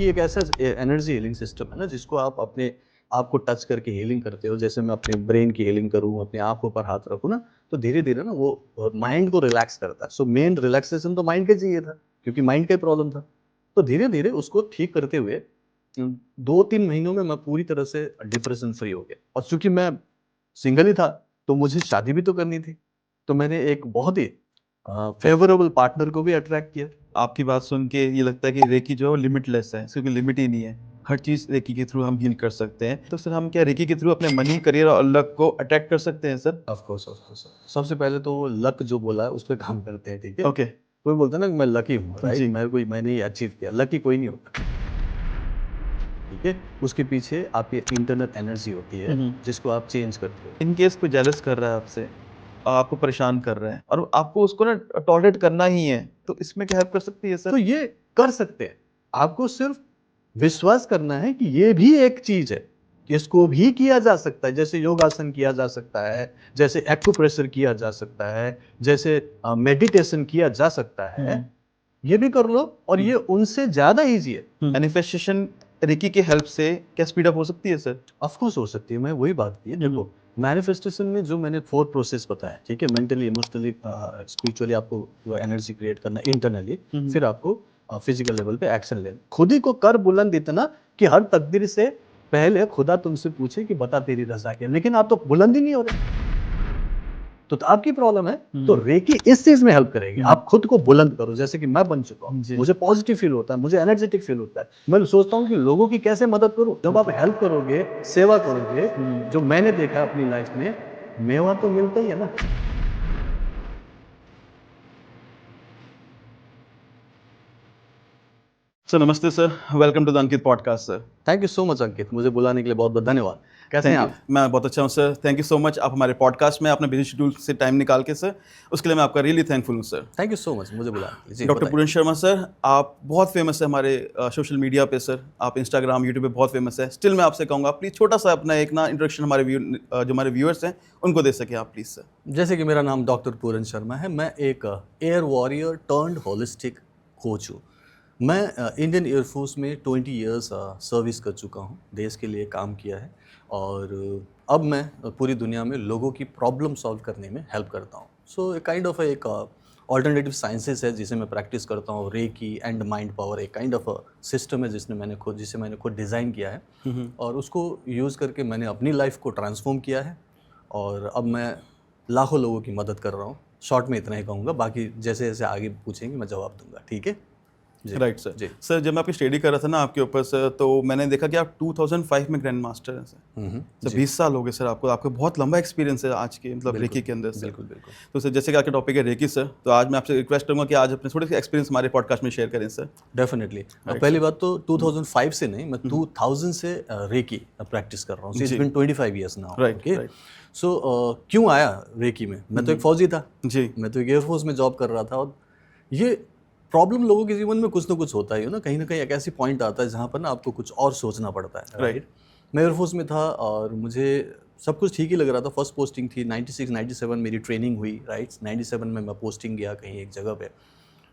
Recce एक ऐसा energy healing system है ना जिसको आप अपने आप को टच करके हीलिंग करते हो। जैसे मैं अपने ब्रेन की हीलिंग करूँ, अपनी आँखों पर हाथ रखूँ ना, तो धीरे-धीरे ना वो माइंड को रिलैक्स करता है। सो मेन रिलैक्सेशन तो माइंड को चाहिए था, क्योंकि माइंड का ही प्रॉब्लम था। तो धीरे-धीरे उसको ठीक करते हुए 2-3 महीनों में मैं पूरी तरह से डिप्रेशन फ्री हो गया। और चूँकि मैं सिंगल ही था, तो मुझे शादी भी तो करनी थी। तो मैंने एक बहुत ही फ़ेवरेबल पार्टनर को भी अट्रैक्ट किया। आपकी बात सुन के ये लगता है कि रेकी जो है वो लिमिटलेस है, इसकी कोई लिमिट ही नहीं है। हर चीज़ रेकी के थ्रू हम हील कर सकते हैं। तो सर हम क्या रेकी के थ्रू अपने मनी, करियर और लक को अटैक कर सकते हैं sir? Of course, of course. सबसे पहले तो वो लक जो बोला है, उस पे काम करते हैं, ठीक है? ओके। कोई बोलता है ना कि मैं लकी हूँ, राइट? जी। मैंने ये अचीव किया, लकी कोई नहीं होता, ठीक है? उसके पीछे आपकी इंटरनल एनर्जी होती है, जिसको आप चेंज करते हो। इन केस कोई जेलस कर रहा है आपसे, आपको परेशान कर रहा है और आपको उसको ना टॉलरेट करना ही है, तो इसमें क्या हेल्प कर सकती है सर? तो ये कर सकते हैं। आपको सिर्फ विश्वास करना है कि ये भी एक चीज़ है, इसको भी किया जा सकता है। जैसे योगासन किया जा सकता है, जैसे एक्यूप्रेशर किया जा सकता है, जैसे मेडिटेशन किया जा सकता है। ये भी कर लो और ये उनसे ज़्यादा ईज़ी है। मैनिफेस्टेशन रेकी की हेल्प से क्या स्पीड अप हो सकती है सर? ऑफ कोर्स हो सकती है, मैं वही बात की है। देखो, मैनिफेस्टेशन में जो मैंने 4 प्रोसेस बताया, ठीक है? मेंटली, इमोशनली, स्पिरिचुअली आपको वो एनर्जी क्रिएट करना इंटरनली, फिर आपको फिजिकल लेवल पे एक्शन लेना। खुद ही को कर बुलंद इतना कि हर तकदीर से पहले खुदा तुमसे पूछे कि बता तेरी रज़ा क्या है? लेकिन आप तो बुलंद ही नहीं हो रहे। तो आपकी प्रॉब्लम है, तो रेकी इस चीज़ में हेल्प करेगी। आप खुद को बुलंद करो, जैसे कि मैं बन चुका हूँ। जी। मुझे पॉजिटिव फील होता है, मुझे एनर्जेटिक फील होता है। मैं सोचता हूँ कि लोगों की कैसे मदद करूँ। जब आप हेल्प करोगे, सेवा करोगे, जो मैंने देखा अपनी लाइफ में, मेवा तो मिलता ही है ना। सर नमस्ते sir, welcome to the Ankit podcast sir. Thank you so much Ankit, मुझे बुलाने के लिए बहुत-बहुत धन्यवाद। कैसे हैं आप? मैं बहुत अच्छा हूँ sir, thank you so much. आप हमारे पॉडकास्ट में अपने बिजी शेड्यूल से टाइम निकाल के सर, उसके लिए मैं आपका रियली थैंकफुल हूँ sir. Thank you so much मुझे बुलाने के लिए। जी, डॉक्टर बताइए। पूरन शर्मा सर, आप बहुत फेमस है हमारे सोशल मीडिया पे सर, आप इंस्टाग्राम, यूट्यूब पे बहुत फेमस है। स्टिल मैं आपसे कहूँगा प्लीज़ छोटा सा अपना एक ना इंट्रोडक्शन हमारे जो हमारे व्यूअर्स हैं उनको दे सकें आप प्लीज़ सर। जैसे कि मेरा नाम डॉक्टर पूरन शर्मा है, मैं एक air warrior turned holistic coach हूँ। मैं इंडियन एयर फोर्स में 20 इयर्स सर्विस कर चुका हूँ, देश के लिए काम किया है और अब मैं पूरी दुनिया में लोगों की प्रॉब्लम सॉल्व करने में हेल्प करता हूँ। सो काइंड ऑफ एक ऑल्टरनेटिव साइंसेस है जिसे मैं प्रैक्टिस करता हूँ। रेकी एंड माइंड पावर एक काइंड ऑफ सिस्टम है जिसे मैंने खुद डिज़ाइन किया है और उसको यूज़ करके मैंने अपनी लाइफ को ट्रांसफॉर्म किया है और अब मैं लाखों लोगों की मदद कर रहा हूँ। शॉर्ट में इतना ही कहूँगा, बाकी जैसे जैसे आगे पूछेंगे मैं जवाब दूंगा, ठीक है? जी। Right sir. जी। सर जब मैं आपकी स्टडी कर रहा था ना आपके ऊपर सर, तो मैंने देखा कि आप 2005 में ग्रैंड मास्टर हैं सर। सर 20 साल हो गए सर आपको, आपका बहुत लंबा एक्सपीरियंस है आज के मतलब रेकी के अंदर सर। बिल्कुल, बिल्कुल। तो सर जैसे कि आपका टॉपिक है रेकी सर, तो आज मैं आपसे रिक्वेस्ट करूंगा कि आज अपने थोड़े से एक्सपीरियंस हमारे पॉडकास्ट में शेयर करें सर। डेफिनेटली। पहली बात तो 2005 से नहीं, मैं 2000 से रेकी प्रैक्टिस कर रहा हूँ। It's been 25 years now. Right, okay. Right. So क्यों आया रेकी में? मैं तो एक फौजी था, जी। मैं तो एक एयरफोर्स में जॉब कर रहा था और ये प्रॉब्लम लोगों के जीवन में कुछ ना कुछ होता ही है ना कहीं एक ऐसी पॉइंट आता है जहाँ पर ना आपको कुछ और सोचना पड़ता है, राइट? मैं एयरफोर्स में था और मुझे सब कुछ ठीक ही लग रहा था। फर्स्ट पोस्टिंग थी 96 97 मेरी ट्रेनिंग हुई, राइट? 97 में मैं पोस्टिंग गया कहीं एक जगह पे।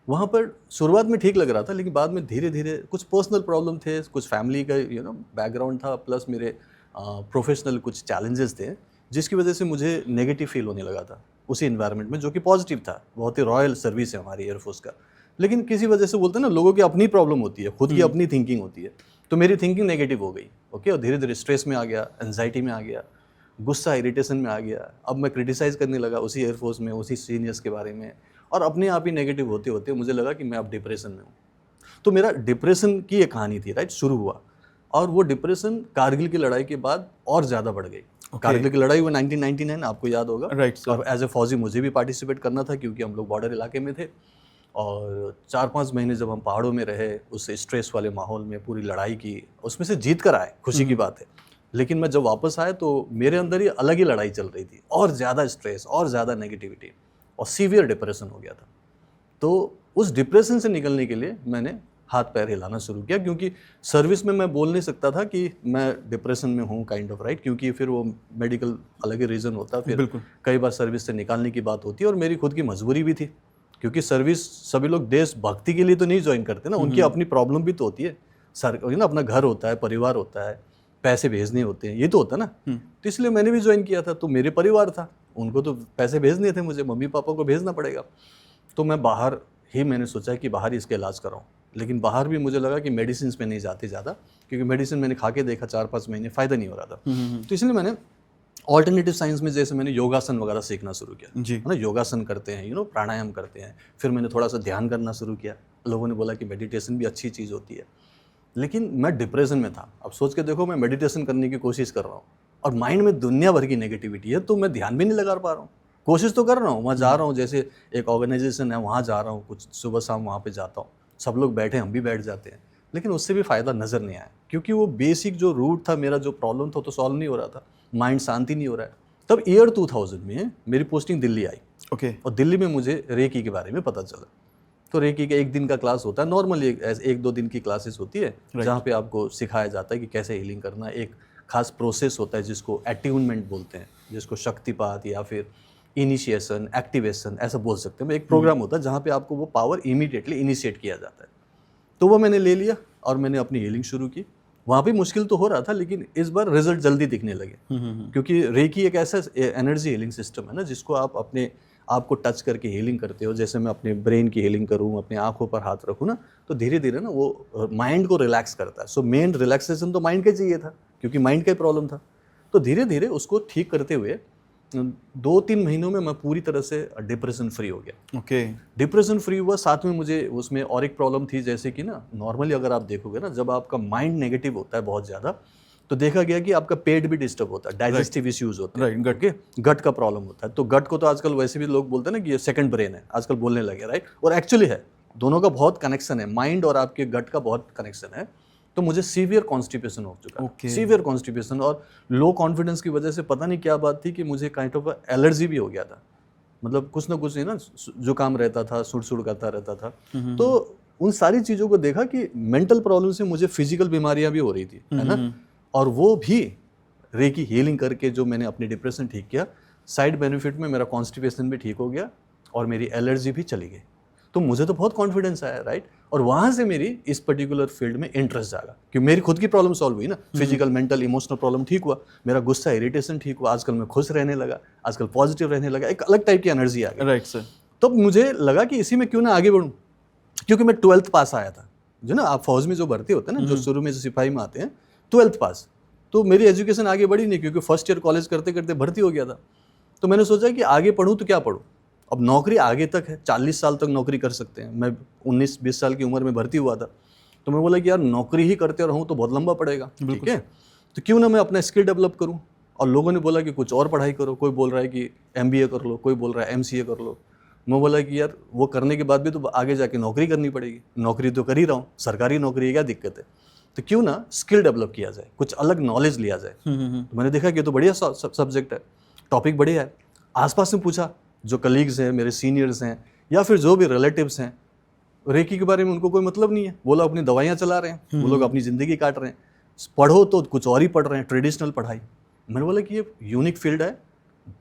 वहाँ पर शुरुआत में ठीक लग रहा था, लेकिन बाद में धीरे धीरे कुछ पर्सनल प्रॉब्लम थे, कुछ फैमिली का बैकग्राउंड था, प्लस मेरे प्रोफेशनल कुछ चैलेंजेस थे, जिसकी वजह से मुझे नेगेटिव फील होने लगा था उसी इन्वायरमेंट में, जो कि पॉजिटिव था। बहुत ही रॉयल सर्विस है हमारी एयरफोर्स का, लेकिन किसी वजह से बोलते हैं ना, लोगों की अपनी प्रॉब्लम होती है, खुद की अपनी थिंकिंग होती है। तो मेरी थिंकिंग नेगेटिव हो गई, ओके, और धीरे धीरे स्ट्रेस में आ गया, एंजाइटी में आ गया, गुस्सा इरिटेशन में आ गया। अब मैं क्रिटिसाइज करने लगा उसी एयरफोर्स में, उसी सीनियर्स के बारे में, और अपने आप ही नेगेटिव होते होते मुझे लगा कि मैं अब डिप्रेशन में हूँ। तो मेरा डिप्रेशन की एक कहानी थी, राइट, शुरू हुआ, और वो डिप्रेशन कारगिल की लड़ाई के बाद और ज़्यादा बढ़ गई। कारगिल की लड़ाई हुई 1999, आपको याद होगा। Right sir. और एज ए फौजी मुझे भी पार्टिसिपेट करना था क्योंकि हम लोग बॉर्डर इलाके में थे। और 4-5 महीने जब हम पहाड़ों में रहे, उस स्ट्रेस वाले माहौल में पूरी लड़ाई की, उसमें से जीत कर आए, खुशी की बात है। लेकिन मैं जब वापस आया तो मेरे अंदर ही अलग ही लड़ाई चल रही थी, और ज़्यादा स्ट्रेस और ज़्यादा नेगेटिविटी और सीवियर डिप्रेशन हो गया था। तो उस डिप्रेशन से निकलने के लिए मैंने हाथ पैर हिलाना शुरू किया, क्योंकि सर्विस में मैं बोल नहीं सकता था कि मैं डिप्रेशन में हूँ, काइंड ऑफ, राइट, क्योंकि फिर वो मेडिकल अलग ही रीज़न होता, फिर कई बार सर्विस से निकालने की बात होती है, और मेरी खुद की मजबूरी भी थी, क्योंकि सर्विस सभी लोग देशभक्ति के लिए तो नहीं ज्वाइन करते ना, उनकी अपनी प्रॉब्लम भी तो होती है। ना अपना घर होता है, परिवार होता है, पैसे भेजने होते हैं, ये तो होता है ना। तो इसलिए मैंने भी ज्वाइन किया था। तो मेरे परिवार था, उनको तो पैसे भेजने थे, मुझे मम्मी पापा को भेजना पड़ेगा। तो मैं बाहर ही मैंने सोचा कि बाहर ही इसका इलाज कराऊँ। लेकिन बाहर भी मुझे लगा कि मेडिसिन में नहीं जाते ज़्यादा, क्योंकि मेडिसिन मैंने खा के देखा 4-5 महीने फ़ायदा नहीं हो रहा था। तो इसलिए मैंने ऑल्टरनेटिव साइंस में जैसे मैंने योगासन वगैरह सीखना शुरू किया, जी। है ना। योगासन करते हैं, प्राणायाम करते हैं। फिर मैंने थोड़ा सा ध्यान करना शुरू किया। लोगों ने बोला कि मेडिटेशन भी अच्छी चीज़ होती है। लेकिन मैं डिप्रेशन में था। अब सोच के देखो, मैं मेडिटेशन करने की कोशिश कर रहा हूँ और माइंड में दुनिया भर की नेगेटिविटी है, तो मैं ध्यान भी नहीं लगा पा रहा हूँ। कोशिश तो कर रहा हूँ, वहाँ जा रहा हूँ, जैसे एक ऑर्गेनाइजेशन है वहाँ जा रहा हूँ, कुछ सुबह शाम वहाँ पे जाता हूँ, सब लोग बैठे, हम भी बैठ जाते हैं, लेकिन उससे भी फ़ायदा नज़र नहीं आया, क्योंकि वो बेसिक जो रूट था, मेरा जो प्रॉब्लम था, तो सॉल्व नहीं हो रहा था, माइंड शांति नहीं हो रहा है। तब ईयर 2000 में मेरी पोस्टिंग दिल्ली आई। ओके। और दिल्ली में मुझे रेकी के बारे में पता चला। तो रेकी का 1 दिन का क्लास होता है, नॉर्मली 1-2 दिन की क्लासेस होती है, जहाँ पे आपको सिखाया जाता है कि कैसे हीलिंग करना है। एक खास प्रोसेस होता है जिसको अट्यूनमेंट बोलते हैं, जिसको शक्तिपात या फिर इनिशिएशन, एक्टिवेशन ऐसा बोल सकते हैं। एक प्रोग्राम होता है जहाँ पे आपको वो पावर इमीडिएटली इनिशिएट किया जाता है। तो वो मैंने ले लिया और मैंने अपनी हीलिंग शुरू की। वहाँ भी मुश्किल तो हो रहा था, लेकिन इस बार रिजल्ट जल्दी दिखने लगे, क्योंकि रेकी एक ऐसा एनर्जी हीलिंग सिस्टम है ना, जिसको आप अपने आप को टच करके हीलिंग करते हो। जैसे मैं अपने ब्रेन की हीलिंग करूँ, अपने आँखों पर हाथ रखूँ ना, तो धीरे धीरे ना वो माइंड को रिलैक्स करता है। सो मेन रिलैक्सेशन तो माइंड का चाहिए था, क्योंकि माइंड का ही प्रॉब्लम था। तो धीरे धीरे उसको ठीक करते हुए 2-3 महीनों में मैं पूरी तरह से डिप्रेशन फ्री हो गया। ओके। डिप्रेशन फ्री हुआ, साथ में मुझे उसमें और एक प्रॉब्लम थी, जैसे कि ना नॉर्मली अगर आप देखोगे ना, जब आपका माइंड नेगेटिव होता है बहुत ज़्यादा, तो देखा गया कि आपका पेट भी डिस्टर्ब होता है, डाइजेस्टिव इश्यूज होते हैं, गट के गट का प्रॉब्लम होता है। तो गट को तो आजकल वैसे भी लोग बोलते हैं ना कि ये सेकंड ब्रेन है, आजकल बोलने लगे, राइट। और एक्चुअली है, दोनों का बहुत कनेक्शन है, माइंड और आपके गट का बहुत कनेक्शन है। तो मुझे सीवियर कॉन्स्टिपेशन हो चुका था, सीवियर कॉन्स्टिपेशन, और लो कॉन्फिडेंस की वजह से पता नहीं क्या बात थी कि मुझे काइंड ऑफ एलर्जी भी हो गया था। मतलब कुछ ना कुछ ना जुकाम रहता था, सुड़ करता रहता था। तो उन सारी चीज़ों को देखा कि मेंटल प्रॉब्लम से मुझे फिजिकल बीमारियां भी हो रही थी, है ना। और वो भी रेकी हीलिंग करके जो मैंने अपनी डिप्रेशन ठीक किया, साइड बेनिफिट में मेरा कॉन्स्टिपेशन भी ठीक हो गया और मेरी एलर्जी भी चली गई। तो मुझे तो बहुत कॉन्फिडेंस आया, राइट। और वहाँ से मेरी इस पर्टिकुलर फील्ड में इंटरेस्ट जागा, कि मेरी खुद की प्रॉब्लम सॉल्व हुई ना, फिजिकल, मेंटल, इमोशनल प्रॉब्लम ठीक हुआ, मेरा गुस्सा, इरिटेशन ठीक हुआ, आजकल मैं खुश रहने लगा, आजकल पॉजिटिव रहने लगा, एक अलग टाइप की एनर्जी आ गई, राइट सर। तब मुझे लगा कि इसी में क्यों ना आगे बढ़ूँ, क्योंकि मैं 12th पास आया था। जो ना आप फौज में जो भर्ती होते हैं ना, जो शुरू में जो सिपाही में आते हैं, 12th पास, तो मेरी एजुकेशन आगे बढ़ी नहीं, क्योंकि फर्स्ट ईयर कॉलेज करते करते भर्ती हो गया था। तो मैंने सोचा कि आगे पढ़ूँ तो क्या पढ़ूँ, अब नौकरी आगे तक है, 40 साल तक नौकरी कर सकते हैं। मैं 19-20 साल की उम्र में भर्ती हुआ था, तो मैं बोला कि यार नौकरी ही करते रहूँ तो बहुत लंबा पड़ेगा, ठीक है, तो क्यों ना मैं अपना स्किल डेवलप करूँ। और लोगों ने बोला कि कुछ और पढ़ाई करो, कोई बोल रहा है कि MBA कर लो, कोई बोल रहा है MCA कर लो। मैं बोला कि यार वो करने के बाद भी तो आगे जाके नौकरी करनी पड़ेगी, नौकरी तो कर ही रहा हूँ, सरकारी नौकरी है, क्या दिक्कत है, तो क्यों ना स्किल डेवलप किया जाए, कुछ अलग नॉलेज लिया जाए। तो मैंने देखा कि ये तो बढ़िया सब्जेक्ट है, टॉपिक बढ़िया है। आसपास में पूछा, जो कलीग्स हैं, मेरे सीनियर्स हैं, या फिर जो भी रिलेटिव्स हैं, रेकी के बारे में उनको कोई मतलब नहीं है, वो लोग अपनी दवाइयाँ चला रहे हैं, वो लोग अपनी ज़िंदगी काट रहे हैं, पढ़ो तो कुछ और ही पढ़ रहे हैं, ट्रेडिशनल पढ़ाई। मैंने बोला कि ये यूनिक फील्ड है,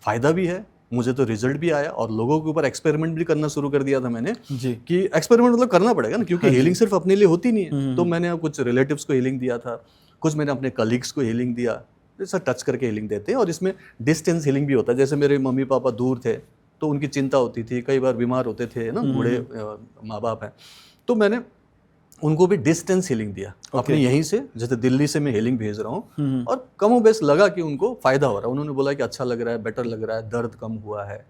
फ़ायदा भी है, मुझे तो रिजल्ट भी आया, और लोगों के ऊपर एक्सपेरिमेंट भी करना शुरू कर दिया था मैंने जी। कि एक्सपेरिमेंट मतलब करना पड़ेगा ना, क्योंकि हीलिंग सिर्फ अपने लिए होती नहीं है। तो मैंने कुछ रिलेटिव्स को हीलिंग दिया था, कुछ मैंने अपने कलीग्स को हीलिंग दिया, जैसा टच करके हीलिंग देते हैं। और इसमें डिस्टेंस हीलिंग भी होता है, जैसे मेरे मम्मी पापा दूर थे तो उनकी चिंता होती थी, कई बार बीमार होते थे ना, बूढ़े माँ बाप हैं, तो मैंने उनको भी डिस्टेंस हीलिंग दिया अपने यहीं से, जैसे दिल्ली से मैं हीलिंग भेज रहा हूँ, और कमो बेस लगा कि उनको फ़ायदा हो रहा है। उन्होंने बोला कि अच्छा लग रहा है, बेटर लग रहा है, दर्द कम हुआ है।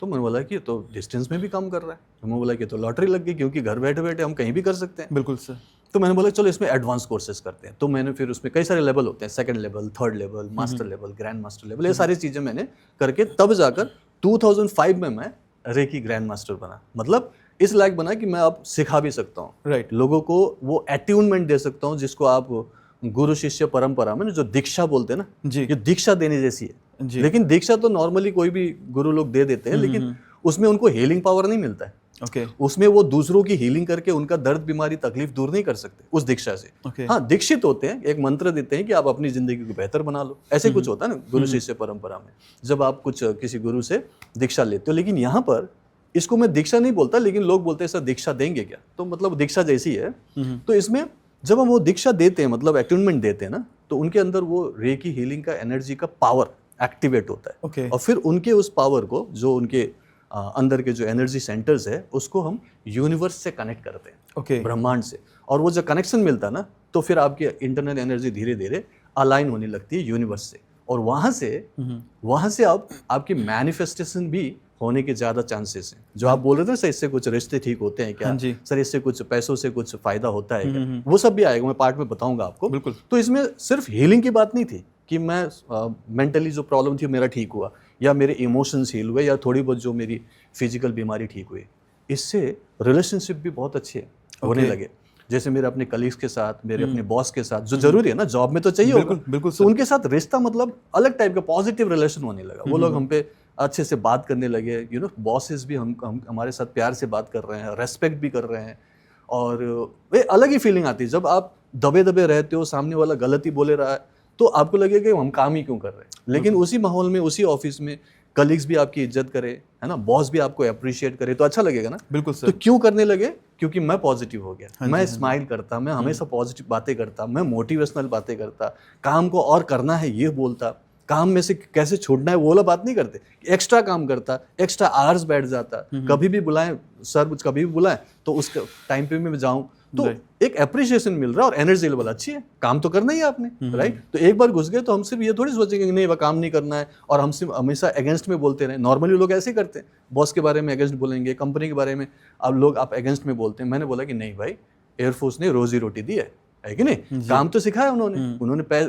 तो मैंने बोला कि तो डिस्टेंस में भी काम कर रहा है। तो मैं बोला कि तो लॉटरी लग गई, क्योंकि घर बैठे बैठे हम कहीं भी कर सकते हैं। बिल्कुल सर। तो मैंने बोला चलो इसमें एडवांस कोर्सेज करते हैं। तो मैंने फिर उसमें कई सारे लेवल होते हैं, 2nd level, 3rd level, master level, grand master level, ये सारी चीज़ें मैंने करके तब जाकर 2005 में मैं रेकी ग्रैंड मास्टर बना। मतलब इस लायक बना कि मैं अब सिखा भी सकता हूँ, राइट। लोगों को वो अट्यूनमेंट दे सकता हूँ, जिसको आप गुरु शिष्य परंपरा में जो दीक्षा बोलते हैं ना, जी। ये दीक्षा देने जैसी है। जी। लेकिन दीक्षा तो नॉर्मली कोई भी गुरु लोग दे देते हैं, लेकिन उसमें उनको हीलिंग पावर नहीं मिलता है। ओके। उसमें वो दूसरों की हीलिंग करके उनका दर्द, बीमारी, तकलीफ दूर नहीं कर सकते उस दीक्षा से। ओके। हाँ, दीक्षित होते हैं, एक मंत्र देते हैं कि आप अपनी जिंदगी को बेहतर बना लो, ऐसे कुछ होता है ना गुरु शिष्य परंपरा में, जब आप कुछ किसी गुरु से दीक्षा लेते हो। लेकिन यहाँ पर इसको मैं दीक्षा नहीं बोलता, लेकिन लोग बोलते हैं सर दीक्षा देंगे क्या, तो मतलब दीक्षा जैसी है। तो इसमें जब हम वो दीक्षा देते हैं, मतलब अट्यूनमेंट देते हैं ना, तो उनके अंदर वो रेकी हीलिंग का एनर्जी का पावर एक्टिवेट होता है। ओके। और फिर उनके उस पावर को, जो उनके अंदर के जो एनर्जी सेंटर्स है, उसको हम यूनिवर्स से कनेक्ट करते हैं, ओके। ब्रह्मांड से। और वो जो कनेक्शन मिलता है ना, तो फिर आपकी इंटरनल एनर्जी धीरे धीरे अलाइन होने लगती है यूनिवर्स से, और वहाँ से अब आपकी मैनिफेस्टेशन भी होने के ज़्यादा चांसेस हैं। जो आप बोल रहे थे ना सर, इससे कुछ रिश्ते ठीक होते हैं क्या, हाँ जी। सर इससे कुछ पैसों से कुछ फ़ायदा होता है क्या, वो सब भी आएगा, मैं पार्ट में बताऊंगा आपको। बिल्कुल। तो इसमें सिर्फ हीलिंग की बात नहीं थी कि मैं मेंटली जो प्रॉब्लम थी मेरा ठीक हुआ, या मेरे इमोशंस हील हुए, या थोड़ी बहुत जो मेरी फिजिकल बीमारी ठीक हुई। इससे रिलेशनशिप भी बहुत अच्छे होने लगे। जैसे मेरे अपने कलीग्स के साथ, मेरे अपने बॉस के साथ, जो जरूरी है ना, जॉब में तो चाहिए होगा, बिल्कुल तो उनके साथ रिश्ता मतलब अलग टाइप का पॉजिटिव रिलेशन होने लगा। वो लोग हम पे अच्छे से बात करने लगे, यू नो, बॉसेस भी हम हमारे साथ प्यार से बात कर रहे हैं, रेस्पेक्ट भी कर रहे हैं, और वे अलग ही फीलिंग आती है। जब आप दबे दबे रहते हो, सामने वाला गलत ही बोले रहा है, तो आपको लगेगा कि हम काम ही क्यों कर रहे हैं। लेकिन उसी माहौल में, उसी ऑफिस में कलीग्स भी आपकी इज्जत करे, है ना, बॉस भी आपको अप्रिशिएट करे, तो अच्छा लगेगा ना। बिल्कुल सर। तो क्यों करने लगे? क्योंकि मैं पॉजिटिव हो गया, मैं स्माइल करता, मैं हमेशा पॉजिटिव बातें करता, मैं मोटिवेशनल बातें करता, काम को और करना है ये बोलता, काम में से कैसे छोड़ना है वो वाला बात नहीं करते, एक्स्ट्रा काम करता, एक्स्ट्रा आवर्स बैठ जाता, कभी भी बुलाएं सर, कभी भी बुलाएं तो उस टाइम पे मैं जाऊं, तो एक अप्रिशिएशन मिल रहा है और एनर्जी लेवल अच्छी है, काम तो करना ही है आपने, राइट। तो एक बार घुस गए तो हम सिर्फ ये थोड़ी सोचेंगे कि नहीं वह काम नहीं करना है और हम सिर्फ हमेशा अगेंस्ट में बोलते रहे। नॉर्मली लोग ऐसे ही करते हैं, बॉस के बारे में अगेंस्ट बोलेंगे, कंपनी के बारे में अब आप अगेंस्ट में बोलते हैं। मैंने बोला कि नहीं भाई, एयरफोर्स ने रोजी रोटी दी है कि नहीं, काम तो सिखाया उन्होंने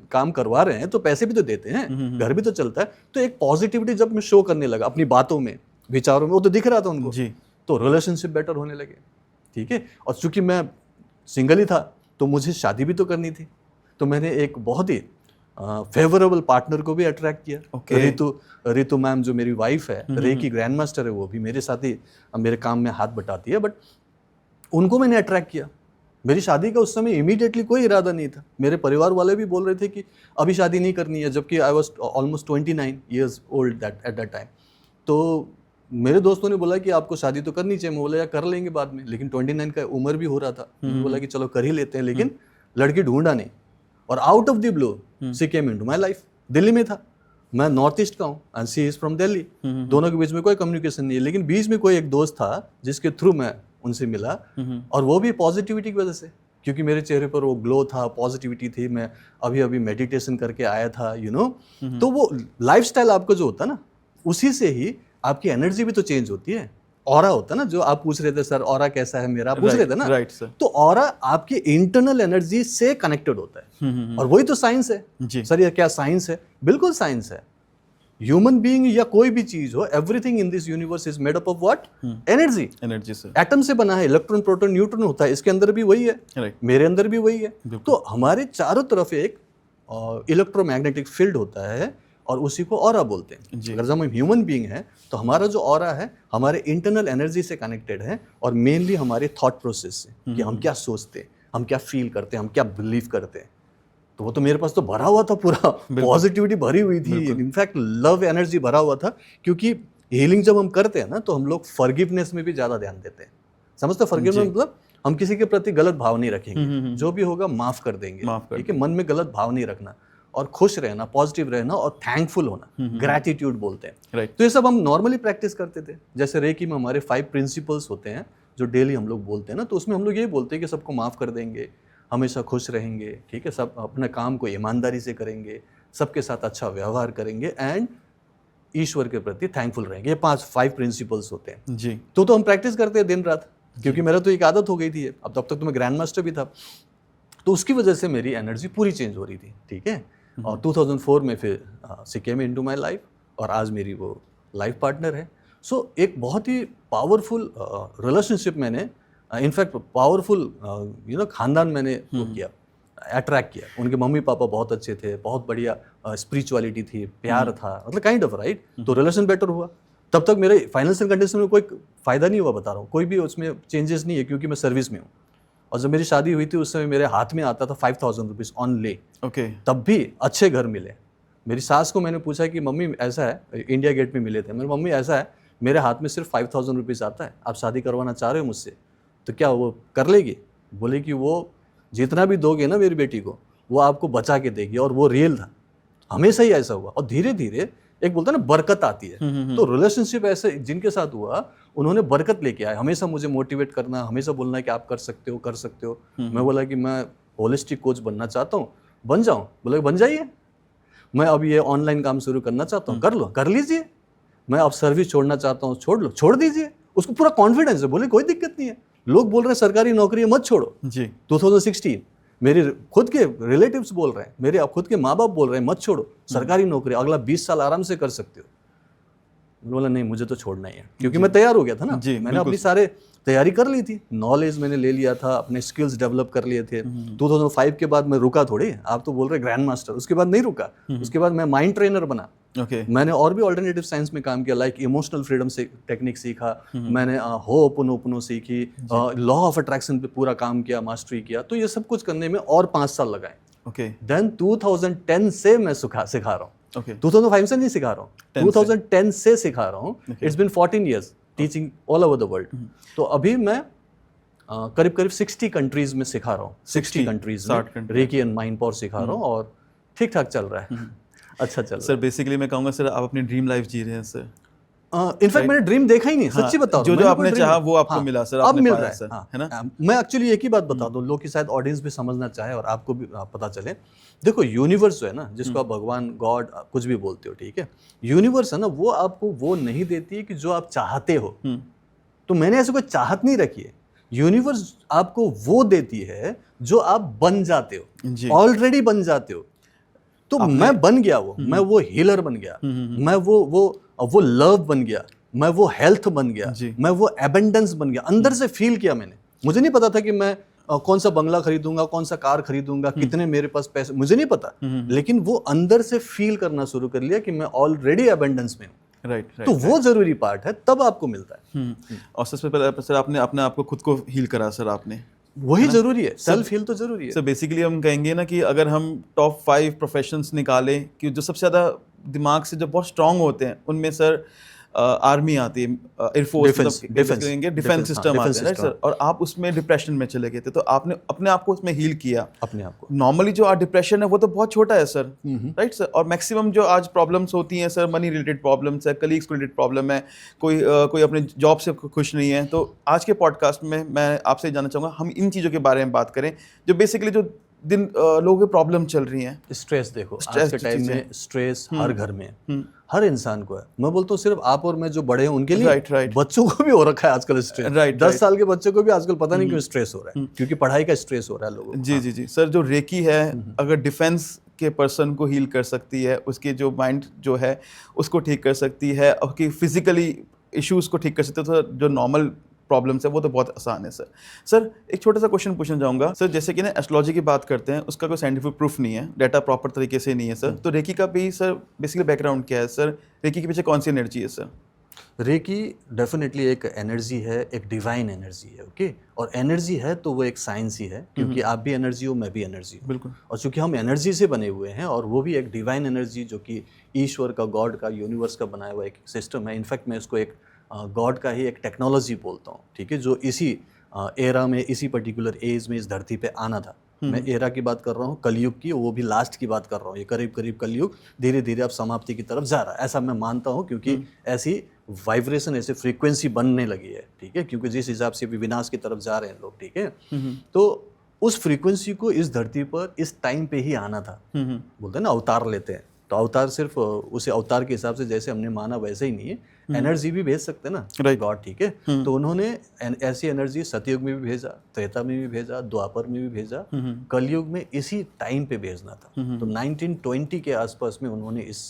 काम करवा रहे हैं तो पैसे भी तो देते हैं, घर भी तो चलता है। तो एक पॉजिटिविटी जब मैं शो करने लगा अपनी बातों में, विचारों में, वो तो दिख रहा था उनको जी, तो रिलेशनशिप बेटर होने लगे, ठीक है। और चूंकि मैं सिंगल ही था तो मुझे शादी भी तो करनी थी, तो मैंने एक बहुत ही फेवरेबल पार्टनर को भी अट्रैक्ट किया। रितु मैम जो मेरी वाइफ है, रेकी ग्रैंड मास्टर है, वो भी मेरे साथ ही मेरे काम में हाथ बटाती है, बट उनको मैंने अट्रैक्ट किया। मेरी शादी का उस समय इमीडिएटली कोई इरादा नहीं था। मेरे परिवार वाले भी बोल रहे थे कि अभी शादी नहीं करनी है, जबकि I was almost 29 years old at that time. तो मेरे दोस्तों ने बोला कि आपको शादी तो करनी चाहिए। मैं बोला यार कर लेंगे बाद में, लेकिन 29 का उम्र भी हो रहा था। मैंने बोला कि चलो कर ही लेते हैं, लेकिन लड़की ढूंढा नहीं। और out of the blue she came into my life. Delhi में था, मैं नॉर्थ ईस्ट का हूँ and she is from Delhi. दोनों के बीच में कोई कम्युनिकेशन नहीं है, लेकिन बीच में कोई एक दोस्त था जिसके थ्रू मैं उनसे मिला, और वो भी पॉजिटिविटी की वजह से, क्योंकि मेरे चेहरे पर वो ग्लो था, पॉजिटिविटी थी। मैं अभी मेडिटेशन करके आया था, यू नो। तो वो लाइफस्टाइल आपका जो होता है ना, उसी से ही आपकी एनर्जी भी तो चेंज होती है। ऑरा होता है ना, जो आप पूछ रहे थे सर ऑरा कैसा है मेरा, पूछ रहे थे ना, राइट सर। तो ऑरा आपकी इंटरनल एनर्जी से कनेक्टेड होता है, और वही तो साइंस है जी। सर ये क्या साइंस है? बिल्कुल साइंस है। ह्यूमन बीइंग या कोई भी चीज हो, everything in this universe is made up of what? Energy से। एटम से बना है, इलेक्ट्रॉन प्रोटॉन न्यूट्रॉन होता है, इसके अंदर भी वही है, मेरे अंदर भी वही है। तो हमारे चारों तरफ एक इलेक्ट्रोमैग्नेटिक फील्ड होता है, और उसी को ऑरा बोलते हैं। अगर हम ह्यूमन बीइंग है तो हमारा जो ऑरा है हमारे इंटरनल एनर्जी से कनेक्टेड है, और मेनली हमारे थॉट प्रोसेस से, कि हम क्या सोचते हैं, हम क्या फील करते हैं, हम क्या बिलीव करते हैं। तो वो तो मेरे पास तो भरा हुआ था, पूरा पॉजिटिविटी भरी हुई थी, इनफैक्ट लव एनर्जी भरा हुआ था। क्योंकि हीलिंग जब हम करते हैं ना, तो हम लोग फॉरगिवनेस में भी ज़्यादा ध्यान देते हैं। समझते? फॉरगिवनेस मतलब हम किसी के प्रति गलत भाव नहीं रखेंगे, जो भी होगा माफ़ कर देंगे, ठीक है। मन में गलत भाव नहीं रखना, और खुश रहना, पॉजिटिव रहना, और थैंकफुल होना, ग्रैटिट्यूड बोलते हैं। तो ये सब हम नॉर्मली प्रैक्टिस करते थे। जैसे रेकी में हमारे 5 प्रिंसिपल्स होते हैं जो डेली हम लोग बोलते हैं ना, तो उसमें हम लोग ये बोलते हैं कि सबको माफ़ कर देंगे, हमेशा खुश रहेंगे, ठीक है, सब अपने काम को ईमानदारी से करेंगे, सबके साथ अच्छा व्यवहार करेंगे, एंड ईश्वर के प्रति थैंकफुल रहेंगे। ये 5 प्रिंसिपल्स होते हैं जी। तो हम प्रैक्टिस करते हैं दिन रात, क्योंकि मेरा तो एक आदत हो गई थी। अब तब तक तो मैं ग्रैंड मास्टर भी था, तो उसकी वजह से मेरी एनर्जी पूरी चेंज हो रही थी, ठीक है। और 2004 में फिर she came into my life, और आज मेरी वो लाइफ पार्टनर है। सो एक बहुत ही पावरफुल रिलेशनशिप मैंने, इनफैक्ट पावरफुल खानदान मैंने किया, अट्रैक्ट किया। उनके मम्मी पापा बहुत अच्छे थे, बहुत बढ़िया स्पिरिचुअलिटी थी, प्यार था, मतलब काइंड ऑफ, राइट। तो रिलेशन बेटर हुआ। तब तक मेरे फाइनेंशियल कंडीशन में कोई फ़ायदा नहीं हुआ, बता रहा हूँ, कोई भी उसमें चेंजेस नहीं है, क्योंकि मैं सर्विस में हूँ। और जब मेरी शादी हुई थी उस समय मेरे हाथ में आता था 5,000 रुपीज़ ऑनली। ओके। तब भी अच्छे घर मिले। मेरी सास को मैंने पूछा कि मम्मी ऐसा है, इंडिया गेट में मिले थे, मेरी मम्मी ऐसा है, मेरे हाथ में सिर्फ 5,000 रुपीज़ आता है, आप शादी करवाना चाह रहे हो मुझसे, तो क्या वो कर लेगी? बोले कि वो जितना भी दोगे ना मेरी बेटी को, वो आपको बचा के देगी, और वो रियल था, हमेशा ही ऐसा हुआ। और धीरे धीरे एक बोलता है ना बरकत आती है, तो रिलेशनशिप ऐसे जिनके साथ हुआ उन्होंने बरकत लेके आए, हमेशा मुझे मोटिवेट करना, हमेशा बोलना है कि आप कर सकते हो, कर सकते हो। मैं बोला कि मैं होलिस्टिक कोच बनना चाहता हूँ, बन जाऊँ? बोला बन जाइए। मैं अब ये ऑनलाइन काम शुरू करना चाहता हूँ, कर लो, कर लीजिए। मैं अब सर्विस छोड़ना चाहता हूँ, छोड़ लो, छोड़ दीजिए। उसको पूरा कॉन्फिडेंस है, बोले कोई दिक्कत नहीं है। लोग बोल रहे हैं सरकारी नौकरी है, मत छोड़ो जी। 2016 मेरे खुद के रिलेटिव्स बोल रहे हैं, मेरे अब खुद के माँ बाप बोल रहे हैं मत छोड़ो सरकारी नौकरी, अगला 20 साल आराम से कर सकते हो। बोला नहीं, मुझे तो छोड़ना ही है, क्योंकि मैं तैयार हो गया था ना। मैंने अपनी सारे तैयारी कर ली थी, नॉलेज मैंने ले लिया था, अपने स्किल्स डेवलप कर लिए थे। 2005 के बाद मैं रुका थोड़ी, आप तो बोल रहे ग्रैंड मास्टर, उसके बाद नहीं रुका। उसके बाद मैं माइंड ट्रेनर बना। मैंने और भी ऑल्टरनेटिव साइंस में काम किया, लाइक इमोशनल फ्रीडम से टेक्निक सीखा मैंने, होपोनोपोनो सीखी, लॉ ऑफ अट्रैक्शन पे पूरा काम किया, मास्टरी किया। तो ये सब कुछ करने में और 5 साल लगाए। देन 2010 से मैं सिखा रहा हूँ। 2005 से नहीं सिखा रहा हूँ, 2010 से सिखा रहा हूँ। It's been 14 years teaching all over the world. तो अभी मैं करीब करीब 60 कंट्रीज में सिखा रहा हूँ, 60 कंट्रीज में रेकी एंड माइंड पावर सिखा रहा हूँ, और ठीक ठाक चल रहा है। अच्छा चल रहा है सर। बेसिकली मैं कहूँगा सर, आप अपनी ड्रीम लाइफ जी रहे हैं सर। इनफैक्ट मैंने ड्रीम देखा ही नहीं, सच्ची बताओ। जो आपने चाहा वो आपको मिला सर, अब मिल रहा है, है ना? मैं एक्चुअली एक ही बात बता दूं, लोग की शायद ऑडियंस भी समझना चाहे और आपको भी पता चले। देखो यूनिवर्स जो है ना, जिसको आप भगवान, गॉड कुछ भी बोलते हो, ठीक है, यूनिवर्स है ना, वो आपको वो नहीं देती है कि जो आप चाहते हो। तो मैंने ऐसे कोई चाहत नहीं रखी है, यूनिवर्स आपको वो देती है जो आप बन जाते हो, ऑलरेडी बन जाते हो। तो मैं बन गया मैं वो हीलर बन गया, मैं वो लव बन गया, मैं वो हेल्थ बन गया, मैं वो एबेंडेंस बन गया। अंदर से फील किया मैंने। मुझे नहीं पता था कि मैं कौन सा बंगला खरीदूंगा, कौन सा कार खरीदूंगा, कितने मेरे पास पैसे, मुझे नहीं पता। लेकिन वो अंदर से फील करना शुरू कर लिया कि मैं ऑलरेडी एबेंडेंस में हूँ। राइट। तो वो जरूरी पार्ट है, तब आपको मिलता है। और सबसे पहले सर आपने अपने आप को खुद को हील करा सर, आपने वही जरूरी है, सेल्फ हील तो जरूरी है। सर बेसिकली हम कहेंगे ना कि अगर हम टॉप 5 प्रोफेशंस निकालें कि जो सबसे ज़्यादा दिमाग से जो बहुत स्ट्रांग होते हैं, उनमें सर आर्मी आती है, एयरफोर्स, डिफेंस सिस्टम आते हैं, राइट सर। और आप उसमें डिप्रेशन में चले गए थे, तो आपने अपने आप को उसमें हील किया, अपने आप को। नॉर्मली जो आज डिप्रेशन है वो तो बहुत छोटा है सर, राइट सर। और मैक्सिमम जो आज प्रॉब्लम्स होती हैं सर, मनी रिलेटेड प्रॉब्लम्स है, कलीग्स रिलेटेड प्रॉब्लम है, कोई अपने जॉब से खुश नहीं है। तो आज के पॉडकास्ट में मैं आपसे जानना चाहूँगा, हम इन चीज़ों के बारे में बात करें जो बेसिकली जो लोगों की प्रॉब्लम चल रही हैं। स्ट्रेस, देखो आज के टाइम में स्ट्रेस हर घर में, हर इंसान को है। मैं बोलता हूँ सिर्फ आप और मैं जो बड़े हैं उनके लिए, राइट। बच्चों को भी हो रखा है आजकल स्ट्रेस। 10 साल के बच्चे को भी आजकल पता नहीं क्यों स्ट्रेस हो रहा है, क्योंकि पढ़ाई का स्ट्रेस हो रहा है लोगों को। जी सर, जो रेकी है अगर डिफेंस के पर्सन को हील कर सकती है, उसके जो माइंड जो है उसको ठीक कर सकती है, और कि फिजिकली इश्यूज को ठीक कर सकते हो, तो जो नॉर्मल प्रॉब्लम्स है वो तो बहुत आसान है सर। सर एक छोटा सा क्वेश्चन पूछना चाहूँगा सर, जैसे कि ना एस्ट्रोलॉजी की बात करते हैं, उसका कोई साइंटिफिक प्रूफ नहीं है, डाटा प्रॉपर तरीके से नहीं है सर। तो रेकी का भी सर बेसिकली बैकग्राउंड क्या है सर? रेकी के पीछे कौन सी एनर्जी है सर? रेकी डेफिनेटली एक एनर्जी है, एक डिवाइन एनर्जी है, ओके। और एनर्जी है तो वो एक साइंस ही है, क्योंकि आप भी एनर्जी हो, मैं भी एनर्जी हूँ, बिल्कुल। और चूंकि हम एनर्जी से बने हुए हैं, और वो भी एक डिवाइन एनर्जी जो कि ईश्वर का, गॉड का, यूनिवर्स का बनाया हुआ एक सिस्टम है। इनफैक्ट मैं इसको एक गॉड का ही एक टेक्नोलॉजी बोलता हूँ, ठीक है, जो इसी एरा में, इसी पर्टिकुलर एज में इस धरती पे आना था। मैं एरा की बात कर रहा हूँ, कलयुग की, वो भी लास्ट की बात कर रहा हूँ। ये करीब करीब कलयुग धीरे धीरे अब समाप्ति की तरफ जा रहा है, ऐसा मैं मानता हूँ, क्योंकि ऐसी वाइब्रेशन, ऐसी फ्रीक्वेंसी बनने लगी है, ठीक है, क्योंकि जिस हिसाब से विनाश की तरफ जा रहे हैं लोग, ठीक है। तो उस फ्रीक्वेंसी को इस धरती पर इस टाइम पे ही आना था। बोलते हैं ना अवतार लेते हैं, तो अवतार सिर्फ उसे अवतार के हिसाब से जैसे हमने माना वैसे ही नहीं है, एनर्जी भी भेज सकते हैं ना गॉड, ठीक है। तो उन्होंने ऐसी एनर्जी सतयुग में भी भेजा, त्रेता में भी भेजा, द्वापर में भी भेजा, कलयुग में इसी टाइम पे भेजना था। तो 1920 के आसपास में उन्होंने इस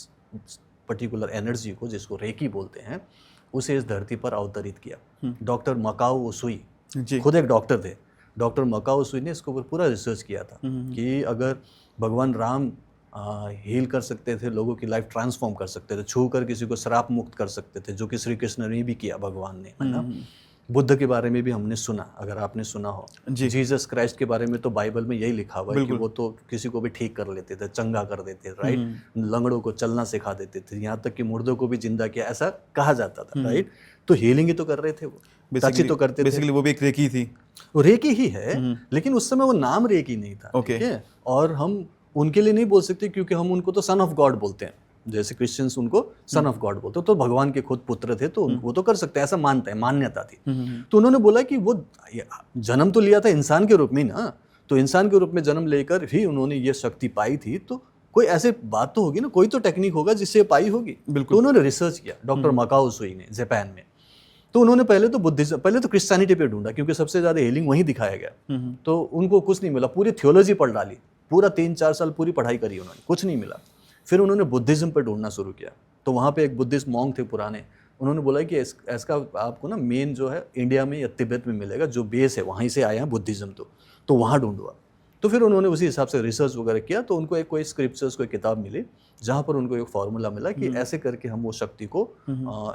पर्टिकुलर एनर्जी को, जिसको रेकी बोलते हैं, उसे इस धरती पर अवतरित किया। डॉक्टर मकाओ ओसुई खुद एक डॉक्टर थे। डॉक्टर मकाओ ओसुई ने इसके ऊपर पूरा रिसर्च किया था कि अगर भगवान राम हील कर सकते थे, लोगों की लाइफ ट्रांसफॉर्म कर सकते थे, छू कर किसी को श्राप मुक्त कर सकते थे, जो कि श्री कृष्ण ने भी किया, भगवान ने, है ना। बुद्ध के बारे में भी हमने सुना, अगर आपने सुना हो, जीसस क्राइस्ट के बारे में तो बाइबल में यही लिखा हुआ है कि वो तो किसी को भी ठीक कर लेते थे, चंगा कर देते थे, राइट, लंगड़ों को चलना सिखा देते थे, यहाँ तक कि मुर्दों को भी जिंदा किया, ऐसा कहा जाता था, राइट। तो हीलिंग ही तो कर रहे थे वो, टच ही तो करते थे। बेसिकली वो भी एक रेकी थी। वो रेकी ही है, लेकिन उस समय वो नाम रेकी नहीं था, ठीक है। और हम उनके लिए नहीं बोल सकते क्योंकि हम उनको तो सन ऑफ गॉड बोलते हैं, जैसे क्रिश्चियंस उनको सन ऑफ गॉड बोलते हैं, तो भगवान के खुद पुत्र थे, तो वो तो कर सकते हैं, ऐसा मानता है, मान्यता थी। तो उन्होंने बोला कि वो जन्म तो लिया था इंसान के रूप में ना, तो इंसान के रूप में जन्म लेकर ही उन्होंने ये शक्ति पाई थी, तो कोई ऐसे बात तो होगी ना, कोई तो टेक्निक होगा जिससे पाई होगी। तो उन्होंने रिसर्च किया, डॉक्टर मकाओ सुई ने, जापान में। तो उन्होंने पहले तो बुद्धिज्म, पहले तो क्रिश्चियनिटी पे ढूंढा क्योंकि सबसे ज्यादा हीलिंग वहीं दिखाया गया। तो उनको कुछ नहीं मिला, पूरी थियोलॉजी पढ़ डाली, पूरा 3-4 साल पूरी पढ़ाई करी उन्होंने, कुछ नहीं मिला। फिर उन्होंने बुद्धिज्म पर ढूंढना शुरू किया, तो वहाँ पे एक बुद्धिस्ट मॉन्क थे पुराने, उन्होंने बोला कि इसका आपको ना मेन जो है इंडिया में या तिब्बत में मिलेगा, जो बेस है वहीं से आया है बुद्धिज्म, तो वहाँ ढूंढवा। तो फिर उन्होंने उसी हिसाब से रिसर्च वगैरह किया, तो उनको एक कोई स्क्रिप्चर्स कोई किताब मिली जहाँ पर उनको एक फार्मूला मिला कि ऐसे करके हम वो शक्ति को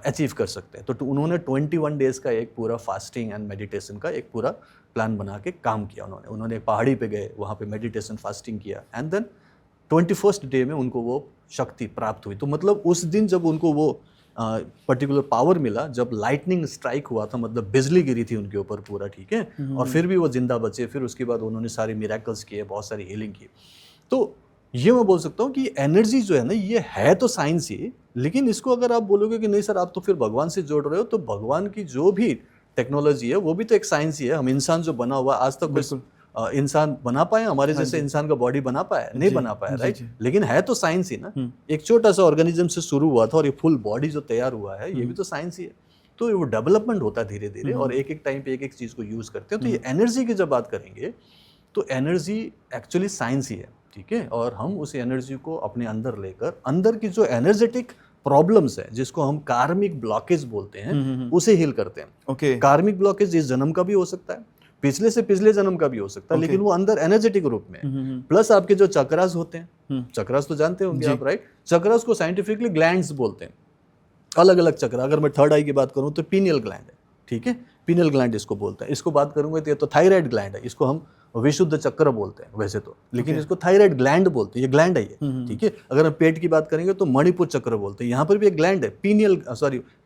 अचीव कर सकते हैं। तो उन्होंने 21 डेज का एक पूरा फास्टिंग एंड मेडिटेशन का एक पूरा प्लान बना के काम किया। उन्होंने एक पहाड़ी पे गए, वहाँ पे मेडिटेशन फास्टिंग किया, एंड देन 21st डे में उनको वो शक्ति प्राप्त हुई। तो मतलब उस दिन जब उनको वो पर्टिकुलर पावर मिला, जब लाइटनिंग स्ट्राइक हुआ था, मतलब बिजली गिरी थी उनके ऊपर पूरा, ठीक है, और फिर भी वो जिंदा बचे। फिर उसके बाद उन्होंने सारे मिरेकल्स किए, बहुत सारी हीलिंग की। तो ये मैं बोल सकता हूँ कि एनर्जी जो है ना, ये है तो साइंस ही, लेकिन इसको अगर आप बोलोगे कि नहीं सर आप तो फिर भगवान से जोड़ रहे हो, तो भगवान की जो भी टेक्नोलॉजी है वो भी तो एक साइंस ही है। हम इंसान जो बना हुआ, आज तक कुछ इंसान बना पाए हमारे जैसे इंसान का बॉडी बना पाया? नहीं बना पाया, राइट। लेकिन है तो साइंस ही ना। एक छोटा सा ऑर्गेनिज्म से शुरू हुआ था और ये फुल बॉडी जो तैयार हुआ है, ये भी तो साइंस ही है। तो वो डेवलपमेंट होता है धीरे धीरे, और एक एक टाइम पे एक एक चीज को यूज करते हैं। तो ये एनर्जी की जब बात करेंगे तो एनर्जी एक्चुअली साइंस ही है, ठीक है। और हम उस एनर्जी को अपने अंदर लेकर, अंदर की जो एनर्जेटिक प्रॉब्लम्स है जिसको हम कार्मिक ब्लॉकेज बोलते हैं, उसे हील करते हैं। कार्मिक ब्लॉकेज इस जन्म का भी हो सकता है, पिछले से पिछले जन्म का भी हो सकता है, लेकिन वो अंदर एनर्जेटिक रूप में। प्लस आपके जो चक्रास होते हैं, चक्रास तो जानते होंगे आप, राइट। चक्रास को साइंटिफिकली ग्लैंड्स बोलते हैं, अलग अलग चक्र। अगर मैं थर्ड आई की बात करूं तो पीनियल ग्लैंड है, ठीक है, पीनियल ग्लैंड इसको बोलते हैं। इसको बात करूंगा तो थायराइड ग्लैंड है, इसको हम विशुद्ध चक्र बोलते हैं वैसे तो, लेकिन इसको थायराइड ग्लैंड बोलते हैं, ये ग्लैंड है ये, ठीक है। अगर हम पेट की बात करेंगे तो मणिपुर चक्र बोलते हैं, यहाँ पर भी एक ग्लैंड है,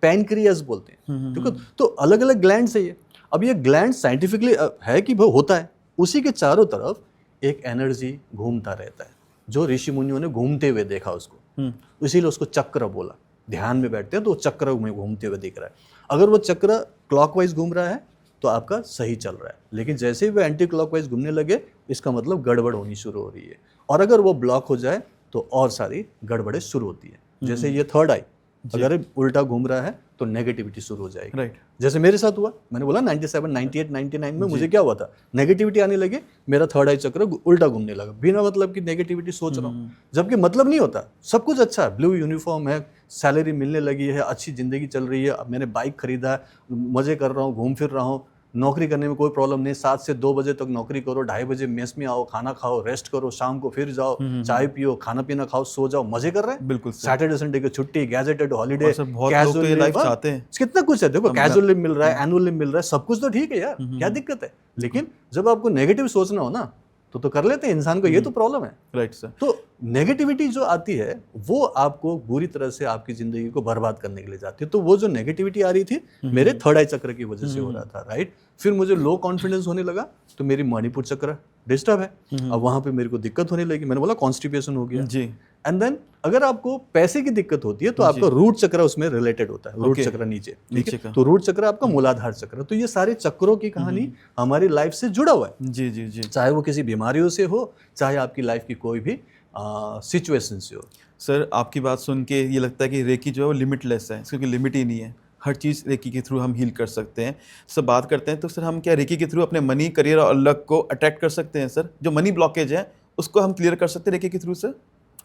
पैनक्रियास बोलते हैं, ठीक है। तो अलग अलग ग्लैंड है ये। अब ये ग्लैंड साइंटिफिकली है कि वो होता है, उसी के चारों तरफ एक एनर्जी घूमता रहता है, जो ऋषि मुनियों ने घूमते हुए देखा उसको, इसीलिए उसको चक्र बोला। ध्यान में बैठते हैं तो वो चक्र में घूमते हुए दिख रहा है। अगर वो चक्र क्लॉकवाइज घूम रहा है तो आपका सही चल रहा है, लेकिन जैसे ही वो एंटी क्लॉकवाइज घूमने लगे, इसका मतलब गड़बड़ होनी शुरू हो रही है। और अगर वो ब्लॉक हो जाए तो और सारी गड़बड़ें शुरू होती है। जैसे ये थर्ड आई अगर उल्टा घूम रहा है तो नेगेटिविटी शुरू हो जाएगी, राइट। जैसे मेरे साथ हुआ, मैंने बोला 97, 98, 99 में मुझे क्या हुआ था, नेगेटिविटी आने लगे, मेरा थर्ड आई चक्र उल्टा घूमने लगा, बिना मतलब की नेगेटिविटी सोच रहा हूँ, जबकि मतलब नहीं होता, सब कुछ अच्छा है, ब्लू यूनिफॉर्म है, सैलरी मिलने लगी है, अच्छी जिंदगी चल रही है, मैंने बाइक खरीदा है, मजे कर रहा हूँ, घूम फिर रहा हूँ, नौकरी करने में कोई प्रॉब्लम नहीं, 7 से 2 बजे तक नौकरी करो, 2:30 बजे मेस में आओ, खाना खाओ, रेस्ट करो, शाम को फिर जाओ, चाय पियो, खाना पीना खाओ, सो जाओ, मजे कर रहे हैं। बिल्कुल, सैटरडे संडे की छुट्टी, गैजेटेड हॉलीडे, कैजुअल लाइफ चाहते हैं, कितना कुछ है, देखो कैजुअल लीव मिल रहा है, एनुअल लीव मिल रहा है, सब कुछ तो ठीक है यार, क्या दिक्कत है। लेकिन जब आपको नेगेटिव सोचना हो ना तो कर लेते हैं इंसान को, ये तो प्रॉब्लम है, राइट सर। तो नेगेटिविटी जो आती है वो आपको बुरी तरह से आपकी जिंदगी को बर्बाद करने के लिए जाती है। तो वो जो नेगेटिविटी आ रही थी मेरे थर्ड आई चक्र की वजह से हो रहा था, राइट। फिर मुझे लो कॉन्फिडेंस होने लगा तो मेरी मणिपुर चक्र डिस्टर्ब है, अब वहां पे मेरे को दिक्कत होने लगी, मैंने बोला कॉन्स्टिपेशन हो गया जी। एंड देन अगर आपको पैसे की दिक्कत होती है तो आपका रूट चक्र उसमें रिलेटेड होता है, रूट चक्र नीचे, ठीक है, तो रूट चक्र आपका मूलाधार चक्र। तो ये सारे चक्रों की कहानी हमारी लाइफ से जुड़ा हुआ है, जी जी जी, चाहे वो किसी बीमारियों से हो, चाहे आपकी लाइफ की कोई भी सिचुएशन से हो। सर आपकी बात सुन के ये लगता है कि रेकी जो है वो लिमिटलेस है, क्योंकि लिमिट ही नहीं है, हर चीज़ रेकी के थ्रू हम हील कर सकते हैं। सर बात करते हैं तो सर हम क्या रेकी के थ्रू अपने मनी, करियर और लक को अट्रैक्ट कर सकते हैं? सर जो मनी ब्लॉकेज है उसको हम क्लियर कर सकते हैं रेकी के थ्रू सर?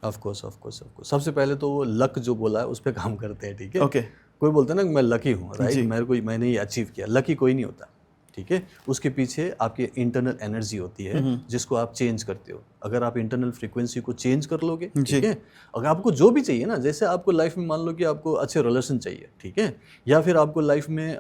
Of course. सबसे पहले तो वो लक जो बोला है उस पर काम करते हैं, ठीक है। ओके, कोई बोलता है ना मैं लकी हूँ, राइट, मैंने ये अचीव किया, लकी कोई नहीं होता, ठीक है। उसके पीछे आपकी इंटरनल एनर्जी होती है जिसको आप चेंज करते हो। अगर आप इंटरनल फ्रीक्वेंसी को चेंज कर लोगे, ठीक है, अगर आपको जो भी चाहिए ना, जैसे आपको लाइफ में मान लो कि आपको अच्छे रिलेशन चाहिए, ठीक है, या फिर आपको लाइफ में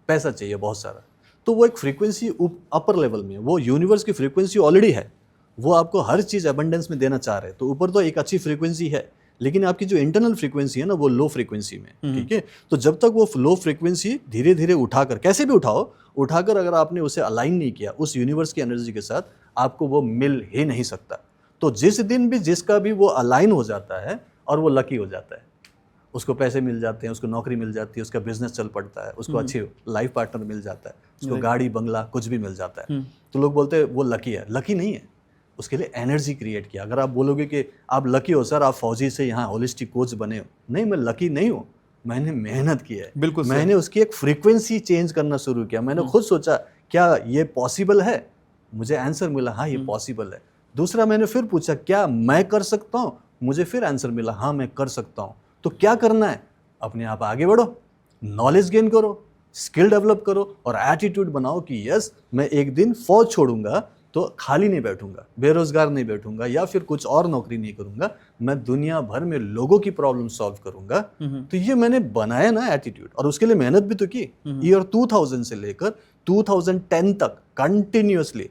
पैसा चाहिए बहुत सारा, तो वो एक फ्रीक्वेंसी अपर लेवल में, वो यूनिवर्स की फ्रीक्वेंसी ऑलरेडी है, वो आपको हर चीज़ एबंडेंस में देना चाह रहे हैं, तो ऊपर तो एक अच्छी फ्रीक्वेंसी है, लेकिन आपकी जो इंटरनल फ्रीक्वेंसी है ना वो लो फ्रीक्वेंसी में, ठीक है। तो जब तक वो लो फ्रीक्वेंसी धीरे धीरे उठाकर, कैसे भी उठाकर अगर आपने उसे अलाइन नहीं किया उस यूनिवर्स की एनर्जी के साथ, आपको वो मिल ही नहीं सकता। तो जिस दिन भी जिसका भी वो अलाइन हो जाता है और वो लकी हो जाता है, उसको पैसे मिल जाते हैं, उसको नौकरी मिल जाती है, उसका बिजनेस चल पड़ता है, उसको अच्छी लाइफ पार्टनर मिल जाता है, उसको गाड़ी बंगला कुछ भी मिल जाता है, तो लोग बोलते हैं वो लकी है। लकी नहीं है, उसके लिए एनर्जी क्रिएट किया। अगर आप बोलोगे कि आप लकी हो सर, आप फौजी से यहाँ होलिस्टिक कोच बने हो, नहीं, मैं लकी नहीं हूँ, मैंने मेहनत की है। बिल्कुल, मैंने उसकी एक फ्रीक्वेंसी चेंज करना शुरू किया। मैंने खुद सोचा क्या ये पॉसिबल है, मुझे आंसर मिला हाँ ये पॉसिबल है। दूसरा मैंने फिर पूछा क्या मैं कर सकता हूँ, मुझे फिर आंसर मिला हाँ मैं कर सकता हूँ। तो क्या करना है, अपने आप आगे बढ़ो, नॉलेज गेन करो, स्किल डेवलप करो और एटीट्यूड बनाओ कि यस मैं एक दिन फौज छोड़ूंगा तो खाली नहीं बैठूंगा, बेरोजगार नहीं बैठूंगा या फिर कुछ और नौकरी नहीं करूंगा, मैं दुनिया भर में लोगों की प्रॉब्लम सॉल्व करूंगा। तो ये मैंने बनाया ना एटीट्यूड, और उसके लिए मेहनत भी तो की। ईयर 2000 से लेकर 2010 तक कंटिन्यूअसली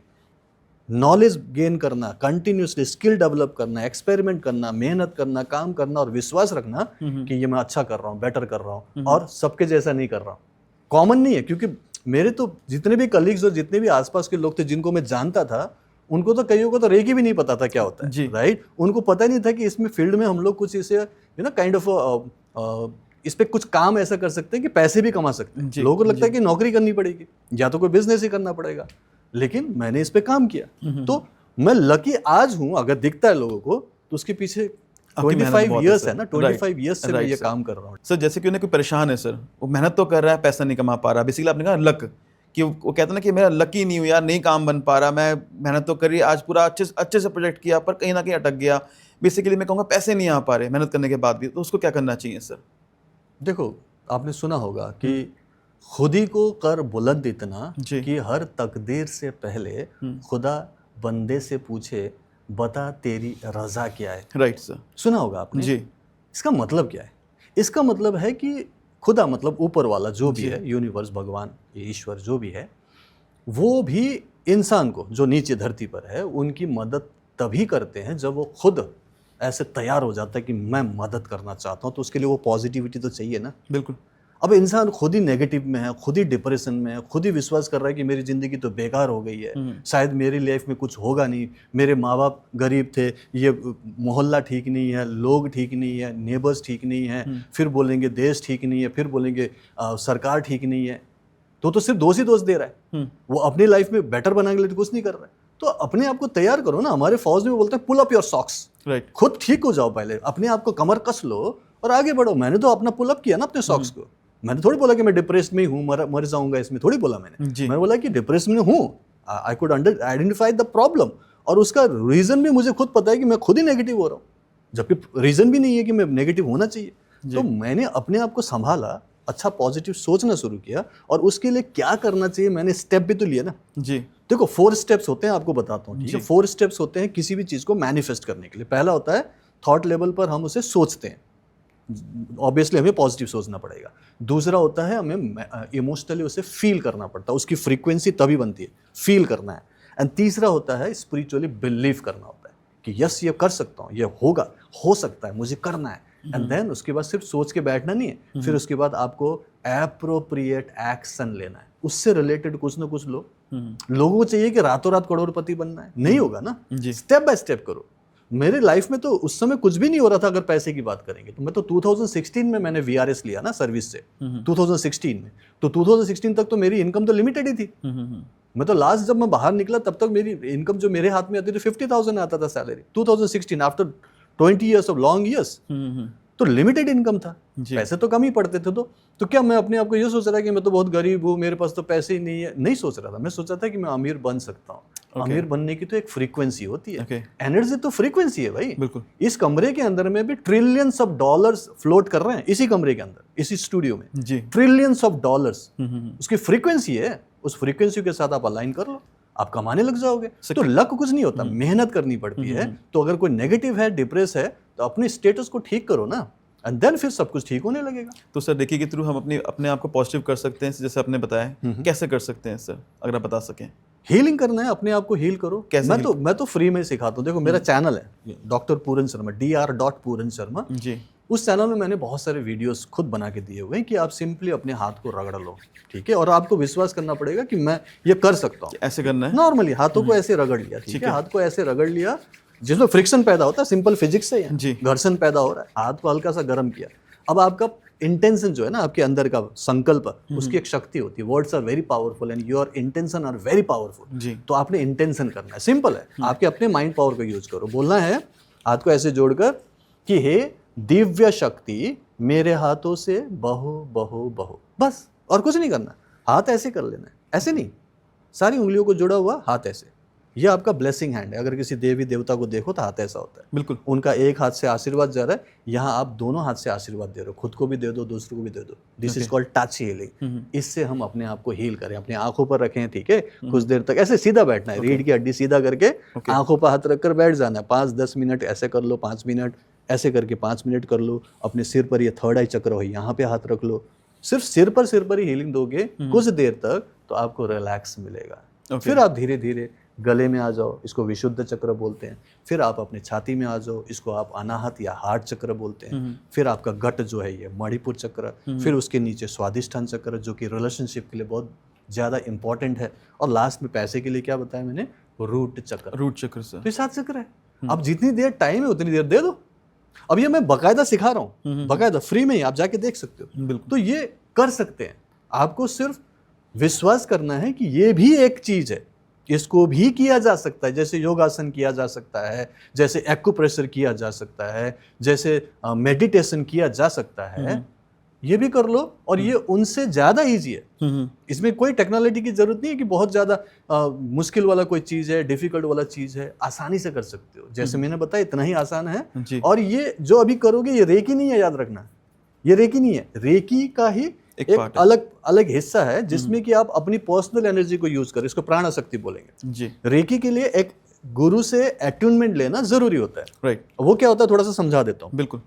नॉलेज गेन करना, कंटिन्यूअसली स्किल डेवलप करना, एक्सपेरिमेंट करना, मेहनत करना, काम करना और विश्वास रखना कि ये मैं अच्छा कर रहा हूँ, बेटर कर रहा हूँ और सबके जैसा नहीं कर रहा हूँ। कॉमन नहीं है, क्योंकि मेरे तो जितने भी कलीग्स और जितने भी आसपास के लोग थे जिनको मैं जानता था, उनको तो कईयों को तो रेकी भी नहीं पता था क्या होता है, राइट। उनको पता नहीं था कि इसमें फील्ड में हम लोग कुछ इसे काइंड ऑफ इस पे कुछ काम ऐसा कर सकते हैं कि पैसे भी कमा सकते हैं। लोगों को लगता है कि नौकरी करनी पड़ेगी या तो कोई बिजनेस ही करना पड़ेगा, लेकिन मैंने इस पे काम किया। तो मैं लकी आज हूं, अगर दिखता है लोगों को तो उसके पीछे 25 इयर्स है ना, 25 इयर्स से मैं ये काम कर रहा हूँ। सर जैसे कि उन्हें कोई परेशान है सर, वो मेहनत तो कर रहा है, पैसा नहीं कमा पा रहा, बेसिकली आपने कहा लक, कि वो कहते हैं ना कि मेरा लकी नहीं हूँ यार, नहीं काम बन पा रहा, मैं मेहनत तो करी, आज पूरा अच्छे से प्रोजेक्ट किया पर कहीं ना कहीं अटक गया, बेसिकली मैं कहूँगा पैसे नहीं आ पा रहे मेहनत करने के बाद भी, तो उसको क्या करना चाहिए सर? देखो, आपने सुना होगा कि खुद ही को कर बुलंद इतना कि हर तकदीर से पहले खुदा बंदे से पूछे बता तेरी रजा क्या है। राइट सर, सुना होगा आपने जी। इसका मतलब क्या है? इसका मतलब है कि खुदा मतलब ऊपर वाला जो भी है, यूनिवर्स, भगवान, ईश्वर जो भी है, वो भी इंसान को जो नीचे धरती पर है उनकी मदद तभी करते हैं जब वो खुद ऐसे तैयार हो जाता है कि मैं मदद करना चाहता हूँ। तो उसके लिए वो पॉजिटिविटी तो चाहिए ना। बिल्कुल। अब इंसान खुद ही नेगेटिव में है, खुद ही डिप्रेशन में है, खुद ही विश्वास कर रहा है कि मेरी ज़िंदगी तो बेकार हो गई है, शायद मेरी लाइफ में कुछ होगा नहीं, मेरे माँ बाप गरीब थे, ये मोहल्ला ठीक नहीं है, लोग ठीक नहीं है, नेबर्स ठीक नहीं है, फिर बोलेंगे देश ठीक नहीं है, फिर बोलेंगे सरकार ठीक नहीं है। तो सिर्फ दोष ही दोष दे रहा है, वो अपनी लाइफ में बेटर बनाने के लिए कुछ नहीं कर रहा है। तो अपने आप को तैयार करो ना। हमारे फौज में बोलते हैं pull up your socks, right. खुद ठीक हो जाओ, पहले अपने आप को कमर कस लो और आगे बढ़ो। मैंने तो अपना पुल अप किया ना अपने सॉक्स को। मैंने थोड़ी बोला कि मैं डिप्रेस्ड में हूँ, मर जाऊंगा, इसमें थोड़ी बोला मैंने बोला कि डिप्रेस्ड में हूँ, I could identify the problem और उसका रीजन भी मुझे खुद पता है कि मैं खुद ही नेगेटिव हो रहा हूँ, जबकि रीजन भी नहीं है कि मैं नेगेटिव होना चाहिए। तो मैंने अपने आप को संभाला, अच्छा पॉजिटिव सोचना शुरू किया और उसके लिए क्या करना चाहिए मैंने स्टेप भी तो लिया ना जी। देखो 4 स्टेप्स होते हैं, आपको बताता हूँ, ठीक है। 4 स्टेप्स होते हैं किसी भी चीज़ को मैनिफेस्ट करने के लिए। पहला होता है थॉट लेवल पर हम उसे सोचते हैं, ऑब्वियसली हमें पॉजिटिव सोचना पड़ेगा। दूसरा होता है हमें इमोशनली उसे फील करना पड़ता है, उसकी फ्रीक्वेंसी तभी बनती है, फील करना है। एंड तीसरा होता है स्पिरिचुअली बिलीव करना होता है कि यस ये कर सकता हूँ, ये होगा, हो सकता है, मुझे करना है। एंड देन उसके बाद सिर्फ सोच के बैठना नहीं है, फिर उसके बाद आपको एप्रोप्रिएट एक्शन लेना है, उससे रिलेटेड कुछ ना कुछ लो। लोगों को चाहिए कि रातों रात करोड़पति बनना है, नहीं होगा ना, स्टेप बाय स्टेप करो। मेरे लाइफ में तो उस समय कुछ भी नहीं हो रहा था। अगर पैसे की बात करेंगे तो मैं तो 2016 में मैंने VRS लिया ना सर्विस से, 2016 में। तो 2016 तक तो मेरी इनकम तो लिमिटेड ही थी। मैं तो लास्ट जब मैं बाहर निकला तब तक मेरी इनकम जो मेरे हाथ में आती थी 50,000 आता था salary. 2016 after 20 years of long years तो लिमिटेड इनकम था, पैसे तो कम ही पड़ते थे। तो क्या मैं अपने आप को ये सोच रहा कि मैं तो बहुत गरीब हूँ, मेरे पास तो पैसे ही नहीं है, नहीं सोच रहा था। मैं सोचा था कि मैं अमीर बन सकता हूँ। अमीर बनने की तो एक फ्रीक्वेंसी होती है, एनर्जी तो फ्रीक्वेंसी है भाई। बिल्कुल। इस कमरे के अंदर में भी ट्रिलियंस ऑफ डॉलर्स फ्लोट कर रहे हैं, इसी कमरे के अंदर, इसी स्टूडियो में ट्रिलियंस ऑफ डॉलर्स उसकी फ्रीक्वेंसी है। उस फ्रीक्वेंसी के साथ आप अलाइन कर लो, आप कमाने लग जाओगे। तो लक कुछ नहीं होता, मेहनत करनी पड़ती है। तो अगर कोई नेगेटिव है, डिप्रेस है, तो अपने स्टेटस को ठीक करो ना, एंड देन फिर सब कुछ ठीक होने लगेगा। तो सर देखिए के थ्रू हम अपने आप को पॉजिटिव कर सकते हैं, जैसे आपने बताया, कैसे कर सकते हैं सर, अगर आप बता सकें? हीलिंग करना है, अपने आप को हील करो। कैसे मैं तो फ्री में सिखाता हूँ। देखो मेरा चैनल है डॉक्टर पूरन शर्मा, dr.पूरन शर्मा जी। उस चैनल में मैंने बहुत सारे वीडियोस खुद बना के दिए हुए हैं कि आप सिंपली अपने हाथ को रगड़ लो, ठीक है, और आपको विश्वास करना पड़ेगा कि मैं ये कर सकता हूँ। ऐसे करना है नॉर्मली हाथों को ऐसे रगड़ लिया, ठीक है, हाथ को ऐसे रगड़ लिया, जिसमें फ्रिक्शन पैदा होता है, सिंपल फिजिक्स से ही जी। घर्षण पैदा हो रहा है, हाथ को हल्का सा गर्म किया। अब आपका इंटेंशन जो है ना, आपके अंदर का संकल्प, उसकी एक शक्ति होती है। Words are very powerful and your intention are very powerful. जी। तो आपने इंटेंशन करना है, सिंपल है, आपके अपने माइंड पावर को यूज करो। बोलना है हाथ को ऐसे जोड़कर कि हे दिव्य शक्ति मेरे हाथों से बहो बहो बहो, बस, और कुछ नहीं करना। हाथ ऐसे कर लेना है, ऐसे नहीं, सारी उंगलियों को जुड़ा हुआ हाथ ऐसे। ये आपका ब्लेसिंग हैंड है। अगर किसी देवी देवता को देखो तो हाथ ऐसा होता है, बिल्कुल। उनका एक हाथ से आशीर्वाद जा रहा है, यहाँ आप दोनों हाथ से आशीर्वाद दे रहे हो, खुद को भी दे दो, दूसरों को भी दे दो। This is called touch healing. इससे हम अपने आप को हील करें। अपनी आंखों पर रखें, ठीक है, कुछ देर तक ऐसे सीधा बैठना है, रीढ़ की हड्डी सीधा करके आंखों पर हाथ रखकर बैठ जाना है। 5-10 मिनट ऐसे कर लो, 5 मिनट ऐसे करके 5 मिनट कर लो। अपने सिर पर, ये थर्ड आई चक्र हो, यहाँ पे हाथ रख लो। सिर्फ सिर पर ही हीलिंग दोगे कुछ देर तक, तो आपको रिलैक्स मिलेगा। फिर आप धीरे धीरे गले में आ जाओ, इसको विशुद्ध चक्र बोलते हैं। फिर आप अपने छाती में आ जाओ, इसको आप अनाहत या हार्ट चक्र बोलते हैं। फिर आपका गट जो है ये मणिपुर चक्र, फिर उसके नीचे स्वादिष्ठान चक्र, जो कि रिलेशनशिप के लिए बहुत ज़्यादा इंपॉर्टेंट है। और लास्ट में पैसे के लिए क्या बताया मैंने, रूट चक्र। रूट चक्र से तो 7 चक्र है। अब जितनी देर टाइम है उतनी देर दे दो। अब ये मैं बकायदा सिखा रहा हूँ, बकायदा फ्री में ही, आप जाके देख सकते हो। बिल्कुल। तो ये कर सकते हैं। आपको सिर्फ विश्वास करना है कि ये भी एक चीज है, इसको भी किया जा सकता है। जैसे योगासन किया जा सकता है, जैसे एक्यूप्रेशर किया जा सकता है, जैसे मेडिटेशन किया जा सकता है, ये भी कर लो। और ये उनसे ज्यादा इजी है। इसमें कोई टेक्नोलॉजी की जरूरत नहीं है कि बहुत ज्यादा मुश्किल वाला कोई चीज है, डिफिकल्ट वाला चीज है। आसानी से कर सकते हो, जैसे मैंने बताया, इतना ही आसान है। और ये जो अभी करोगे, ये रेकी नहीं है, याद रखना, ये रेकी नहीं है, रेकी का ही एक अलग अलग हिस्सा है, जिसमें कि आप अपनी पर्सनल एनर्जी को यूज करें। इसको प्राण शक्ति बोलेंगे जी। रेकी के लिए एक गुरु से अट्यूनमेंट लेना जरूरी होता है। राइट। वो क्या होता है, थोड़ा सा समझा देता हूँ। बिल्कुल।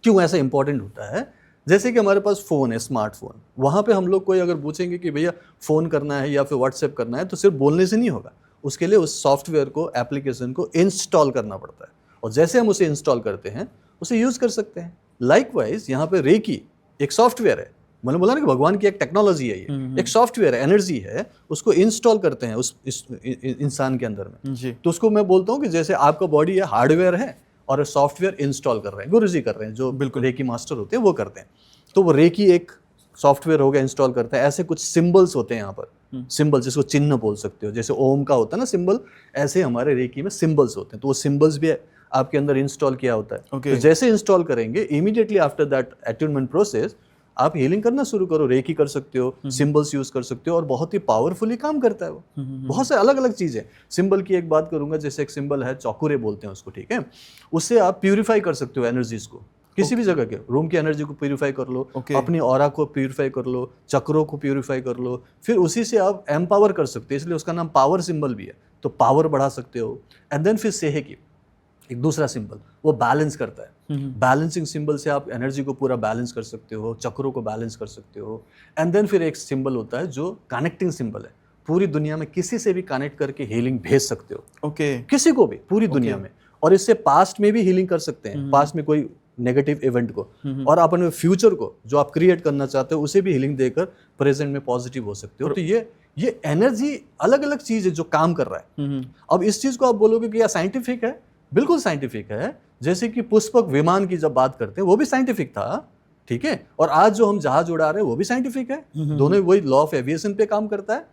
क्यों ऐसा इंपॉर्टेंट होता है। जैसे कि हमारे पास फोन है, स्मार्टफोन, वहां पे हम लोग कोई अगर पूछेंगे कि भैया फोन करना है या फिर व्हाट्सएप करना है, तो सिर्फ बोलने से नहीं होगा। उसके लिए उस सॉफ्टवेयर को, एप्लीकेशन को इंस्टॉल करना पड़ता है। और जैसे हम उसे इंस्टॉल करते हैं, उसे यूज कर सकते हैं। लाइकवाइज यहाँ पे रेकी एक सॉफ्टवेयर है। मैंने बोला ना कि भगवान की एक टेक्नोलॉजी है, ये एक सॉफ्टवेयर है, एनर्जी है। उसको इंस्टॉल करते हैं उस इंसान के अंदर में जी। तो उसको मैं बोलता हूँ कि जैसे आपका बॉडी है, हार्डवेयर है, और सॉफ्टवेयर इंस्टॉल कर रहे हैं, गुरुजी कर रहे हैं, जो बिल्कुल रेकी मास्टर होते हैं वो करते हैं। तो वो रेकी एक सॉफ्टवेयर हो गया, इंस्टॉल करता है। ऐसे कुछ सिंबल्स होते हैं यहाँ पर, सिंबल जिसको चिन्ह बोल सकते हो, जैसे ओम का होता है ना सिंबल, ऐसे हमारे रेकी में सिंबल्स होते हैं। तो वो सिंबल्स भी आपके अंदर इंस्टॉल किया होता है। तो जैसे इंस्टॉल करेंगे, immediately after that attunement process, आप हीलिंग करना शुरू करो। रेकी कर सकते हो, सिंबल्स यूज कर सकते हो, और बहुत ही पावरफुली काम करता है वो। बहुत से अलग अलग चीजें। सिंबल की एक बात करूंगा, जैसे एक सिंबल है, चौकुरे बोलते हैं उसको, ठीक है। उससे आप प्यूरिफाई कर सकते हो एनर्जीज को, किसी भी जगह के रूम की एनर्जी को प्यूरिफाई कर लो, अपनी ऑरा को प्यूरिफाई कर लो, चक्रों को प्यूरिफाई कर लो। फिर उसी से आप एम्पावर कर सकते हो, इसलिए उसका नाम पावर सिंबल भी है। तो पावर बढ़ा सकते हो। एंड देन फिर सेहे की एक दूसरा सिंबल, वो बैलेंस करता है। बैलेंसिंग सिंबल से आप एनर्जी को पूरा बैलेंस कर सकते हो, चक्रों को बैलेंस कर सकते हो। एंड देन फिर एक सिंबल होता है जो कनेक्टिंग सिंबल है। पूरी दुनिया में किसी से भी कनेक्ट करके हीलिंग भेज सकते हो। किसी को भी, पूरी दुनिया में। और इससे पास्ट में भी हीलिंग कर सकते हैं, पास्ट में कोई नेगेटिव इवेंट को, और अपने फ्यूचर को जो आप क्रिएट करना चाहते हो उसे भी हीलिंग देकर प्रेजेंट में पॉजिटिव हो सकते हो। तो ये एनर्जी अलग अलग चीज है जो काम कर रहा है। अब इस चीज को आप बोलोगे कि यह साइंटिफिक है, बिल्कुल साइंटिफिक है। जैसे कि पुष्पक विमान की जब बात करते हैं, वो भी साइंटिफिक था, ठीक है। और आज जो हम जहाज उड़ा रहे हैं वो भी साइंटिफिक है। दोनों वही लॉ ऑफ एविएशन पे काम करता है।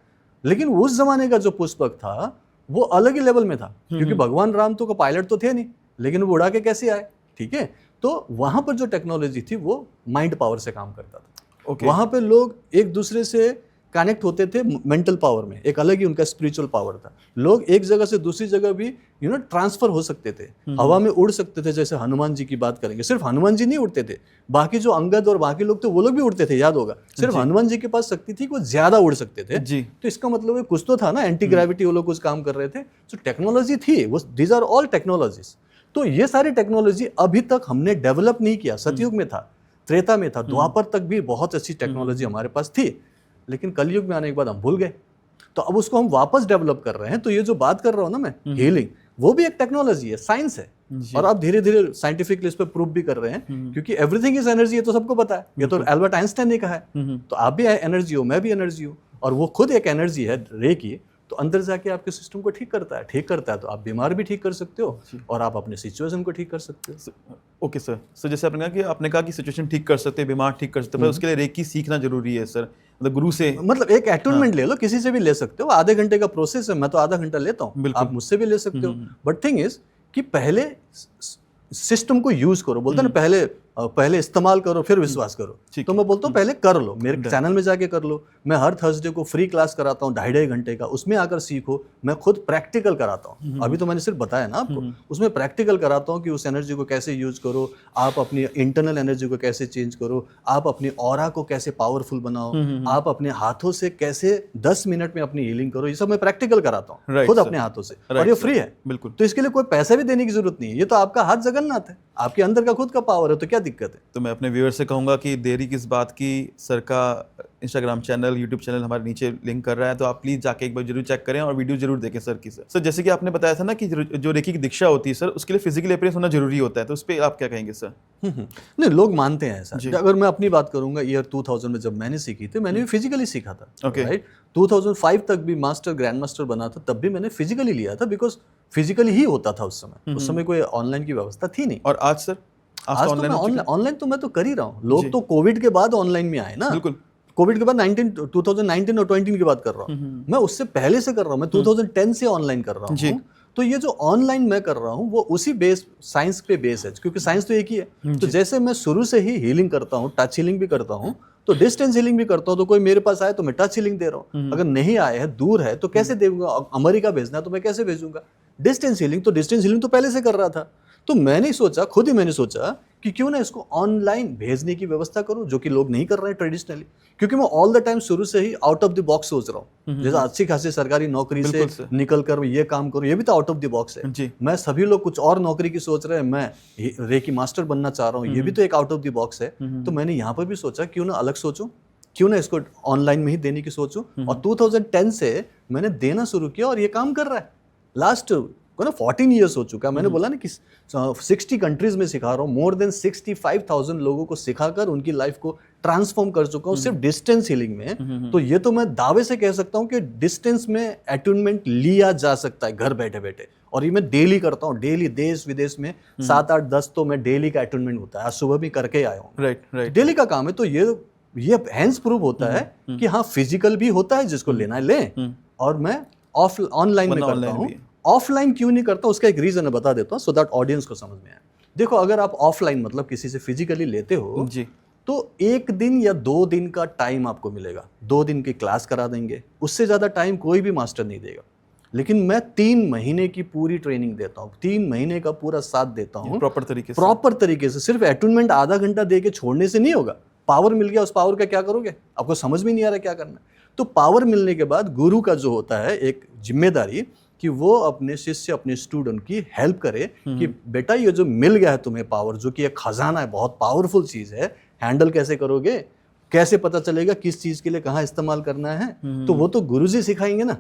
लेकिन उस जमाने का जो पुष्पक था वो अलग ही लेवल में था, क्योंकि भगवान राम तो पायलट तो थे नहीं, लेकिन वो उड़ा के कैसे आए, ठीक है। तो वहां पर जो टेक्नोलॉजी थी वो माइंड पावर से काम करता था। वहां पे लोग एक दूसरे से कनेक्ट होते थे मेंटल पावर में, एक अलग ही उनका स्पिरिचुअल पावर था। लोग एक जगह से दूसरी जगह भी ट्रांसफर हो सकते थे, हवा में उड़ सकते थे। जैसे हनुमान जी की बात करेंगे, सिर्फ हनुमान जी नहीं उड़ते थे, बाकी जो अंगद और बाकी लोग थे वो लोग भी उड़ते थे, याद होगा। सिर्फ हनुमान जी के पास शक्ति थी, वो ज्यादा उड़ सकते थे जी। तो इसका मतलब है कुछ तो था ना, एंटी ग्रेविटी वो लोग कुछ काम कर रहे थे। तो टेक्नोलॉजी थी वो, दीज आर ऑल टेक्नोलॉजीज। तो ये सारी टेक्नोलॉजी अभी तक हमने डेवलप नहीं किया। सतयुग में था, त्रेता में था, द्वापर तक भी बहुत अच्छी टेक्नोलॉजी हमारे पास थी, लेकिन कलयुग में आने के बाद हम भूल गए। तो अब उसको हम वापस डेवलप कर रहे हैं। तो ये जो बात कर रहा हूँ ना मैं, हीलिंग, वो भी एक टेक्नोलॉजी है, साइंस है, और आप धीरे धीरे साइंटिफिकली इस पे प्रूव भी कर रहे हैं, क्योंकि एवरीथिंग इज एनर्जी, ये तो सबको पता है, ये तो एल्बर्ट आइंस्टाइन ने कहा है। तो आप भी एनर्जी हो, मैं भी एनर्जी हूँ, और वो खुद एक एनर्जी है रे की। तो अंदर जाके आपके सिस्टम को ठीक करता है, तो आप बीमार भी ठीक कर सकते हो और आप अपने सिचुएशन को ठीक कर सकते हो। ओके सर, सो जैसे आपने कहा कि सिचुएशन ठीक कर सकते हैं, बीमार ठीक कर सकते हैं, पर उसके लिए रेकी सीखना जरूरी है सर, मतलब गुरु से। मतलब एक एटूनमेंट ले लो, किसी से भी ले सकते हो, आधे घंटे का प्रोसेस है, मैं तो आधा घंटा लेता हूँ, आप मुझसे भी ले सकते हो। बट थिंग इज कि पहले सिस्टम को यूज करो, बोलते हैं ना, पहले इस्तेमाल करो फिर विश्वास करो। तो मैं बोलता हूँ पहले कर लो, मेरे चैनल में जाके कर लो। मैं हर थर्सडे को फ्री क्लास कराता हूँ 2.5 घंटे का, उसमें आकर सीखो। मैं खुद प्रैक्टिकल कराता हूँ, अभी तो मैंने सिर्फ बताया ना आपको, उसमें प्रैक्टिकल कराता हूँ कि उस एनर्जी को कैसे यूज करो, आप अपनी इंटरनल एनर्जी को कैसे चेंज करो, आप अपनी ऑरा को कैसे पावरफुल बनाओ, आप अपने हाथों से कैसे 10 मिनट में अपनी हीलिंग करो। ये सब मैं प्रैक्टिकल कराता हूँ खुद अपने हाथों से, और ये फ्री है बिल्कुल। तो इसके लिए कोई पैसा भी देने की जरूरत नहीं है, ये तो आपका हाथ जगन्नाथ है, आपके अंदर का खुद का पावर है, तो क्या दिक्कत है। तो मैं अपने व्यूअर से कहूँगा कि देरी किस बात की, सर का इंस्टाग्राम चैनल, यूट्यूब चैनल हमारे नीचे लिंक कर रहा है, तो आप प्लीज़ जाके एक बार जरूर चेक करें और वीडियो जरूर देखें सर की। सर जैसे कि आपने बताया था ना कि जो रेकी की दीक्षा होती है सर, उसके लिए फिजिकल अपीयरेंस होना जरूरी होता है, तो उस पर आप क्या कहेंगे सर? नहीं, लोग मानते हैं ऐसा। अगर मैं अपनी बात करूंगा, ईयर 2000 में जब मैंने सीखी थी, मैंने भी फिजिकली सीखा था, राइट। 2005 तक भी मास्टर ग्रैंड मास्टर बना था, तब भी मैंने फिजिकली लिया था, बिकॉज फिजिकली ही होता था उस समय कोई ऑनलाइन की व्यवस्था थी नहीं। और आज सर? आज तो मैं ऑनलाइन तो मैं तो कर ही रहा हूँ। लोग तो कोविड के बाद ऑनलाइन में आए ना, बिल्कुल। कोविड के बाद 2019 और 20 की बात कर रहा हूँ, मैं उससे पहले से कर रहा हूँ, मैं 2010 से ऑनलाइन कर रहा हूँ। तो ये जो ऑनलाइन मैं कर रहा हूँ वो उसी बेस, साइंस पे बेस है, क्योंकि साइंस तो एक ही है। तो जैसे मैं शुरू से ही हीलिंग करता हूँ, टच हीलिंग भी करता हूँ, तो डिस्टेंस हीलिंग भी करता हूँ। तो कोई मेरे पास आए तो मैं टच हीलिंग दे रहा हूँ, अगर नहीं आए है, दूर है, तो कैसे देऊंगा? अमेरिका भेजना है तो मैं कैसे भेजूंगा? डिस्टेंस हीलिंग तो पहले से कर रहा था। तो मैंने सोचा, खुद ही मैंने सोचा कि क्यों ना इसको ऑनलाइन भेजने की व्यवस्था करूं, जो कि लोग नहीं कर रहे हैं ट्रेडिशनली। क्योंकि मैं ऑल द टाइम शुरू से ही आउट ऑफ द बॉक्स सोच रहा हूं। जैसे अच्छी खासी सरकारी नौकरी से निकल कर ये काम करूं, ये भी तो आउट ऑफ द बॉक्स है। मैं सभी लोग कुछ और नौकरी की सोच रहे हैं, मैं रेकी मास्टर बनना चाह रहा हूं, ये भी तो एक आउट ऑफ द बॉक्स है। तो मैंने यहाँ पर भी सोचा क्यों ना अलग सोचूं, क्यों ना इसको ऑनलाइन में ही देने की सोचूं। और 2010 से मैंने देना शुरू किया और ये काम कर रहा है। लास्ट 14 ईयर्स हो चुका है। मैंने बोला ना कि 60 कंट्रीज में सिखा रहा हूँ, मोर देन 65,000 लोगों को सिखाकर उनकी लाइफ को ट्रांसफॉर्म कर चुका हूँ, सिर्फ डिस्टेंस हीलिंग में। तो ये तो मैं दावे से कह सकता हूँ कि डिस्टेंस में अटूनमेंट लिया जा सकता है घर बैठे बैठे। और ये मैं डेली करता हूँ, डेली, देश विदेश में 7, 8, 10 तो मैं डेली का अटूनमेंट होता है। आज सुबह भी करके आया हूँ, राइट। डेली का काम है। तो ये हैंस प्रूव होता है कि हाँ, फिजिकल भी होता है, जिसको लेना है ले, और मैं ऑनलाइन में करता हूँ। ऑफलाइन क्यों नहीं करता, उसका एक रीजन है, बता देता हूँ, सो दैट ऑडियंस को समझ में आए। देखो, अगर आप ऑफलाइन मतलब किसी से फिजिकली लेते हो जी, तो 1 दिन या 2 दिन का टाइम आपको मिलेगा। 2 दिन की क्लास करा देंगे, उससे ज्यादा टाइम कोई भी मास्टर नहीं देगा। लेकिन मैं 3 महीने की पूरी ट्रेनिंग देता हूँ, 3 महीने का पूरा साथ देता हूँ, प्रॉपर तरीके से। सिर्फ अटूनमेंट आधा घंटा दे के छोड़ने से नहीं होगा। पावर मिल गया, उस पावर का क्या करोगे? आपको समझ में नहीं आ रहा क्या करना है। तो पावर मिलने के बाद गुरु का जो होता है एक जिम्मेदारी, कि वो अपने शिष्य, अपने स्टूडेंट की हेल्प करे कि बेटा ये जो मिल गया है तुम्हें पावर, जो कि एक खजाना है, बहुत पावरफुल चीज है, हैंडल कैसे करोगे, कैसे पता चलेगा किस चीज के लिए कहाँ इस्तेमाल करना है, तो वो तो गुरुजी सिखाएंगे ना।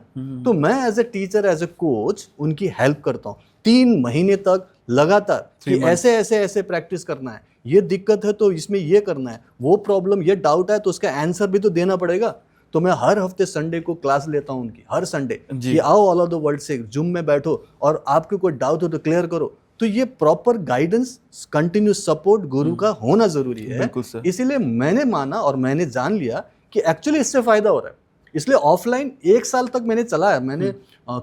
तो मैं as a teacher, as a coach उनकी हेल्प करता हूँ 3 महीने तक लगातार, कि ऐसे ऐसे ऐसे प्रैक्टिस करना है, ये दिक्कत है तो इसमें ये करना है, वो प्रॉब्लम, ये डाउट है तो उसका आंसर भी तो देना पड़ेगा। तो मैं हर हफ्ते संडे को क्लास लेता हूं उनकी, हर संडे, कि आओ ऑल ओवर द वर्ल्ड से जूम में बैठो और आपको कोई डाउट हो तो क्लियर करो। तो ये प्रॉपर गाइडेंस, कंटिन्यूस सपोर्ट गुरु का होना जरूरी है। इसीलिए मैंने माना और मैंने जान लिया कि एक्चुअली इससे फायदा हो रहा है। इसलिए ऑफलाइन 1 साल तक मैंने चलाया। मैंने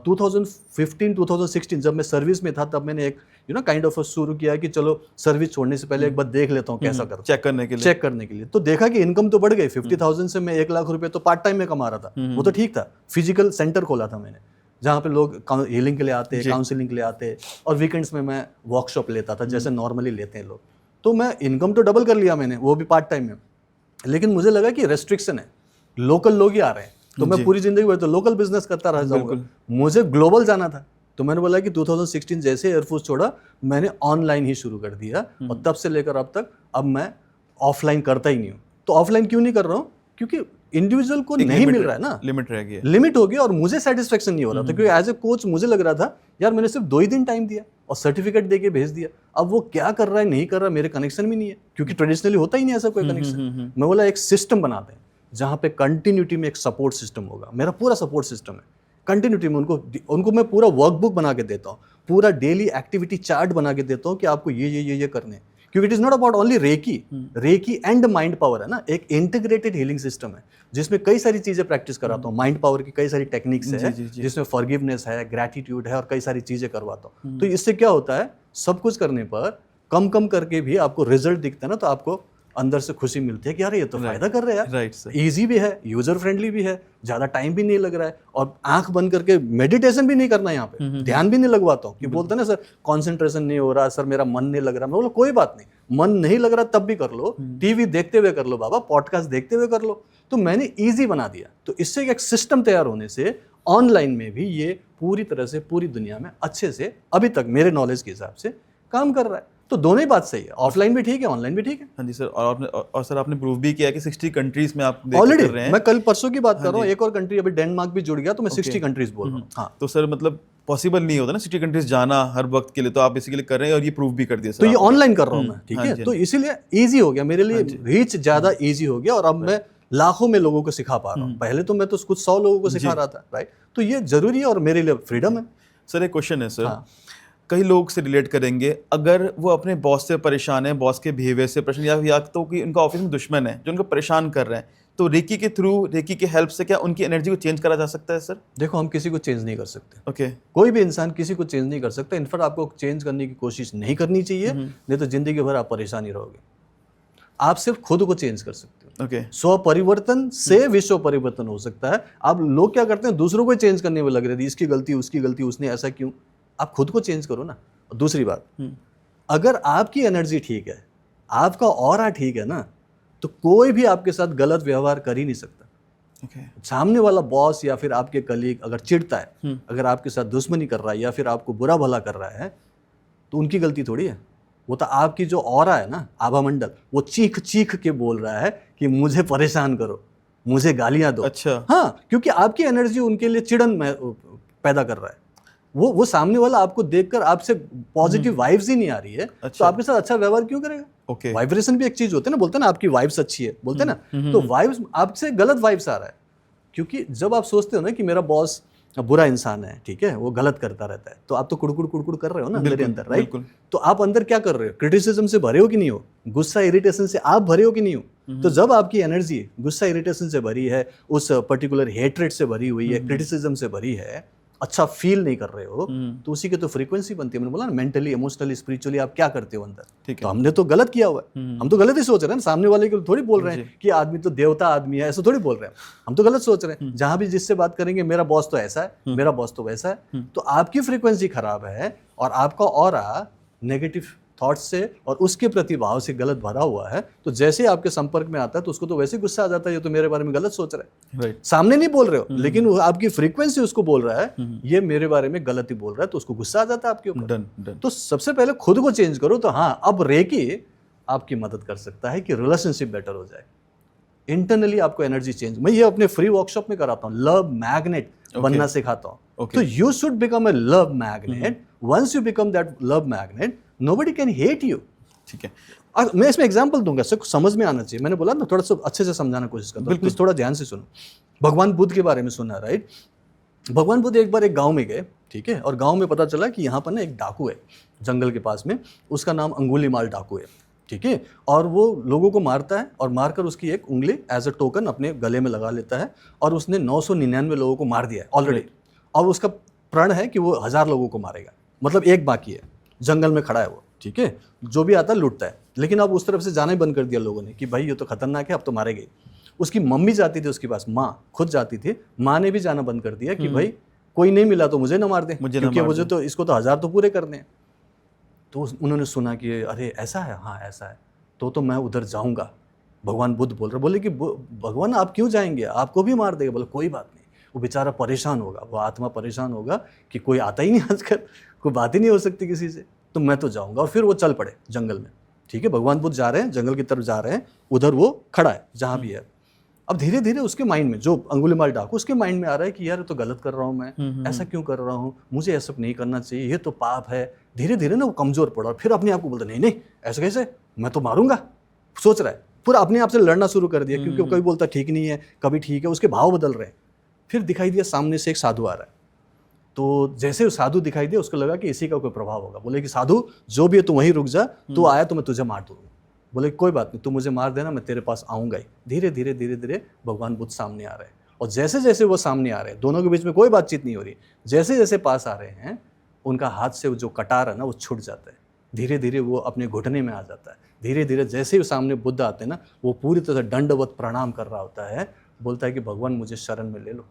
2015-2016 जब मैं सर्विस में था, तब मैंने एक काइंड ऑफ शुरू किया कि चलो सर्विस छोड़ने से पहले एक बार देख लेता हूँ कैसा करता, चेक करने के लिए। तो देखा कि इनकम तो बढ़ गई, 50,000 से मैं 1 लाख रुपए तो पार्ट टाइम में कमा रहा था। वो तो ठीक था। फिजिकल सेंटर खोला था मैंने, जहाँ पे लोग हीलिंग के लिए आते, काउंसलिंग के लिए आते, और वीकेंड्स में मैं वर्कशॉप लेता था जैसे नॉर्मली लेते हैं लोग। तो मैं इनकम तो डबल कर लिया मैंने, वो भी पार्ट टाइम में। लेकिन मुझे लगा कि रेस्ट्रिक्शन है, लोकल लोग ही आ रहे हैं, तो मैं पूरी जिंदगी भर तो लोकल बिजनेस करता रह जाऊंगा। मुझे ग्लोबल जाना था, तो मैंने बोला कि 2016 जैसे एयरफोर्स छोड़ा, मैंने ऑनलाइन ही शुरू कर दिया, और तब से लेकर अब तक अब मैं ऑफलाइन करता ही नहीं हूँ। तो ऑफलाइन क्यों नहीं कर रहा हूँ? क्योंकि इंडिविजुअल को नहीं मिल रहा है ना, लिमिट रह गई है, लिमिट हो गई और मुझे सेटिस्फेक्शन नहीं हो रहा था, क्योंकि एज ए कोच मुझे लग रहा था यार मैंने सिर्फ 2 ही दिन टाइम दिया और सर्टिफिकेट दे के भेज दिया, अब वो क्या कर रहा है नहीं कर रहा मेरे कनेक्शन भी नहीं है, क्योंकि ट्रेडिशनली होता ही नहीं ऐसा कोई कनेक्शन। मैं बोला एक सिस्टम बनाते हैं जहाँ पे कंटिन्यूटी में एक सपोर्ट सिस्टम होगा, मेरा पूरा सपोर्ट सिस्टम है कंटिन्यूटी में, उनको मैं पूरा वर्कबुक बना के देता हूँ, पूरा डेली एक्टिविटी चार्ट बना के देता हूँ कि आपको ये करने, क्योंकि it is not about only recce and mind power है ना, एक इंटीग्रेटेड हीलिंग सिस्टम है जिसमें कई सारी चीजें प्रैक्टिस कराता हूँ, माइंड पावर की कई सारी टेक्निक्स है जिसमें फॉरगिवनेस है, ग्रैटिट्यूड है और कई सारी चीजें करवाता हूँ। तो इससे क्या होता है, सब कुछ करने पर कम करके भी आपको रिजल्ट दिखता है ना, तो आपको अंदर से खुशी मिलती है कि यार ये तो फायदा कर रहे हैं यार, इजी भी है, यूजर फ्रेंडली भी है, ज्यादा टाइम भी नहीं लग रहा है, और आंख बंद करके मेडिटेशन भी नहीं करना है यहाँ पे, ध्यान भी नहीं लगवाता हूँ कि बोलते ना सर कंसंट्रेशन नहीं हो रहा, सर मेरा मन नहीं लग रहा, मैं बोला कोई बात नहीं, मन नहीं लग रहा तब भी कर लो, टीवी देखते हुए कर लो बाबा, पॉडकास्ट देखते हुए कर लो। तो मैंने ईजी बना दिया, तो इससे एक सिस्टम तैयार होने से ऑनलाइन में भी ये पूरी तरह से पूरी दुनिया में अच्छे से अभी तक मेरे नॉलेज के हिसाब से काम कर रहा है। तो दोनों ही बात सही है, ऑफलाइन भी ठीक है, ऑनलाइन भी ठीक है। हाँ जी सर, और सर आपने प्रूव भी किया कि 60 कंट्रीज में आप ऑलरेडी कर रहे हैं। मैं कल परसों की बात कर रहा हूँ, एक और कंट्री अभी डेनमार्क भी जुड़ गया, तो मैं 60 कंट्रीज बोल रहा हूँ। हाँ, तो सर मतलब पॉसिबल नहीं होता ना 60 कंट्रीज जाना हर वक्त के लिए, तो आप बेसिकली कर रहे हैं और ये प्रूव भी कर दिया सर। तो ये ऑनलाइन कर रहा हूँ मैं, ठीक है, तो इसीलिए ईजी हो गया मेरे लिए, रीच ज्यादा ईजी हो गया, और अब मैं लाखों में लोगों को सिखा पा रहा हूँ। पहले तो मैं तो कुछ 100 लोगों को सिखा रहा था, राइट। तो ये जरूरी है और मेरे लिए फ्रीडम है। सर एक क्वेश्चन है सर, कई लोग से रिलेट करेंगे, अगर वो अपने बॉस से परेशान है, बॉस के बिहेवियर से परेशान, या तो कि उनका ऑफिस में दुश्मन है जो उनको परेशान कर रहे हैं, तो रेकी के थ्रू, रेकी के हेल्प से क्या उनकी एनर्जी को चेंज करा जा सकता है सर? देखो हम किसी को चेंज नहीं कर सकते, ओके, कोई भी इंसान किसी को चेंज नहीं कर सकता। इनफैक्ट आपको चेंज करने की कोशिश नहीं करनी चाहिए, नहीं तो जिंदगी भर आप परेशान ही रहोगे। आप सिर्फ खुद को चेंज कर सकते हो। ओके, स्व परिवर्तन से विश्व परिवर्तन हो सकता है। आप लोग क्या करते हैं, दूसरों को चेंज करने में लग रहे थे, इसकी गलती उसकी गलती, उसने ऐसा क्यों। आप खुद को चेंज करो ना। दूसरी बात, अगर आपकी एनर्जी ठीक है, आपका ऑरा ठीक है ना, तो कोई भी आपके साथ गलत व्यवहार कर ही नहीं सकता। okay. सामने वाला बॉस या फिर आपके कलीग अगर चिढ़ता है, अगर आपके साथ दुश्मनी कर रहा है या फिर आपको बुरा भला कर रहा है, तो उनकी गलती थोड़ी है। वो तो आपकी जो ऑरा है ना, आभा मंडल, वो चीख चीख के बोल रहा है कि मुझे परेशान करो, मुझे गालियां दो। अच्छा, हाँ, क्योंकि आपकी एनर्जी उनके लिए चिड़न पैदा कर रहा है। वो सामने वाला आपको देखकर आपसे पॉजिटिव वाइब्स ही नहीं आ रही है, तो आपके साथ अच्छा व्यवहार क्यों करेगा। ओके, वाइब्रेशन भी एक चीज होती है ना, बोलते हैं ना आपकी वाइब्स अच्छी है, बोलते हैं ना, तो वाइब्स आपसे गलत वाइब्स आ रहा है। क्योंकि जब आप सोचते हो ना कि मेरा बॉस बुरा इंसान है, ठीक है, वो गलत करता रहता है, तो आप तो कुड़कुड़ कर रहे हो ना अंदर अंदर, राइट। तो आप अंदर क्या कर रहे हो, क्रिटिसिज्म से भरे हो कि नहीं हो, गुस्सा इरिटेशन से आप भरे हो कि नहीं हो। तो जब आपकी एनर्जी गुस्सा इरिटेशन से भरी है, उस पर्टिकुलर हेट्रेड से भरी हुई है, क्रिटिसिज्म से भरी है, अच्छा फील नहीं कर रहे हो, तो उसी के तो फ्रीक्वेंसी बनती है। मैंने बोला ना, मेंटली, इमोशनली, स्पिरिचुअली आप क्या करते हो अंदर, तो हमने तो गलत किया हुआ है। हम तो गलत ही सोच रहे हैं ना, सामने वाले को थोड़ी बोल रहे हैं कि आदमी तो देवता आदमी है, ऐसा थोड़ी बोल रहे हैं। हम तो गलत सोच रहे हैं। जहां भी जिससे बात करेंगे, मेरा बॉस तो ऐसा है, मेरा बॉस तो वैसा है, तो आपकी फ्रीक्वेंसी खराब है और आपका ऑरा नेगेटिव थॉट्स से और उसके प्रति भाव से गलत भरा हुआ है। तो जैसे आपके संपर्क में आता है तो उसको तो वैसे गुस्सा आ जाता है, ये तो मेरे बारे में गलत सोच रहा है, राइट। सामने नहीं बोल रहे हो, लेकिन वो आपकी फ्रीक्वेंसी उसको बोल रहा है, ये मेरे बारे में गलत ही बोल रहा है, तो उसको गुस्सा आ जाता है आपके ऊपर। तो सबसे पहले खुद को चेंज करो। तो हाँ, अब रेकी आपकी मदद कर सकता है कि रिलेशनशिप बेटर हो जाए, इंटरनली आपको एनर्जी चेंज। मैं ये अपने फ्री वर्कशॉप में कराता हूँ, लव मैग्नेट बनना सिखाता हूँ। तो you should become a love magnet. Once you become that love magnet, nobody can hate you. ठीक है, और मैं इसमें एग्जांपल दूंगा, सबको समझ में आना चाहिए। मैंने बोला ना, थोड़ा सा अच्छे से समझाने की कोशिश करता हूं, प्लीज थोड़ा ध्यान से सुनो। भगवान बुद्ध के बारे में सुना, राइट। भगवान बुद्ध एक बार एक गांव में गए, ठीक है, और गांव में पता चला कि यहाँ पर ना एक डाकू है जंगल के पास में, उसका नाम अंगुलीमाल डाकू है, ठीक है। और वो लोगों को मारता है और मारकर उसकी एक उंगली एज अ टोकन अपने गले में लगा लेता है, और उसने 999 लोगों को मार दिया है ऑलरेडी, और उसका प्रण है कि वो 1000 लोगों को मारेगा, मतलब एक बाकी है, जंगल में खड़ा है वो, ठीक है, जो भी आता है लूटता है। लेकिन अब उस तरफ से जाना ही बंद कर दिया लोगों ने कि भाई ये तो खतरनाक है, अब तो मारेंगे। उसकी मम्मी जाती थी उसके पास, माँ खुद जाती थी, माँ ने भी जाना बंद कर दिया कि भाई कोई नहीं मिला तो मुझे ना मार दे, क्योंकि मुझे तो इसको तो 1000 तो पूरे करने हैं। तो उन्होंने सुना कि अरे ऐसा है, हाँ ऐसा है, तो मैं उधर जाऊँगा। भगवान बुद्ध बोल रहे, बोले कि भगवान आप क्यों जाएंगे, आपको भी मार देगा। बोले कोई बात नहीं, वो बेचारा परेशान होगा, वो आत्मा परेशान होगा कि कोई आता ही नहीं आजकल, कोई बात ही नहीं हो सकती किसी से, तो मैं तो जाऊंगा। और फिर वो चल पड़े जंगल में, ठीक है। भगवान बुद्ध जा रहे हैं, जंगल की तरफ जा रहे हैं, उधर वो खड़ा है जहाँ भी है। अब धीरे धीरे उसके माइंड में, जो अंगुलीमाल डाकू, उसके माइंड में आ रहा है कि यार ये तो गलत कर रहा हूँ मैं, ऐसा क्यों कर रहा हूँ, मुझे ऐसा नहीं करना चाहिए, ये तो पाप है। धीरे धीरे ना वो कमजोर पड़ा और फिर अपने आप को बोलता नहीं नहीं ऐसा कैसे, मैं तो मारूंगा, सोच रहा है, पूरा अपने आप से लड़ना शुरू कर दिया, क्योंकि कभी बोलता ठीक नहीं है, कभी ठीक है, उसके भाव बदल रहे हैं। फिर दिखाई दिया सामने से एक साधु आ रहा है, तो जैसे वो साधु दिखाई दिया उसको लगा कि इसी का कोई प्रभाव होगा। बोले कि साधु जो भी है तू वहीं रुक जा, तू आया तो मैं तुझे मार दूंगा। बोले कोई बात नहीं, तू मुझे मार देना, मैं तेरे पास आऊंगा ही। धीरे धीरे धीरे धीरे भगवान बुद्ध सामने आ रहे हैं, और जैसे जैसे वो सामने आ रहे हैं, दोनों के बीच में कोई बातचीत नहीं हो रही, जैसे जैसे पास आ रहे हैं उनका हाथ से जो कटार है ना वो छूट जाता है, धीरे धीरे वो अपने घुटने में आ जाता है। धीरे धीरे जैसे ही सामने बुद्ध आते हैं ना, वो पूरी तरह से दंडवत प्रणाम कर रहा होता है, बोलता है कि भगवान मुझे शरण में ले लो।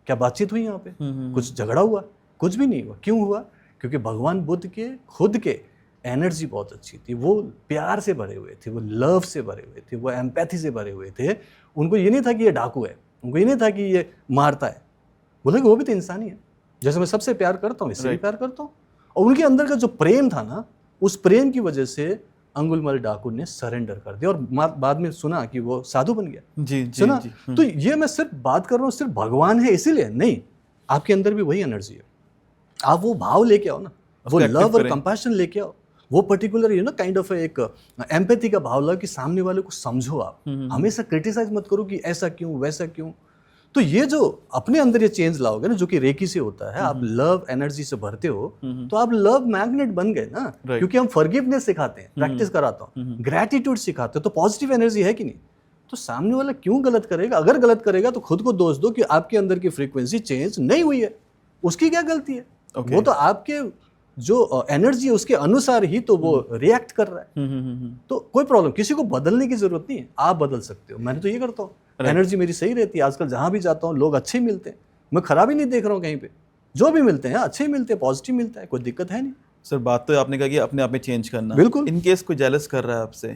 क्या बातचीत हुई यहाँ पे? कुछ झगड़ा हुआ? कुछ भी नहीं हुआ। क्यों हुआ? क्योंकि भगवान बुद्ध के खुद के एनर्जी बहुत अच्छी थी, वो प्यार से भरे हुए थे, वो लव से भरे हुए थे, वो एम्पैथी से भरे हुए थे। उनको ये नहीं था कि ये डाकू है, उनको ये नहीं था कि ये मारता है, बोले कि वो भी तो इंसान ही है, जैसे मैं सबसे प्यार करता हूँ इससे भी प्यार करता हूँ। और उनके अंदर का जो प्रेम था ना, उस प्रेम की वजह से अंगुलमाल डाकू ने सरेंडर कर दिया, और बाद में सुना कि वो साधु बन गया। जी जी सुना? जी। तो ये मैं सिर्फ बात कर रहा हूँ सिर्फ भगवान है इसीलिए नहीं, आपके अंदर भी वही एनर्जी है। आप वो भाव लेके आओ ना, वो लव और कंपैशन लेके आओ, वो पर्टिकुलर काइंड ऑफ एक एम्पैथी का भाव लाओ कि सामने वाले को समझो। आप हमेशा क्रिटिसाइज मत करो कि ऐसा क्यों वैसा क्यों। तो ये जो अपने अंदर ये चेंज लाओगे ना, जो कि रेकी से होता है, आप लव एनर्जी से भरते हो, तो आप लव मैग्नेट बन गए ना। क्योंकि हम फॉरगिवनेस सिखाते हैं, प्रैक्टिस कराता हूँ, ग्रैटिट्यूड सिखाते हो, तो पॉजिटिव एनर्जी है कि नहीं। तो सामने वाला क्यों गलत करेगा? अगर गलत करेगा तो खुद को दोष दो कि आपके अंदर की फ्रीक्वेंसी चेंज नहीं हुई है, उसकी क्या गलती है? वो तो आपके जो एनर्जी है उसके अनुसार ही तो वो रिएक्ट कर रहा है। तो कोई प्रॉब्लम, किसी को बदलने की जरूरत नहीं है, आप बदल सकते हो। मैंने तो ये करता हूँ, एनर्जी मेरी सही रहती है। आजकल जहां भी जाता हूँ लोग अच्छे मिलते हैं, मैं खराब ही नहीं देख रहा हूँ कहीं पे। जो भी मिलते हैं अच्छे ही मिलते हैं, पॉजिटिव मिलता है, कोई दिक्कत है नहीं। सर बात तो आपने कहा कि अपने आप में चेंज करना। बिल्कुल। इन केस कोई जेलस कर रहा है आपसे